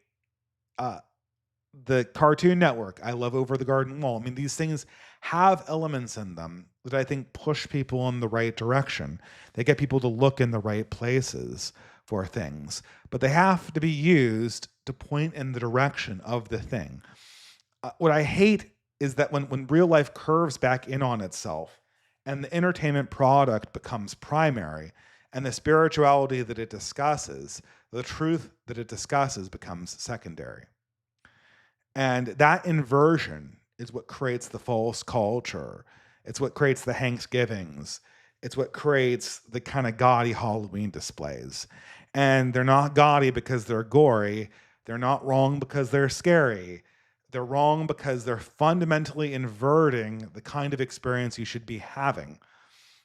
the Cartoon Network. I love Over the Garden Wall. I mean, these things have elements in them that I think push people in the right direction. They get people to look in the right places for things, but they have to be used to point in the direction of the thing. What I hate is that when real life curves back in on itself and the entertainment product becomes primary and the spirituality that it discusses, the truth that it discusses becomes secondary. And that inversion is what creates the false culture. It's what creates the Thanksgivings. It's what creates the kind of gaudy Halloween displays. And they're not gaudy because they're gory. They're not wrong because they're scary. They're wrong because they're fundamentally inverting the kind of experience you should be having,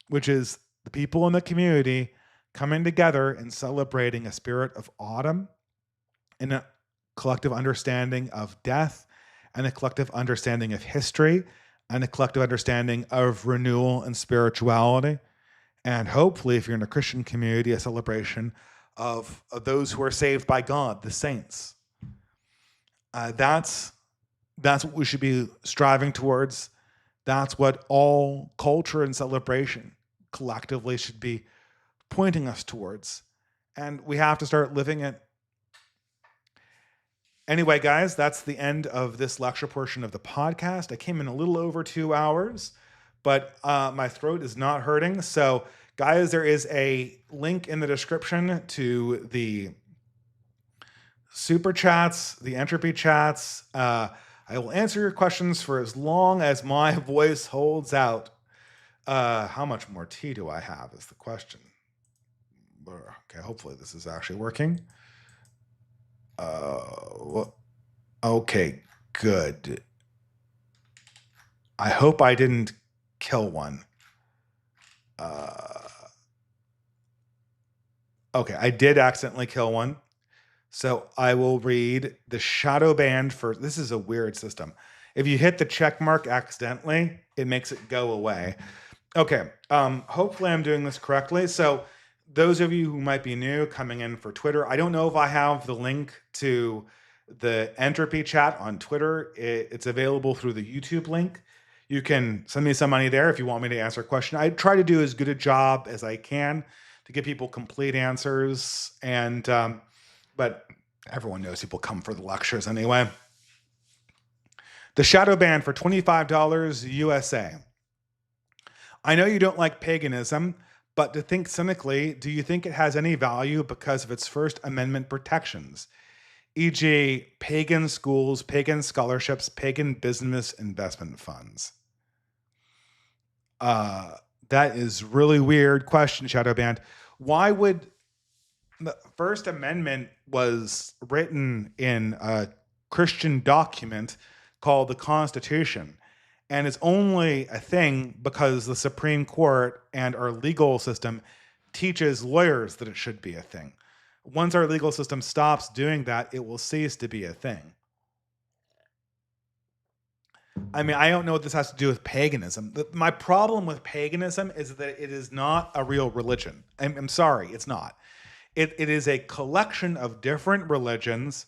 which is the people in the community coming together and celebrating a spirit of autumn and a collective understanding of death and a collective understanding of history and a collective understanding of renewal and spirituality. And hopefully, if you're in a Christian community, a celebration of those who are saved by God, the saints. That's what we should be striving towards. That's what all culture and celebration collectively should be pointing us towards. And we have to start living it. Anyway, guys, that's the end of this lecture portion of the podcast. I came in a little over 2 hours, but my throat is not hurting. So, guys, there is a link in the description to the super chats, the entropy chats. I will answer your questions for as long as my voice holds out. How much more tea do I have is the question. Okay, hopefully this is actually working. Okay, good. I hope I didn't kill one. Okay, I did accidentally kill one. So I will read the shadow band first. This is a weird system. If you hit the check mark accidentally, it makes it go away. Okay, hopefully I'm doing this correctly. So those of you who might be new coming in for Twitter, I don't know if I have the link to the entropy chat on Twitter. It's available through the YouTube link. You can send me some money there if you want me to answer a question. I try to do as good a job as I can to give people complete answers. And but everyone knows people come for the lectures anyway. The shadow band for $25 USA. I know you don't like paganism, but to think cynically, do you think it has any value because of its First Amendment protections, e.g. pagan schools, pagan scholarships, pagan business investment funds? That is really weird question, Shadow Band. Why would the First Amendment was written in a Christian document called the Constitution, and it's only a thing because the Supreme Court and our legal system teaches lawyers that it should be a thing. Once our legal system stops doing that, it will cease to be a thing. I mean, I don't know what this has to do with paganism. My problem with paganism is that it is not a real religion. I'm sorry, it's not. It is a collection of different religions.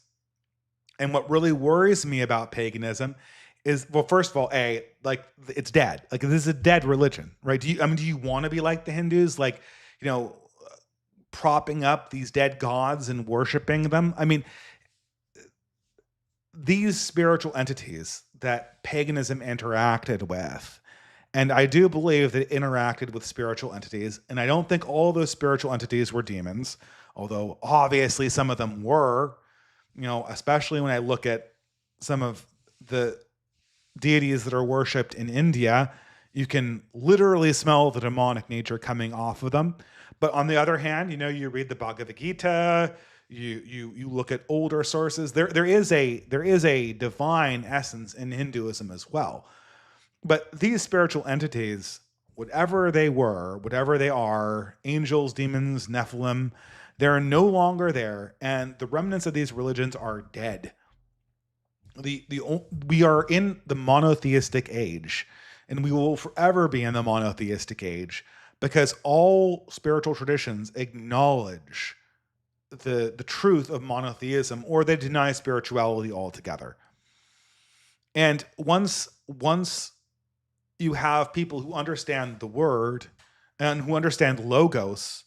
And what really worries me about paganism is, well, first of all, it's dead. This is a dead religion, right? Do you want to be like the Hindus? propping up these dead gods and worshiping them. I mean, these spiritual entities that paganism interacted with, and I do believe that it interacted with spiritual entities, and I don't think all those spiritual entities were demons, although obviously some of them were, especially when I look at some of the deities that are worshipped in India. You can literally smell the demonic nature coming off of them. But on the other hand, you read the Bhagavad Gita, you look at older sources. There is a divine essence in Hinduism as well. But these spiritual entities, whatever they were, whatever they are, angels, demons, Nephilim, they're no longer there, and the remnants of these religions are dead. We are in the monotheistic age, and we will forever be in the monotheistic age, because all spiritual traditions acknowledge the truth of monotheism, or they deny spirituality altogether. And once you have people who understand the word and who understand logos,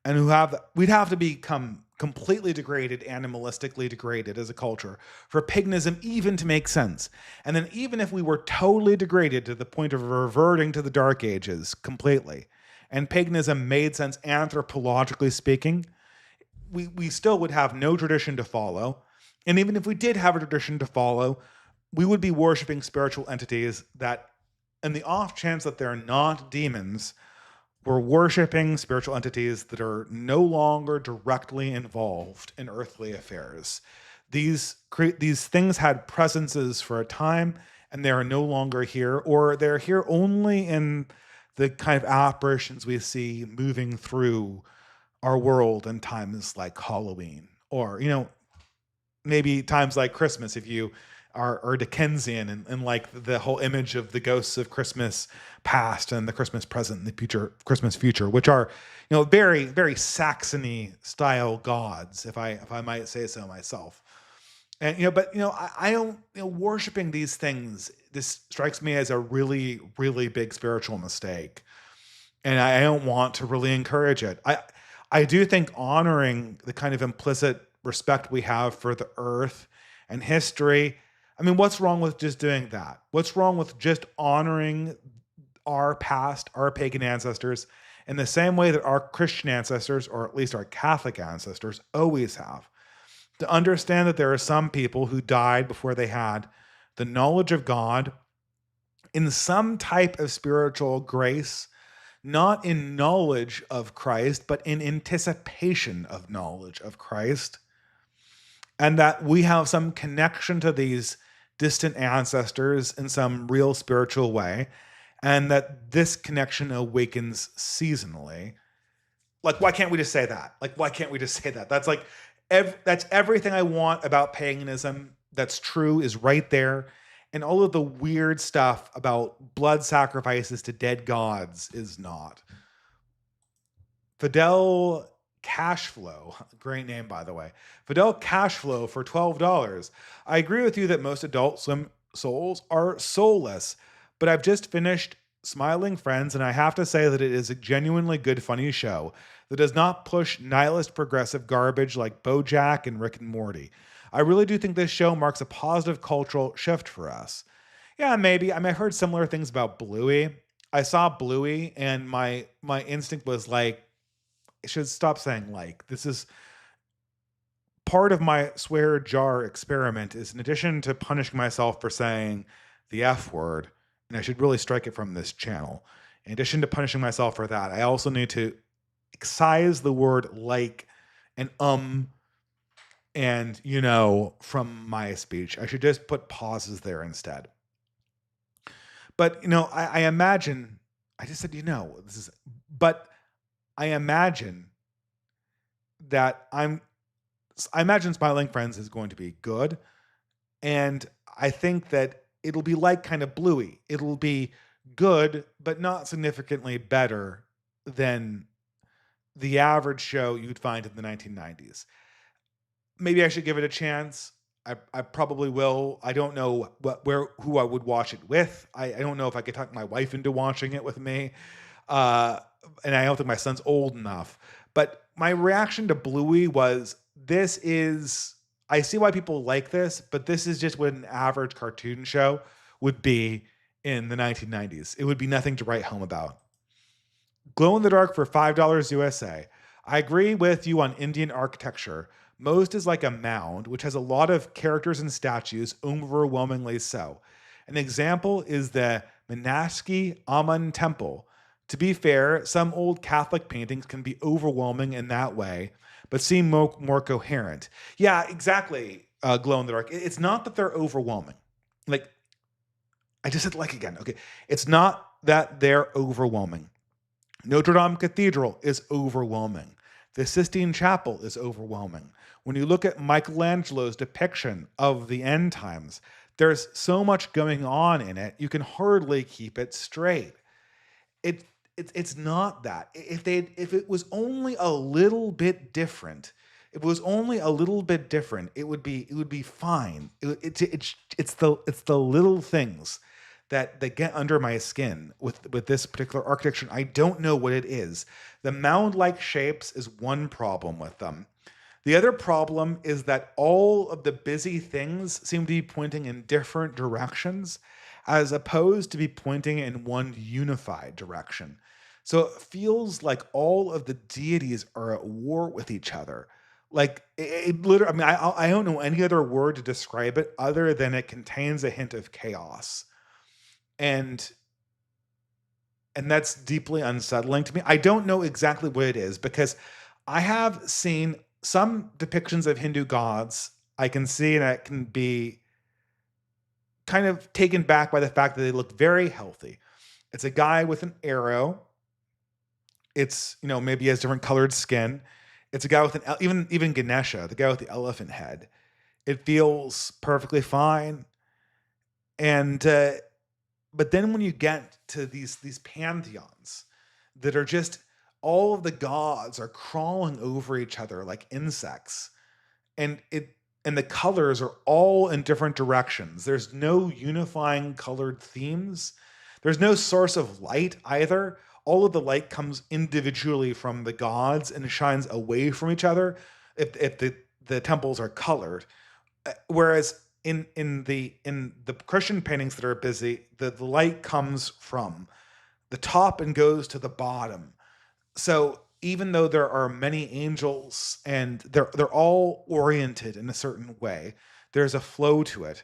and we'd have to become completely degraded, animalistically degraded as a culture for paganism even to make sense. And then even if we were totally degraded to the point of reverting to the Dark Ages completely, and paganism made sense anthropologically speaking, we still would have no tradition to follow. And even if we did have a tradition to follow, we would be worshiping spiritual entities that, in the off chance that they're not demons, we're worshiping spiritual entities that are no longer directly involved in earthly affairs. These things had presences for a time, and they are no longer here, or they're here only in the kind of apparitions we see moving through our world in times like Halloween, or maybe times like Christmas, if you are Dickensian, and like the whole image of the ghosts of Christmas past and the Christmas present and the Christmas future, which are, very, very Saxony style gods, if I might say so myself. And, I don't, worshiping these things, this strikes me as a really, really big spiritual mistake. And I don't want to really encourage it. I do think honoring the kind of implicit respect we have for the earth and history. I mean, what's wrong with just doing that? What's wrong with just honoring our past, our pagan ancestors, in the same way that our Christian ancestors, or at least our Catholic ancestors, always have? To understand that there are some people who died before they had the knowledge of God in some type of spiritual grace, not in knowledge of Christ, but in anticipation of knowledge of Christ. And that we have some connection to these distant ancestors in some real spiritual way, and that this connection awakens seasonally. Like, why can't we just say that? That's like, that's everything I want about paganism that's true is right there. And all of the weird stuff about blood sacrifices to dead gods is not. Fidel Cashflow, great name, by the way. Fidel Cashflow for $12. I agree with you that most Adult Swim souls are soulless, but I've just finished Smiling Friends, and I have to say that it is a genuinely good, funny show that does not push nihilist progressive garbage like BoJack and Rick and Morty. I really do think this show marks a positive cultural shift for us. Yeah, maybe. I mean, I heard similar things about Bluey. I saw Bluey, and my instinct was like, I should stop saying like. This is part of my swear jar experiment, is in addition to punishing myself for saying the F word, and I should really strike it from this channel. In addition to punishing myself for that, I also need to excise the word like and and from my speech. I should just put pauses there instead. But I imagine, I just said but I imagine that I imagine Smiling Friends is going to be good. And I think that it'll be like kind of Bluey. It'll be good, but not significantly better than the average show you'd find in the 1990s. Maybe I should give it a chance. I probably will. I don't know who I would watch it with. I don't know if I could talk my wife into watching it with me. And I don't think my son's old enough. But my reaction to Bluey was, I see why people like this, but this is just what an average cartoon show would be in the 1990s. It would be nothing to write home about. Glow in the dark for $5 USA. I agree with you on Indian architecture. Most is like a mound, which has a lot of characters and statues, overwhelmingly so. An example is the Minaski Amman Temple. To be fair, some old Catholic paintings can be overwhelming in that way, but seem more coherent. Yeah, exactly, Glow in the dark. It's not that they're overwhelming. Like, I just said like again, okay? It's not that they're overwhelming. Notre Dame Cathedral is overwhelming. The Sistine Chapel is overwhelming. When you look at Michelangelo's depiction of the end times, there's so much going on in it, you can hardly keep it straight. It's not that. If it was only a little bit different, it would be fine. It's the little things that get under my skin with this particular architecture. I don't know what it is. The mound-like shapes is one problem with them. The other problem is that all of the busy things seem to be pointing in different directions, as opposed to be pointing in one unified direction. So it feels like all of the deities are at war with each other. Like it literally, I mean, I don't know any other word to describe it other than it contains a hint of chaos. And that's deeply unsettling to me. I don't know exactly what it is, because I have seen some depictions of Hindu gods. I can see that can be kind of taken back by the fact that they look very healthy. It's a guy with an arrow. It's, maybe he has different colored skin. It's a guy with even Ganesha, the guy with the elephant head. It feels perfectly fine. And but then when you get to these pantheons that are just, all of the gods are crawling over each other like insects, and the colors are all in different directions. There's no unifying colored themes. There's no source of light either. All of the light comes individually from the gods and shines away from each other if the temples are colored. Whereas in the Christian paintings that are busy, the light comes from the top and goes to the bottom. So even though there are many angels and they're all oriented in a certain way, there's a flow to it.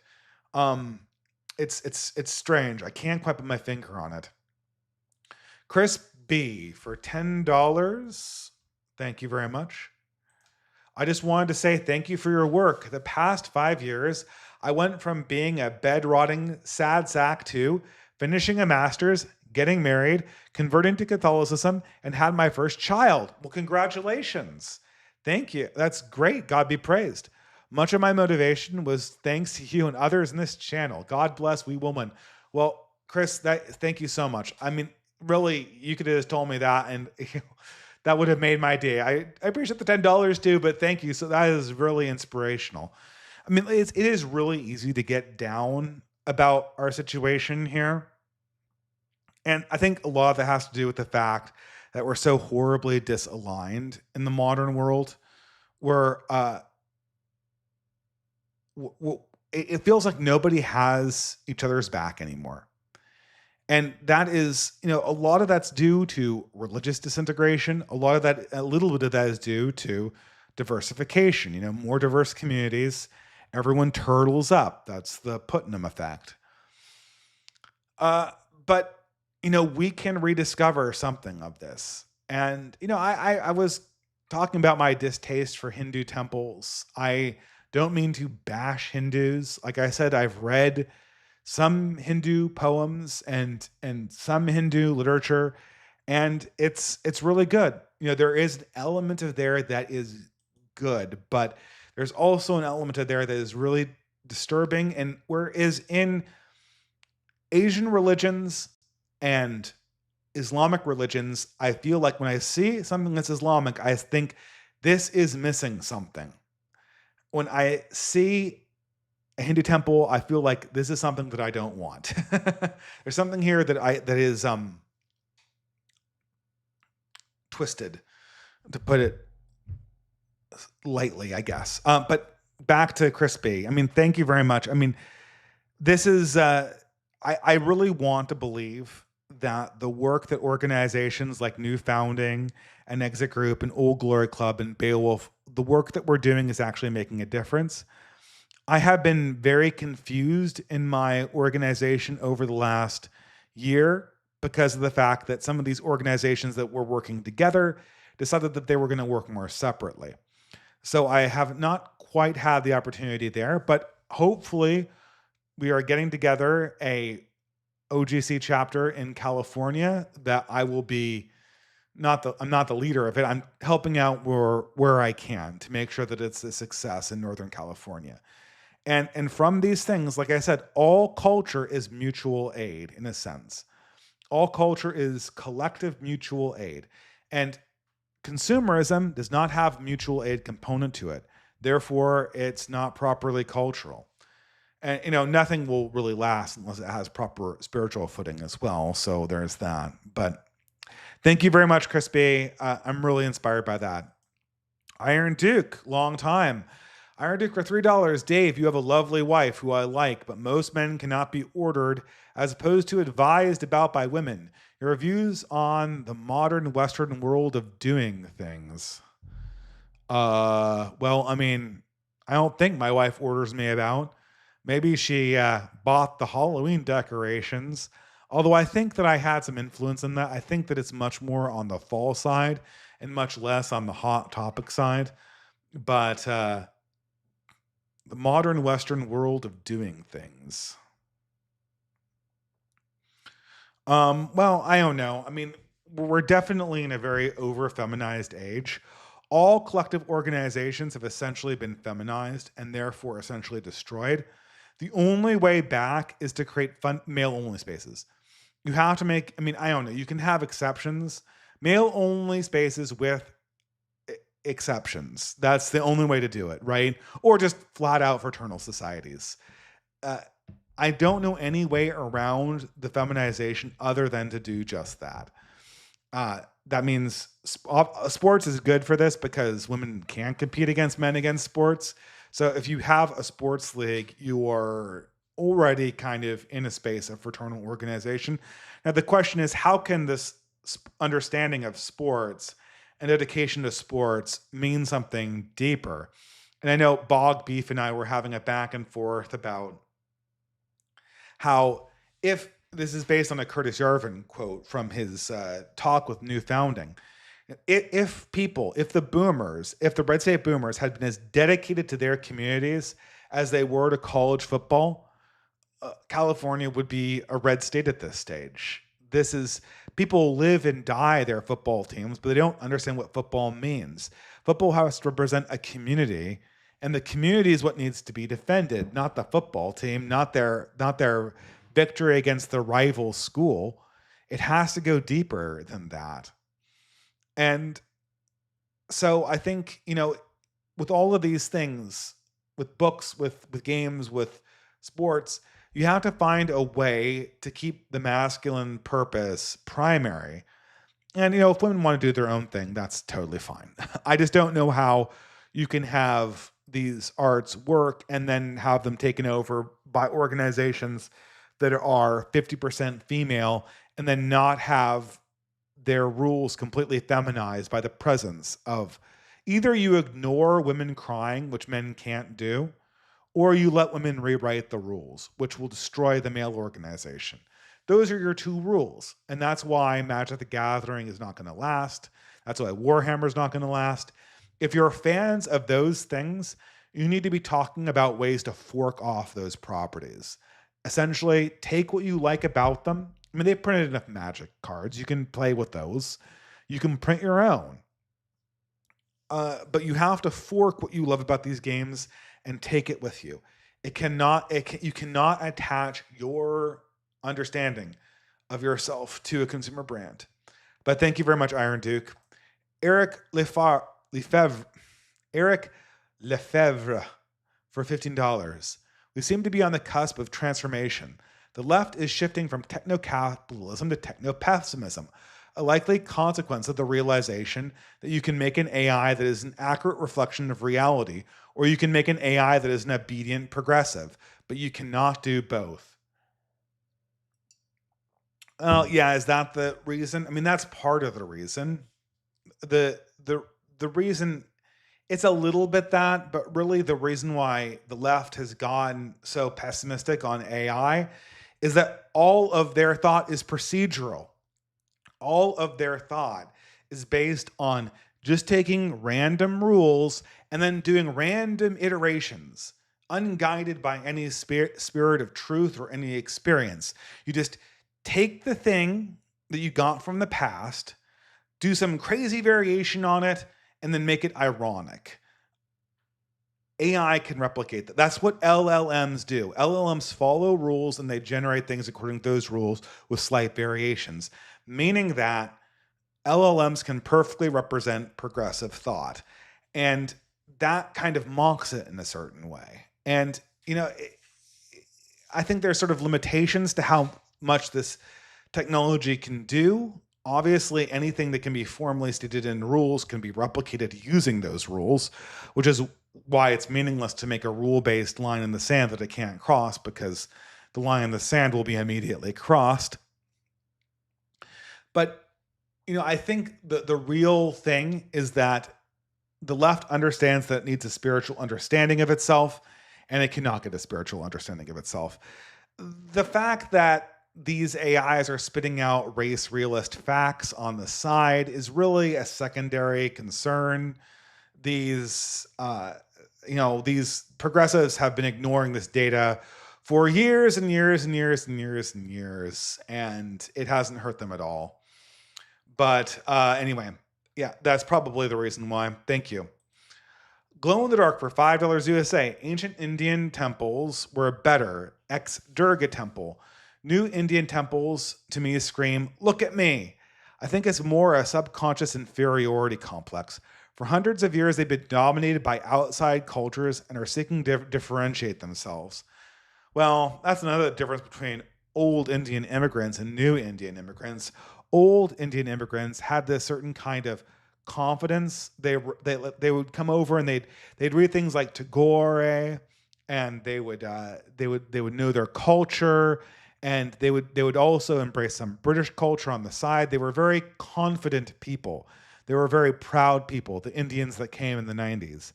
It's strange. I can't quite put my finger on it. Chris B for $10. Thank you very much. I just wanted to say thank you for your work. The past 5 years, I went from being a bed-rotting sad sack to finishing a master's, getting married, converting to Catholicism, and had my first child. Well, congratulations. Thank you. That's great. God be praised. Much of my motivation was thanks to you and others in this channel. God bless Wee Woman. Well, Chris, thank you so much. I mean, really, you could have just told me that, and that would have made my day. I appreciate the $10 too, but thank you. So that is really inspirational. I mean, it is really easy to get down about our situation here. And I think a lot of it has to do with the fact that we're so horribly disaligned in the modern world, where it feels like nobody has each other's back anymore. And that is, a lot of that's due to religious disintegration. A little bit of that is due to diversification. More diverse communities, everyone turtles up. That's the Putnam effect. But we can rediscover something of this. And, I was talking about my distaste for Hindu temples. I don't mean to bash Hindus. Like I said, I've read some Hindu poems and some Hindu literature, and it's really good. There is an element of there that is good, but there's also an element of there that is really disturbing. And whereas in Asian religions and Islamic religions, I feel like when I see something that's Islamic, I think this is missing something. When I see a Hindu temple, I feel like this is something that I don't want. There's something here that is twisted, to put it lately, I guess. But back to Crispy. I mean, thank you very much. I mean, this is, I really want to believe that the work that organizations like New Founding and Exit Group and Old Glory Club and Beowulf, the work that we're doing is actually making a difference. I have been very confused in my organization over the last year because of the fact that some of these organizations that were working together decided that they were going to work more separately. So I have not quite had the opportunity there, but hopefully we are getting together a OGC chapter in California that I will be I'm not the leader of it. I'm helping out where I can to make sure that it's a success in Northern California. And from these things, like I said, all culture is mutual aid in a sense. All culture is collective mutual aid. And consumerism does not have mutual aid component to it. Therefore, it's not properly cultural. And nothing will really last unless it has proper spiritual footing as well. So there's that. But thank you very much, Crispy. I'm really inspired by that. Iron Duke, long time. Iron Duke for $3. Dave, you have a lovely wife who I like, but most men cannot be ordered as opposed to advised about by women. Your reviews on the modern Western world of doing things. Well, I mean, I don't think my wife orders me about. Maybe she bought the Halloween decorations. Although I think that I had some influence in that. I think that it's much more on the fall side and much less on the hot topic side. But the modern Western world of doing things. Well, I don't know. I mean, we're definitely in a very over-feminized age. All collective organizations have essentially been feminized and therefore essentially destroyed. The only way back is to create fun male-only spaces. You have to make, I mean, I don't know, you can have exceptions. Male-only spaces with exceptions. That's the only way to do it, right? Or just flat out fraternal societies. I don't know any way around the feminization other than to do just that. That means sports is good for this because women can't compete against men against sports. So if you have a sports league, you are already kind of in a space of fraternal organization. Now, the question is, how can this understanding of sports and dedication to sports mean something deeper? And I know Bog Beef and I were having a back and forth about how, if this is based on a Curtis Yarvin quote from his talk with New Founding, if the Red State Boomers had been as dedicated to their communities as they were to college football, California would be a red state at this stage. People live and die their football teams, but they don't understand what football means. Football has to represent a community, and the community is what needs to be defended, not the football team, not their victory against the rival school. It has to go deeper than that. And so I think, with all of these things, with books, with games, with sports, you have to find a way to keep the masculine purpose primary. And, if women want to do their own thing, that's totally fine. I just don't know how you can have these arts work and then have them taken over by organizations that are 50% female and then not have their rules completely feminized by the presence of either you ignore women crying, which men can't do, or you let women rewrite the rules, which will destroy the male organization. Those are your two rules. And that's why Magic the Gathering is not going to last. That's why Warhammer is not going to last. If you're fans of those things, you need to be talking about ways to fork off those properties. Essentially, take what you like about them. I mean, they've printed enough Magic cards. You can play with those. You can print your own. But you have to fork what you love about these games and take it with you. You cannot attach your understanding of yourself to a consumer brand. But thank you very much, Iron Duke. Eric Lefebvre for $15. We seem to be on the cusp of transformation. The left is shifting from techno-capitalism to techno-pessimism. a likely consequence of the realization that you can make an AI that is an accurate reflection of reality, or you can make an AI that is an obedient progressive, but you cannot do both. Yeah, is that the reason? I mean, that's part of the reason. The the the reason, it's a little bit that, but really the reason why the left has gotten so pessimistic on AI is that all of their thought is procedural. All of their thought is based on just taking random rules and then doing random iterations, unguided by any spirit of truth or any experience. You just take the thing that you got from the past, do some crazy variation on it, and then make it ironic. AI can replicate that. That's what LLMs do. LLMs follow rules and they generate things according to those rules with slight variations, meaning that LLMs can perfectly represent progressive thought. And that kind of mocks it in a certain way. And, I think there's sort of limitations to how much this technology can do. Obviously, anything that can be formally stated in rules can be replicated using those rules, which is why it's meaningless to make a rule-based line in the sand that it can't cross, because the line in the sand will be immediately crossed. But, I think the real thing is that the left understands that it needs a spiritual understanding of itself, and it cannot get a spiritual understanding of itself. The fact that these AIs are spitting out race realist facts on the side is really a secondary concern. These progressives have been ignoring this data for years and years and years and years and years, and it hasn't hurt them at all. But anyway, yeah, that's probably the reason why. Thank you. Glow in the dark for $5 USA. Ancient Indian temples were better. Ex-Durga temple. New Indian temples to me scream, look at me. I think it's more a subconscious inferiority complex. For hundreds of years, they've been dominated by outside cultures and are seeking to differentiate themselves. Well, that's another difference between old Indian immigrants and new Indian immigrants. Old Indian immigrants had this certain kind of confidence. They would come over and they'd read things like Tagore, and they would know their culture, and they would also embrace some British culture on the side. They were very confident people. They were very proud people, the Indians that came in the 90s.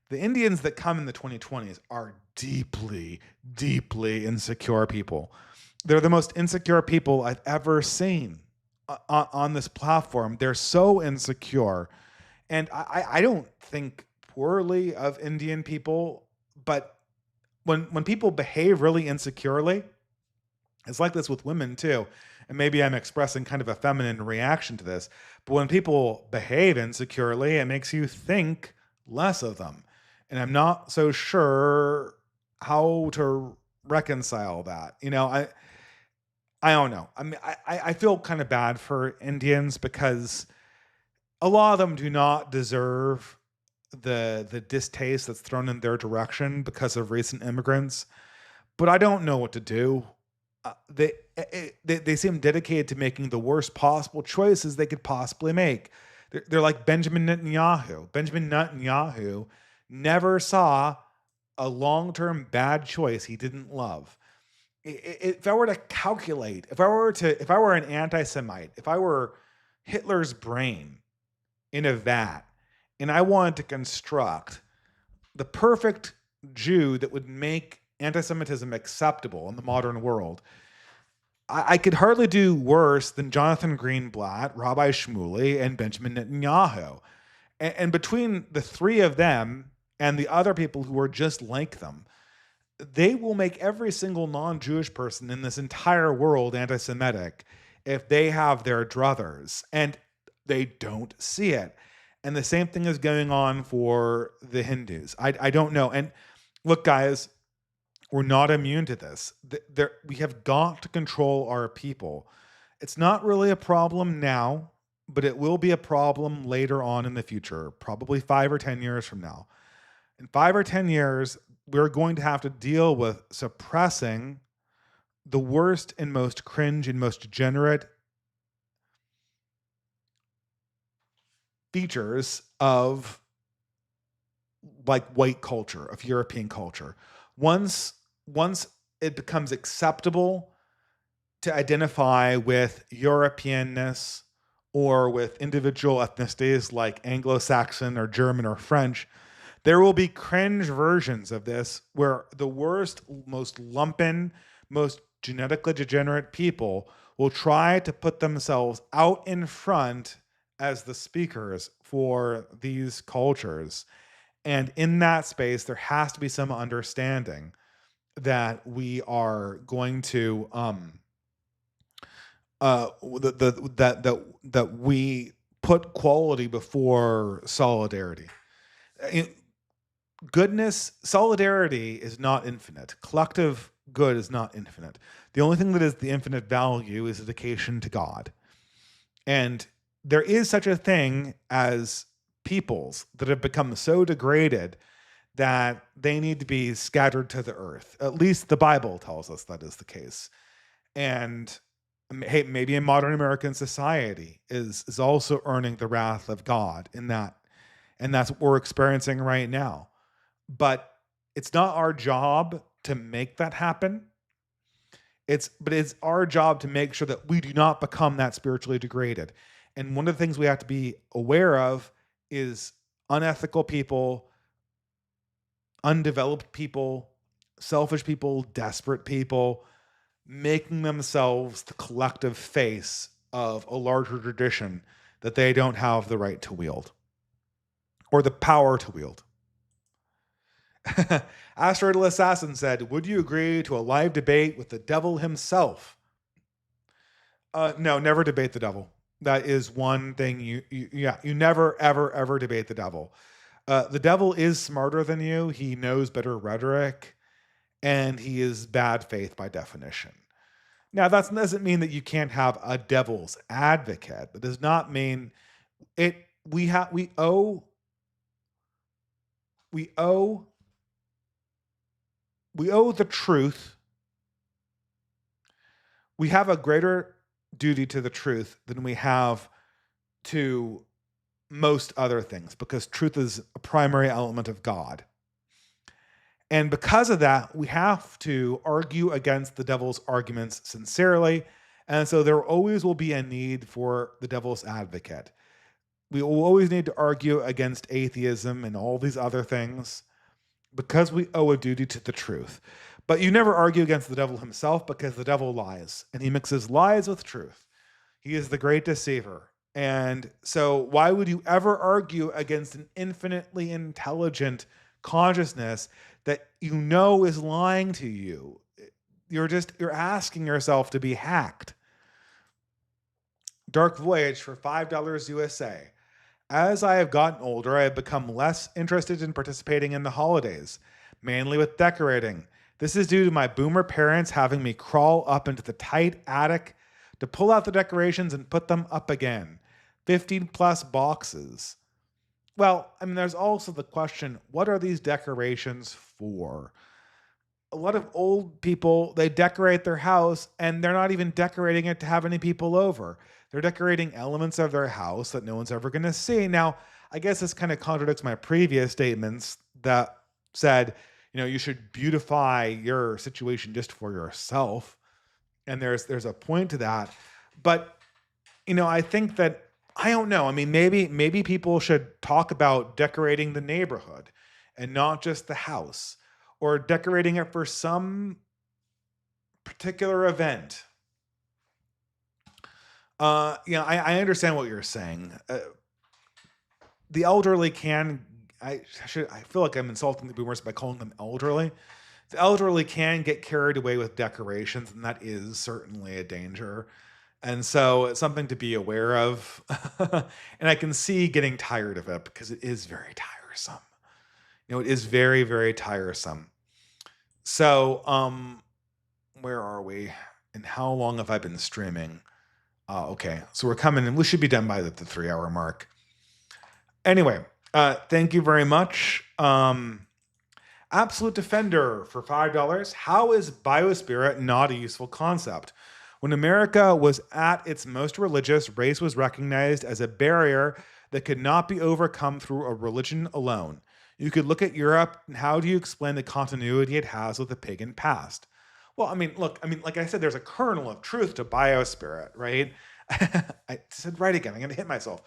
The Indians that come in the 2020s are deeply, deeply insecure people. They're the most insecure people I've ever seen on this platform. They're so insecure. And I don't think poorly of Indian people, but when people behave really insecurely, it's like this with women too. And maybe I'm expressing kind of a feminine reaction to this, but when people behave insecurely, it makes you think less of them. And I'm not so sure how to reconcile that. I don't know. I mean, I feel kind of bad for Indians because a lot of them do not deserve the distaste that's thrown in their direction because of recent immigrants. But I don't know what to do. They seem dedicated to making the worst possible choices they could possibly make. They're like Benjamin Netanyahu. Benjamin Netanyahu never saw a long-term bad choice he didn't love. If I were to calculate, if I were an anti-Semite, if I were Hitler's brain in a vat, and I wanted to construct the perfect Jew that would make anti-Semitism acceptable in the modern world, I could hardly do worse than Jonathan Greenblatt, Rabbi Shmuley, and Benjamin Netanyahu. And between the three of them and the other people who are just like them, they will make every single non-Jewish person in this entire world anti-Semitic if they have their druthers, and they don't see it. And the same thing is going on for the Hindus. I don't know. And look, guys, we're not immune to this. We have got to control our people. It's not really a problem now, but it will be a problem later on in the future, probably 5 or 10 years from now. In 5 or 10 years, we're going to have to deal with suppressing the worst and most cringe and most degenerate features of like white culture, of European culture. Once it becomes acceptable to identify with Europeanness or with individual ethnicities like Anglo-Saxon or German or French, there will be cringe versions of this where the worst, most lumpen, most genetically degenerate people will try to put themselves out in front as the speakers for these cultures. And in that space, there has to be some understanding that we are going to that we put quality before solidarity. Solidarity is not infinite. Collective good is not infinite. The only thing that is the infinite value is dedication to God. And there is such a thing as peoples that have become so degraded that they need to be scattered to the earth. At least the Bible tells us that is the case. And hey, maybe a modern American society is also earning the wrath of God in that. And that's what we're experiencing right now. But it's not our job to make that happen. But it's our job to make sure that we do not become that spiritually degraded. And one of the things we have to be aware of is unethical people, undeveloped people, selfish people, desperate people, making themselves the collective face of a larger tradition that they don't have the right to wield or the power to wield. Asteroidal Assassin said, would you agree to a live debate with the devil himself? No, never debate the devil. That is one thing you never, ever debate the devil. The devil is smarter than you. He knows better rhetoric, and he is bad faith by definition. Now, that doesn't mean that you can't have a devil's advocate. That does not mean it. We owe the truth. We have a greater duty to the truth than we have to most other things, because truth is a primary element of God. And because of that, we have to argue against the devil's arguments sincerely. And so there always will be a need for the devil's advocate. We will always need to argue against atheism and all these other things because we owe a duty to the truth. But you never argue against the devil himself, because the devil lies, and he mixes lies with truth. He is the great deceiver. And so why would you ever argue against an infinitely intelligent consciousness that you know is lying to you? You're asking yourself to be hacked. Dark Voyage for $5 USA. As I have gotten older, I have become less interested in participating in the holidays, mainly with decorating. This is due to my boomer parents having me crawl up into the tight attic to pull out the decorations and put them up again. 15 plus boxes. Well, I mean, there's also the question, what are these decorations for? A lot of old people, they decorate their house and they're not even decorating it to have any people over. They're decorating elements of their house that no one's ever going to see. Now, I guess this kind of contradicts my previous statements that said, you should beautify your situation just for yourself. And there's a point to that. But, I think that, I don't know. I mean, maybe people should talk about decorating the neighborhood and not just the house, or decorating it for some particular event. I understand what you're saying. The elderly can, I feel like I'm insulting the boomers by calling them elderly. The elderly can get carried away with decorations, and that is certainly a danger. And so it's something to be aware of. And I can see getting tired of it, because it is very tiresome. It is very, very tiresome. So, where are we? And how long have I been streaming? Okay, so we're coming, and we should be done by the 3-hour mark. Anyway, thank you very much. Absolute Defender for $5. How is biospirit not a useful concept? When America was at its most religious, race was recognized as a barrier that could not be overcome through a religion alone. You could look at Europe, and how do you explain the continuity it has with the pagan past? Well, I mean, look, I mean, like I said, there's a kernel of truth to biospirit, right? I said right again. I'm going to hit myself.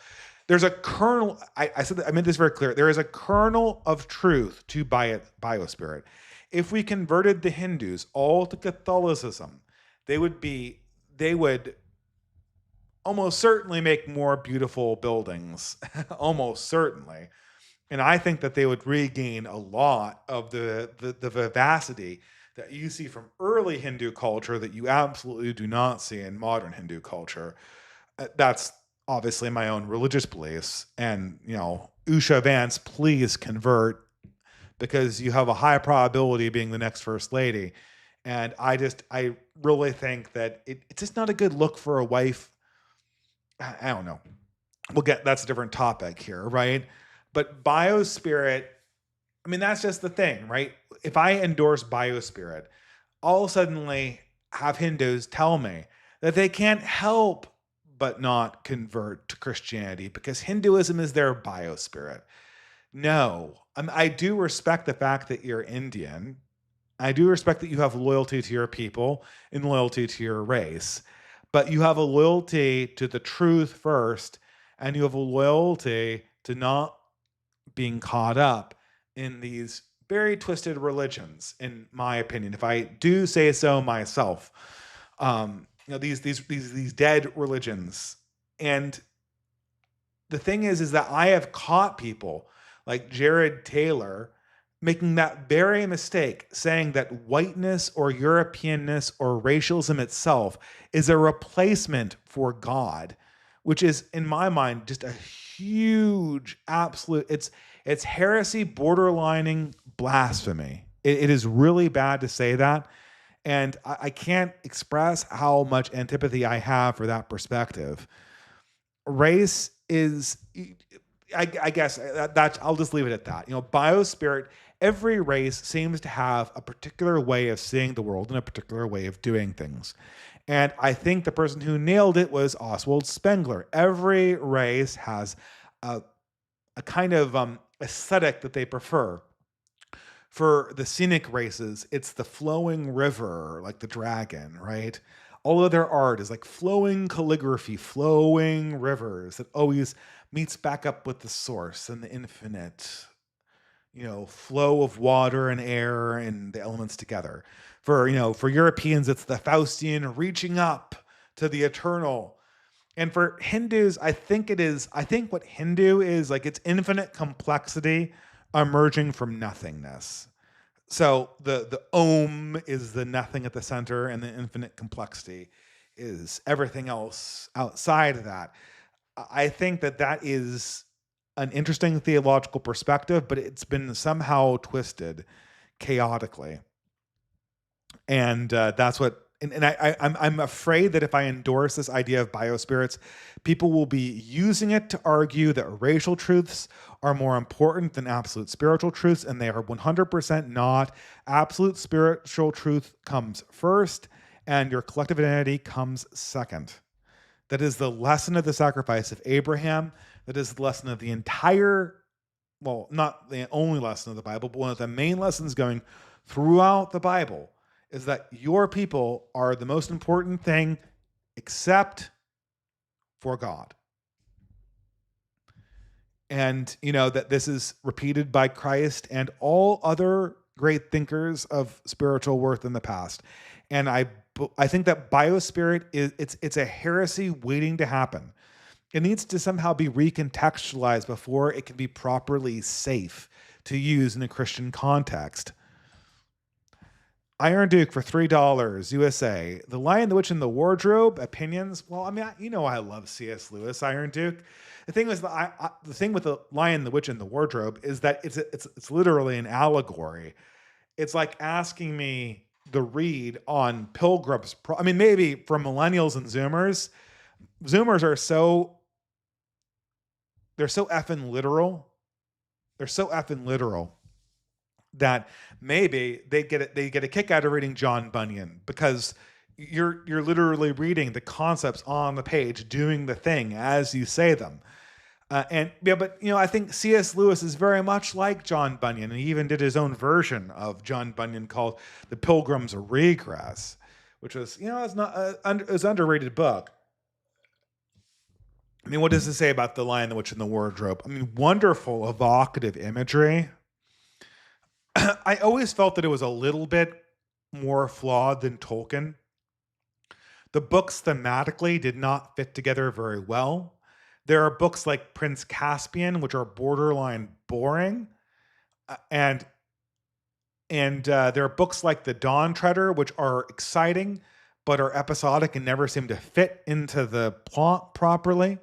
There's a kernel. I said that, I made this very clear. There is a kernel of truth to biospirit. If we converted the Hindus all to Catholicism, they would almost certainly make more beautiful buildings, almost certainly. And I think that they would regain a lot of the vivacity that you see from early Hindu culture that you absolutely do not see in modern Hindu culture. That's obviously my own religious beliefs. And, Usha Vance, please convert, because you have a high probability of being the next first lady. And I really think that it's just not a good look for a wife. I don't know. That's a different topic here, right? But biospirit, I mean, that's just the thing, right? If I endorse biospirit, I'll suddenly have Hindus tell me that they can't help but not convert to Christianity because Hinduism is their biospirit. No, I do respect the fact that you're Indian. I do respect that you have loyalty to your people and loyalty to your race, but you have a loyalty to the truth first, and you have a loyalty to not being caught up in these very twisted religions, in my opinion, if I do say so myself. These dead religions. And the thing is that I have caught people like Jared Taylor making that very mistake, saying that whiteness or Europeanness or racialism itself is a replacement for God, which is, in my mind, just a huge, absolute, it's heresy borderlining blasphemy. It is really bad to say that. And I can't express how much antipathy I have for that perspective. Race is, I guess that I'll just leave it at that. Biospirit, every race seems to have a particular way of seeing the world and a particular way of doing things. And I think the person who nailed it was Oswald Spengler. Every race has a kind of aesthetic that they prefer. For the scenic races, it's the flowing river, like the dragon, right? All of their art is like flowing calligraphy, flowing rivers that always meets back up with the source and the infinite, flow of water and air and the elements together. For Europeans, it's the Faustian reaching up to the eternal. And for Hindus, I think what Hindu is, like, it's infinite complexity emerging from nothingness. So the Om is the nothing at the center, and the infinite complexity is everything else outside of that. I think that is an interesting theological perspective, but it's been somehow twisted chaotically. And that's what, and I'm afraid that if I endorse this idea of biospirits, people will be using it to argue that racial truths are more important than absolute spiritual truths, and they are 100% not. Absolute spiritual truth comes first, and your collective identity comes second. That is the lesson of the sacrifice of Abraham. That is the lesson of the entire, well, not the only lesson of the Bible, but one of the main lessons going throughout the Bible is that your people are the most important thing except for God. And, that this is repeated by Christ and all other great thinkers of spiritual worth in the past. And I think that biospirit it's a heresy waiting to happen. It needs to somehow be recontextualized before it can be properly safe to use in a Christian context. Iron Duke for $3, USA. The Lion, the Witch, and the Wardrobe. Opinions? Well, I mean, I love C.S. Lewis, Iron Duke. The thing is, the thing with the Lion, the Witch, and the Wardrobe is that it's literally an allegory. It's like asking me to read on Pilgrim's. Maybe for millennials and Zoomers. Zoomers are they're so effing literal. They're so effing literal that maybe they get a kick out of reading John Bunyan, because you're literally reading the concepts on the page, doing the thing as you say them. And yeah, but I think C.S. Lewis is very much like John Bunyan, and he even did his own version of John Bunyan called "The Pilgrim's Regress," which was, it's not it's an underrated book. I mean, what does it say about the Lion, the Witch, and the Wardrobe? I mean, wonderful, evocative imagery. I always felt that it was a little bit more flawed than Tolkien. The books thematically did not fit together very well. There are books like Prince Caspian, which are borderline boring, and there are books like The Dawn Treader, which are exciting but are episodic and never seem to fit into the plot properly.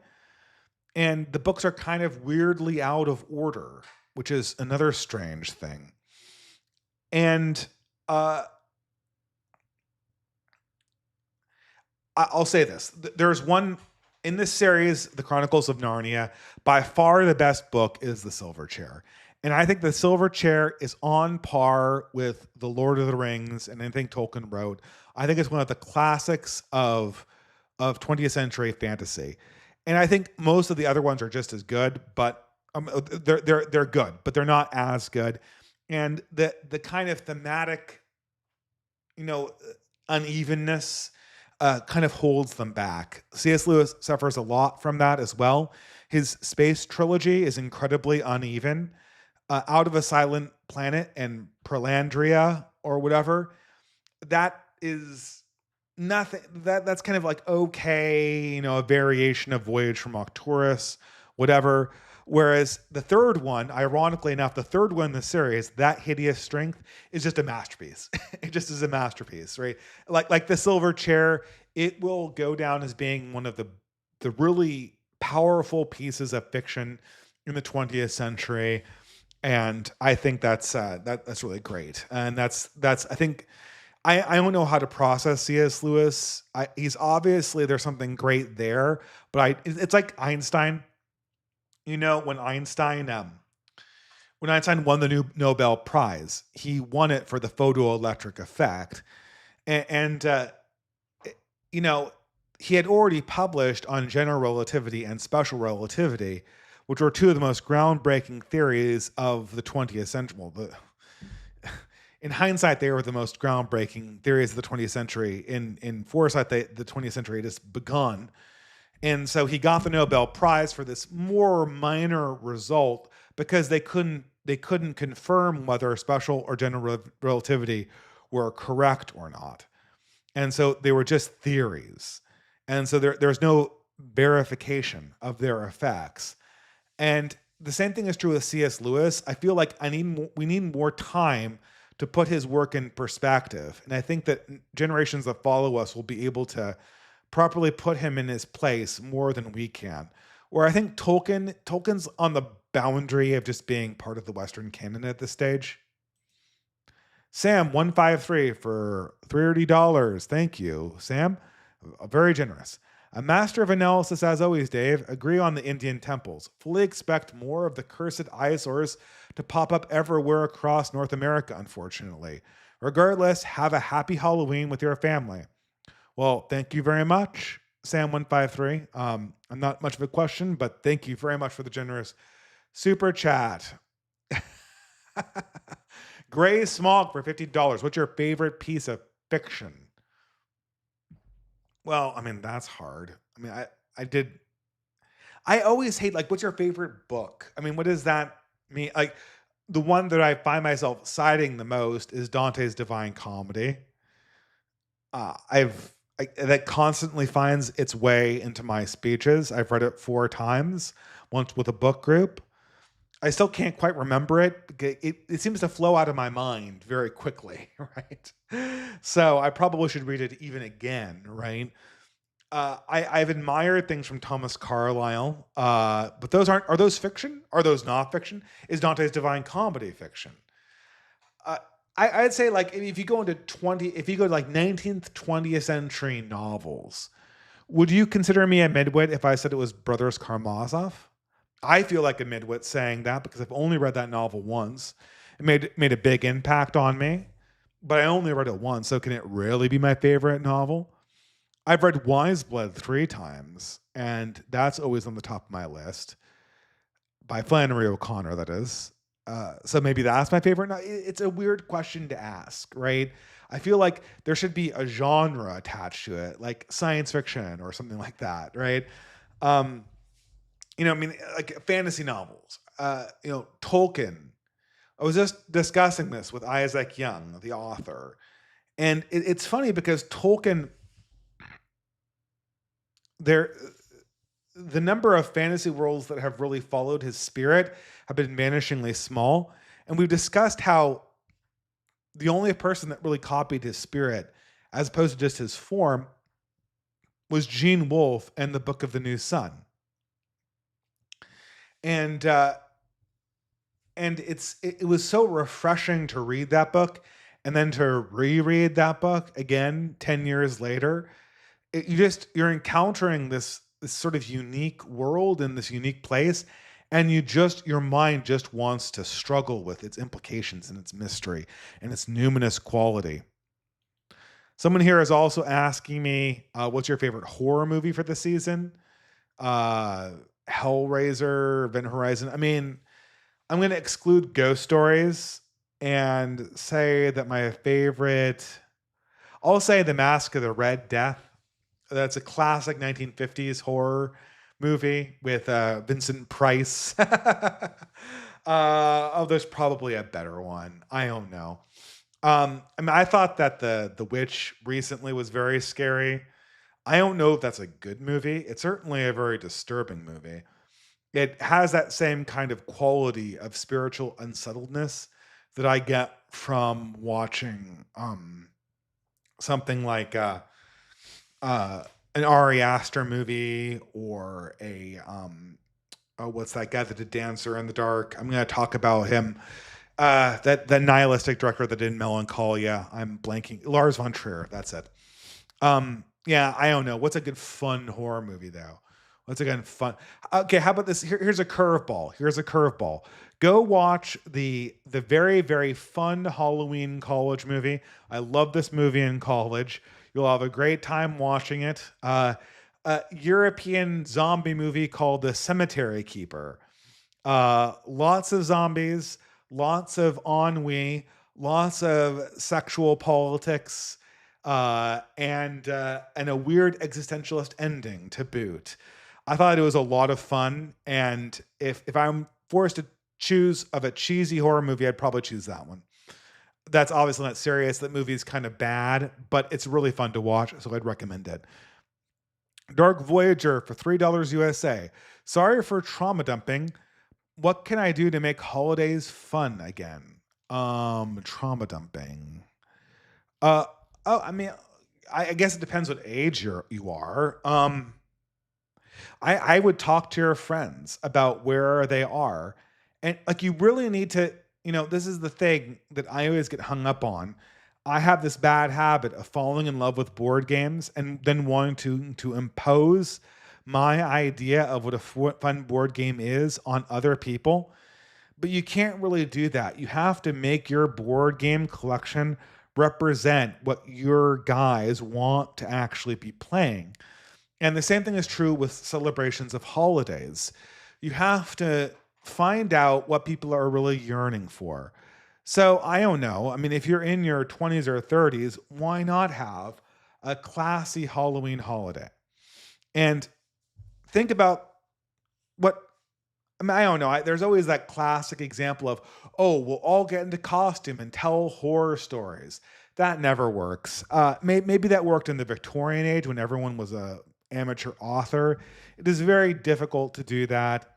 And the books are kind of weirdly out of order, which is another strange thing. And I'll say this. There's one in this series, The Chronicles of Narnia. By far the best book is The Silver Chair. And I think The Silver Chair is on par with The Lord of the Rings and anything Tolkien wrote. I think it's one of the classics of 20th century fantasy. And I think most of the other ones are just as good, but they're good, but they're not as good. And the kind of thematic, unevenness kind of holds them back. C.S. Lewis suffers a lot from that as well. His space trilogy is incredibly uneven. Out of a Silent Planet and Pelandria or whatever, that is nothing. That's kind of like okay, a variation of Voyage from Arcturus, whatever. Whereas the third one, ironically enough, the third one in the series, That Hideous Strength, is just a masterpiece. It just is a masterpiece, right? Like The Silver Chair, it will go down as being one of the really powerful pieces of fiction in the 20th century. And I think that's really great. And that's I think I don't know how to process C.S. Lewis. He's obviously, there's something great there, but it's like Einstein. When Einstein won the new Nobel Prize, he won it for the photoelectric effect, and he had already published on general relativity and special relativity, which were two of the most groundbreaking theories of the 20th century. Well, in hindsight, they were the most groundbreaking theories of the 20th century. In foresight, the 20th century had just begun. And so he got the Nobel Prize for this more minor result because they couldn't confirm whether special or general relativity were correct or not. And so they were just theories. And so there's no verification of their effects. And the same thing is true with C.S. Lewis. I feel like we need more time to put his work in perspective. And I think that generations that follow us will be able to properly put him in his place more than we can. Where I think Tolkien's on the boundary of just being part of the Western canon at this stage. Sam 153 for $30. Thank you, Sam. Very generous. A master of analysis as always, Dave. Agree on the Indian temples. Fully expect more of the cursed eyesores to pop up everywhere across North America, unfortunately. Regardless, have a happy Halloween with your family. Well, thank you very much, Sam153. I'm not much of a question, but thank you very much for the generous super chat. Gray Smog for $50. What's your favorite piece of fiction? Well, I mean, that's hard. I mean, I always hate, like, what's your favorite book? I mean, what does that mean? Like, the one that I find myself citing the most is Dante's Divine Comedy. That constantly finds its way into my speeches. I've read it 4 times, once with a book group. I still can't quite remember it. It seems to flow out of my mind very quickly, right? So I probably should read it even again, right? I've admired things from Thomas Carlyle, but are those fiction? Are those not fiction? Is Dante's Divine Comedy fiction? I'd say, like, if you go to 19th, 20th century novels, would you consider me a midwit if I said it was Brothers Karamazov? I feel like a midwit saying that because I've only read that novel once. It made a big impact on me, but I only read it once, so can it really be my favorite novel? I've read Wise Blood 3 times, and that's always on the top of my list. by Flannery O'Connor, that is. So maybe that's my favorite. No, it's a weird question to ask, right? I feel like there should be a genre attached to it, like science fiction or something like that, right? Um, I mean, like fantasy novels. Tolkien. I was just discussing this with Isaac Young, the author, and it's funny because Tolkien, there, the number of fantasy worlds that have really followed his spirit have been vanishingly small, and we've discussed how the only person that really copied his spirit, as opposed to just his form, was Gene Wolfe and the Book of the New Sun. And it was so refreshing to read that book and then to reread that book again 10 years later. You're encountering this sort of unique world in this unique place, and your mind just wants to struggle with its implications and its mystery and its numinous quality. Someone here is also asking me, what's your favorite horror movie for the season? Hellraiser, Event Horizon. I mean, I'm going to exclude Ghost Stories and say that my favorite, I'll say The Mask of the Red Death. That's a classic 1950s horror movie with Vincent Price. There's probably a better one. I don't know. I mean, I thought that the Witch recently was very scary. I don't know if that's a good movie. It's certainly a very disturbing movie. It has that same kind of quality of spiritual unsettledness that I get from watching something like an Ari Aster movie or what's that guy that did Dancer in the Dark? I'm going to talk about him. That nihilistic director that did Melancholia. I'm blanking. Lars von Trier. That's it. Yeah, I don't know. What's a good fun horror movie though? What's a good fun? Okay, how about this? Here's a curveball. Go watch the very very fun Halloween college movie. I love this movie in college. You'll have a great time watching it. A European zombie movie called The Cemetery Keeper. Lots of zombies, lots of ennui, lots of sexual politics, and a weird existentialist ending to boot. I thought it was a lot of fun, and if I'm forced to choose of a cheesy horror movie, I'd probably choose that one. That's obviously not serious. That movie is kind of bad, but it's really fun to watch, so I'd recommend it. Dark Voyager for $3 USA. Sorry for trauma dumping. What can I do to make holidays fun again? Trauma dumping. I mean, I guess it depends what age you are. I would talk to your friends about where they are. And like, you really need to, this is the thing that I always get hung up on. I have this bad habit of falling in love with board games and then wanting to impose my idea of what a fun board game is on other people. But you can't really do that. You have to make your board game collection represent what your guys want to actually be playing. And the same thing is true with celebrations of holidays. You have to find out what people are really yearning for. So I don't know. I mean, if you're in your 20s or 30s, why not have a classy Halloween holiday? And think about what, I mean, I don't know. There's always that classic example of, oh, we'll all get into costume and tell horror stories. That never works. Maybe that worked in the Victorian age when everyone was a amateur author. It is very difficult to do that.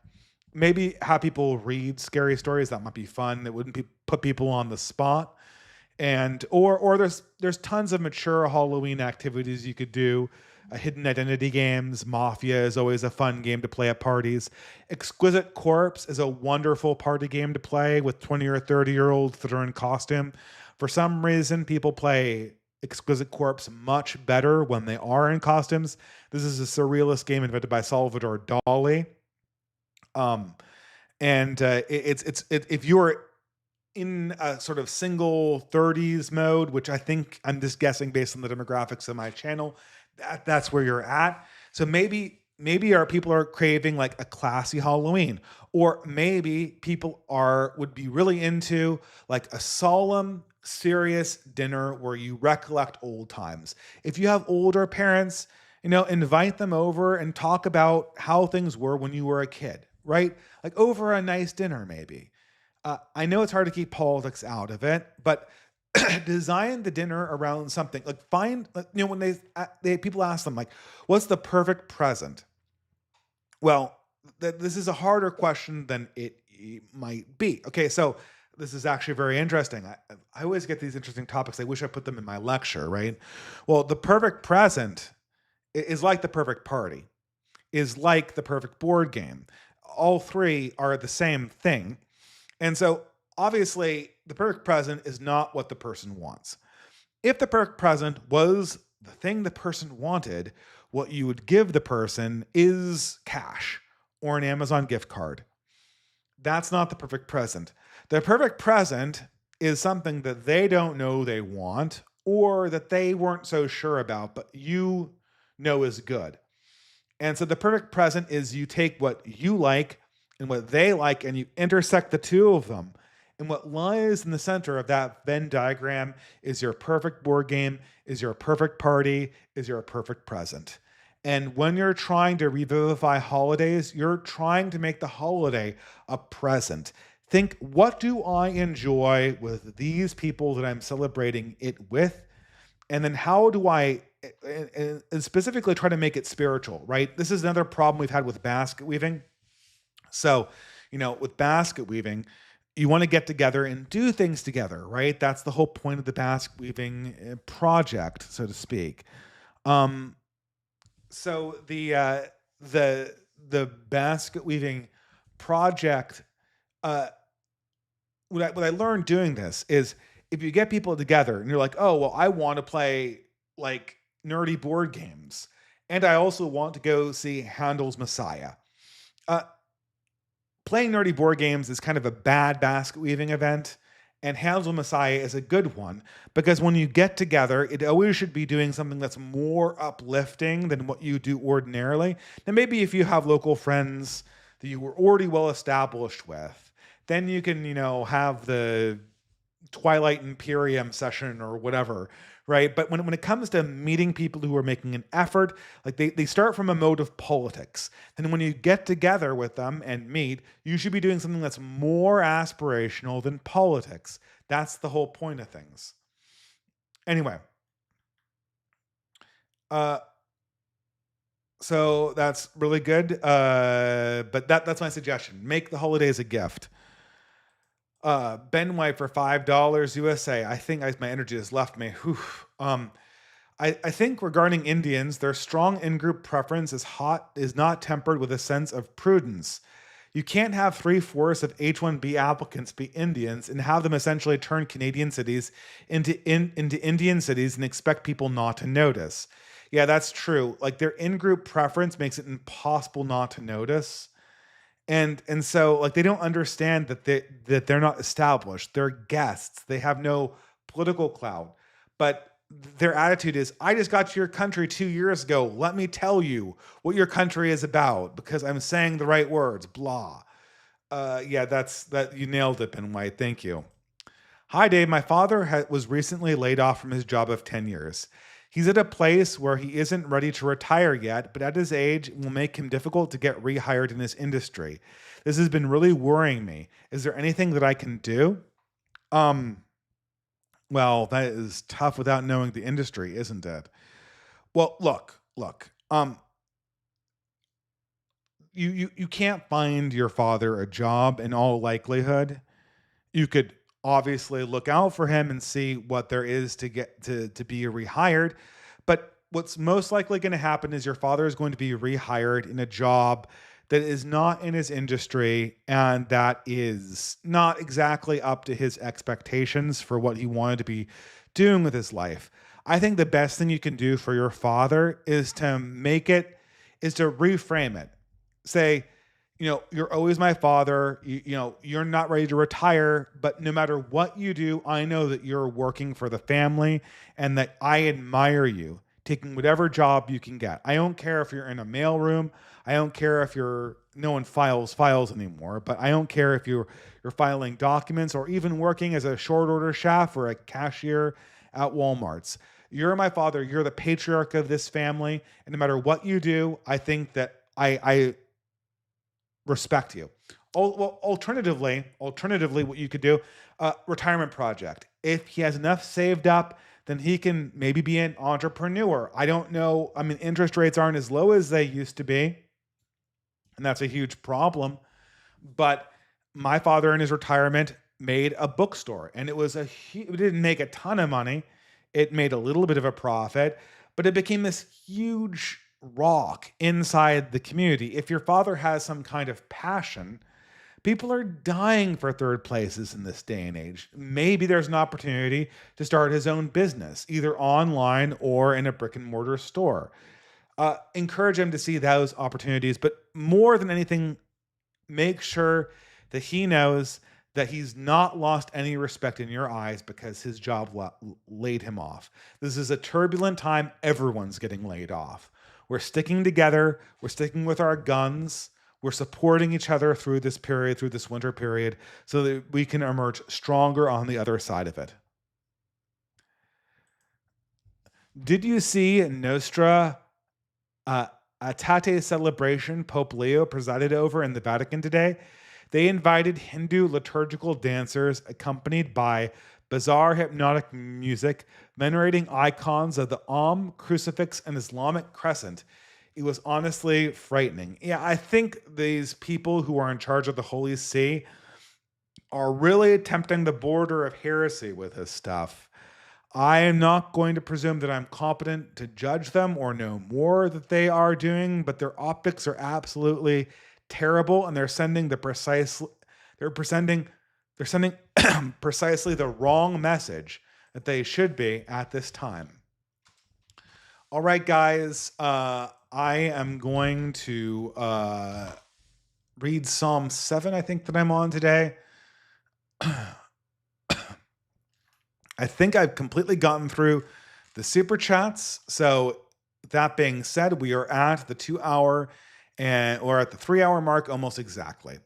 Maybe have people read scary stories. That might be fun. It wouldn't put people on the spot. And or there's tons of mature Halloween activities you could do. Hidden identity games. Mafia is always a fun game to play at parties. Exquisite Corpse is a wonderful party game to play with 20 or 30-year-olds that are in costume. For some reason, people play Exquisite Corpse much better when they are in costumes. This is a surrealist game invented by Salvador Dali. If you're in a sort of single 30s mode, which I think I'm just guessing based on the demographics of my channel, that's where you're at. So maybe maybe our people are craving like a classy Halloween, or maybe people would be really into like a solemn, serious dinner where you recollect old times. If you have older parents, invite them over and talk about how things were when you were a kid, right? Like over a nice dinner, maybe. I know it's hard to keep politics out of it, but design the dinner around something like find, when they people ask them like, what's the perfect present? Well, this is a harder question than it might be. Okay, so this is actually very interesting. I always get these interesting topics. I wish I put them in my lecture, right? Well, the perfect present is like the perfect party, is like the perfect board game. All three are the same thing. And so obviously, the perfect present is not what the person wants. If the perfect present was the thing the person wanted, what you would give the person is cash or an Amazon gift card. That's not the perfect present. The perfect present is something that they don't know they want or that they weren't so sure about, but you know is good. And so the perfect present is you take what you like and what they like and you intersect the two of them. And what lies in the center of that Venn diagram is your perfect board game, is your perfect party, is your perfect present. And when you're trying to revivify holidays, you're trying to make the holiday a present. Think, what do I enjoy with these people that I'm celebrating it with? And then how do I and specifically try to make it spiritual, right? This is another problem we've had with basket weaving. So, with basket weaving, you want to get together and do things together, right? That's the whole point of the basket weaving project, so to speak. So the basket weaving project, uh, what I learned doing this is if you get people together and you're like, oh well, I want to play like nerdy board games, and I also want to go see Handel's Messiah. Uh, Playing nerdy board games is kind of a bad basket weaving event, and Handel's Messiah is a good one because when you get together, it always should be doing something that's more uplifting than what you do ordinarily. Now, maybe if you have local friends that you were already well established with, then you can, have the Twilight Imperium session or whatever, right? But when it comes to meeting people who are making an effort, like they start from a mode of politics. And when you get together with them and meet, you should be doing something that's more aspirational than politics. That's the whole point of things. Anyway, so that's really good. But that's my suggestion. Make the holidays a gift. Ben White for $5 USA. I think my energy has left me. Whew. I think regarding Indians, their strong in-group preference is not tempered with a sense of prudence. You can't have 3/4 of H-1B applicants be Indians and have them essentially turn Canadian cities into Indian cities and expect people not to notice. Yeah, that's true. Like their in-group preference makes it impossible not to notice. And so like they don't understand that they're not established. They're guests. They have no political clout. But their attitude is, I just got to your country 2 years ago. Let me tell you what your country is about because I'm saying the right words. Blah. Yeah, that you nailed it, Ben White. Thank you. Hi, Dave. My father was recently laid off from his job of 10 years. He's at a place where he isn't ready to retire yet, but at his age, it will make him difficult to get rehired in his industry. This has been really worrying me. Is there anything that I can do? Well, that is tough without knowing the industry, isn't it? Well, look. You can't find your father a job in all likelihood. You could obviously look out for him and see what there is to get to be rehired. But what's most likely going to happen is your father is going to be rehired in a job that is not in his industry and that is not exactly up to his expectations for what he wanted to be doing with his life. I think the best thing you can do for your father is to reframe it. Say, you're always my father. You're not ready to retire, but no matter what you do, I know that you're working for the family and that I admire you. taking whatever job you can get. I don't care if you're in a mailroom. I don't care if no one files files anymore, but I don't care if you're filing documents or even working as a short order chef or a cashier at Walmart's. You're my father. You're the patriarch of this family. And no matter what you do, I think that I respect you. Well, alternatively, what you could do, retirement project. If he has enough saved up, then he can maybe be an entrepreneur. I don't know. I mean, interest rates aren't as low as they used to be, and that's a huge problem. But my father in his retirement made a bookstore, and it didn't make a ton of money. It made a little bit of a profit, but it became this huge rock inside the community. If your father has some kind of passion, people are dying for third places in this day and age. Maybe there's an opportunity to start his own business, either online or in a brick and mortar store. Encourage him to see those opportunities, but more than anything, make sure that he knows that he's not lost any respect in your eyes because his job laid him off. This is a turbulent time. Everyone's getting laid off. We're sticking together. We're sticking with our guns. We're supporting each other through this period, through this winter period, so that we can emerge stronger on the other side of it. Did you see Nostra Aetate celebration Pope Leo presided over in the Vatican today? They invited Hindu liturgical dancers accompanied by bizarre hypnotic music, venerating icons of the Om, crucifix, and Islamic crescent. It was honestly frightening. Yeah, I think these people who are in charge of the Holy See are really attempting the border of heresy with this stuff. I am not going to presume that I'm competent to judge them or know more that they are doing, but their optics are absolutely terrible, and they're sending precisely the wrong message that they should be at this time. All right, guys, I am going to read Psalm 7, I think, that I'm on today. I think I've completely gotten through the super chats. So that being said, we are at the 2 hour or at the 3 hour mark almost exactly.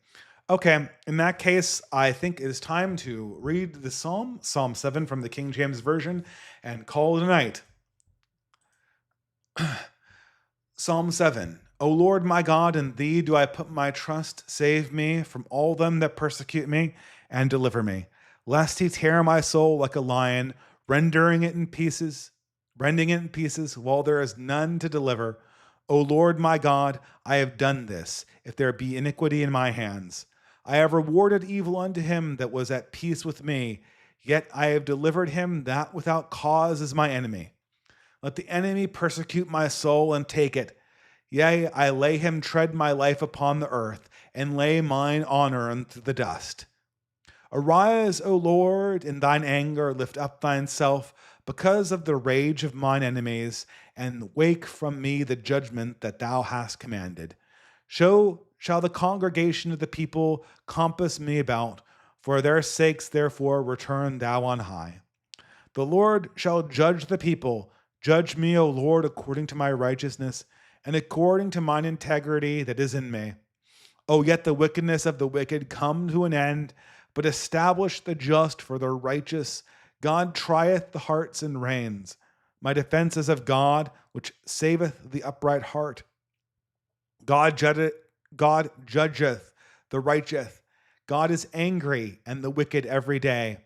Okay, in that case, I think it is time to read the Psalm 7 from the King James Version, and call it a night. Psalm 7. O Lord my God, in thee do I put my trust. Save me from all them that persecute me, and deliver me, lest he tear my soul like a lion, rending it in pieces, while there is none to deliver. O Lord my God, I have done this, if there be iniquity in my hands. I have rewarded evil unto him that was at peace with me, yet I have delivered him that without cause is my enemy. Let the enemy persecute my soul and take it. Yea, I lay him tread my life upon the earth, and lay mine honor unto the dust. Arise, O Lord, in thine anger, lift up thyself, because of the rage of mine enemies, and wake from me the judgment that thou hast commanded. So shall the congregation of the people compass me about. For their sakes, therefore, return thou on high. The Lord shall judge the people. Judge me, O Lord, according to my righteousness, and according to mine integrity that is in me. O yet the wickedness of the wicked come to an end, but establish the just for the righteous. God trieth the hearts and reins. My defense is of God, which saveth the upright heart. God judgeth the righteous. God is angry and the wicked every day.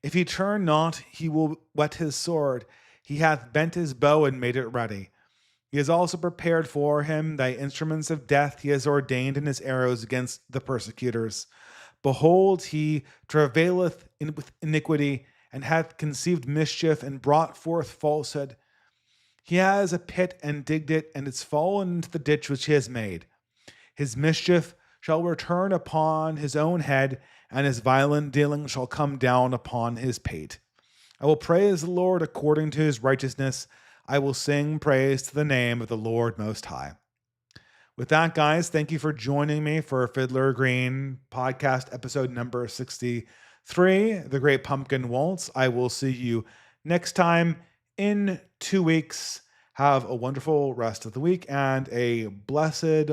If he turn not, he will whet his sword. He hath bent his bow and made it ready. He has also prepared for him thy instruments of death. He has ordained in his arrows against the persecutors. Behold, he travaileth with iniquity, and hath conceived mischief, and brought forth falsehood. He has a pit and digged it, and it's fallen into the ditch which he has made. His mischief shall return upon his own head, and his violent dealing shall come down upon his pate. I will praise the Lord according to his righteousness. I will sing praise to the name of the Lord Most High. With that, guys, thank you for joining me for Fiddler Green podcast episode number 63, The Great Pumpkin Waltz. I will see you next time in 2 weeks. Have a wonderful rest of the week and a blessed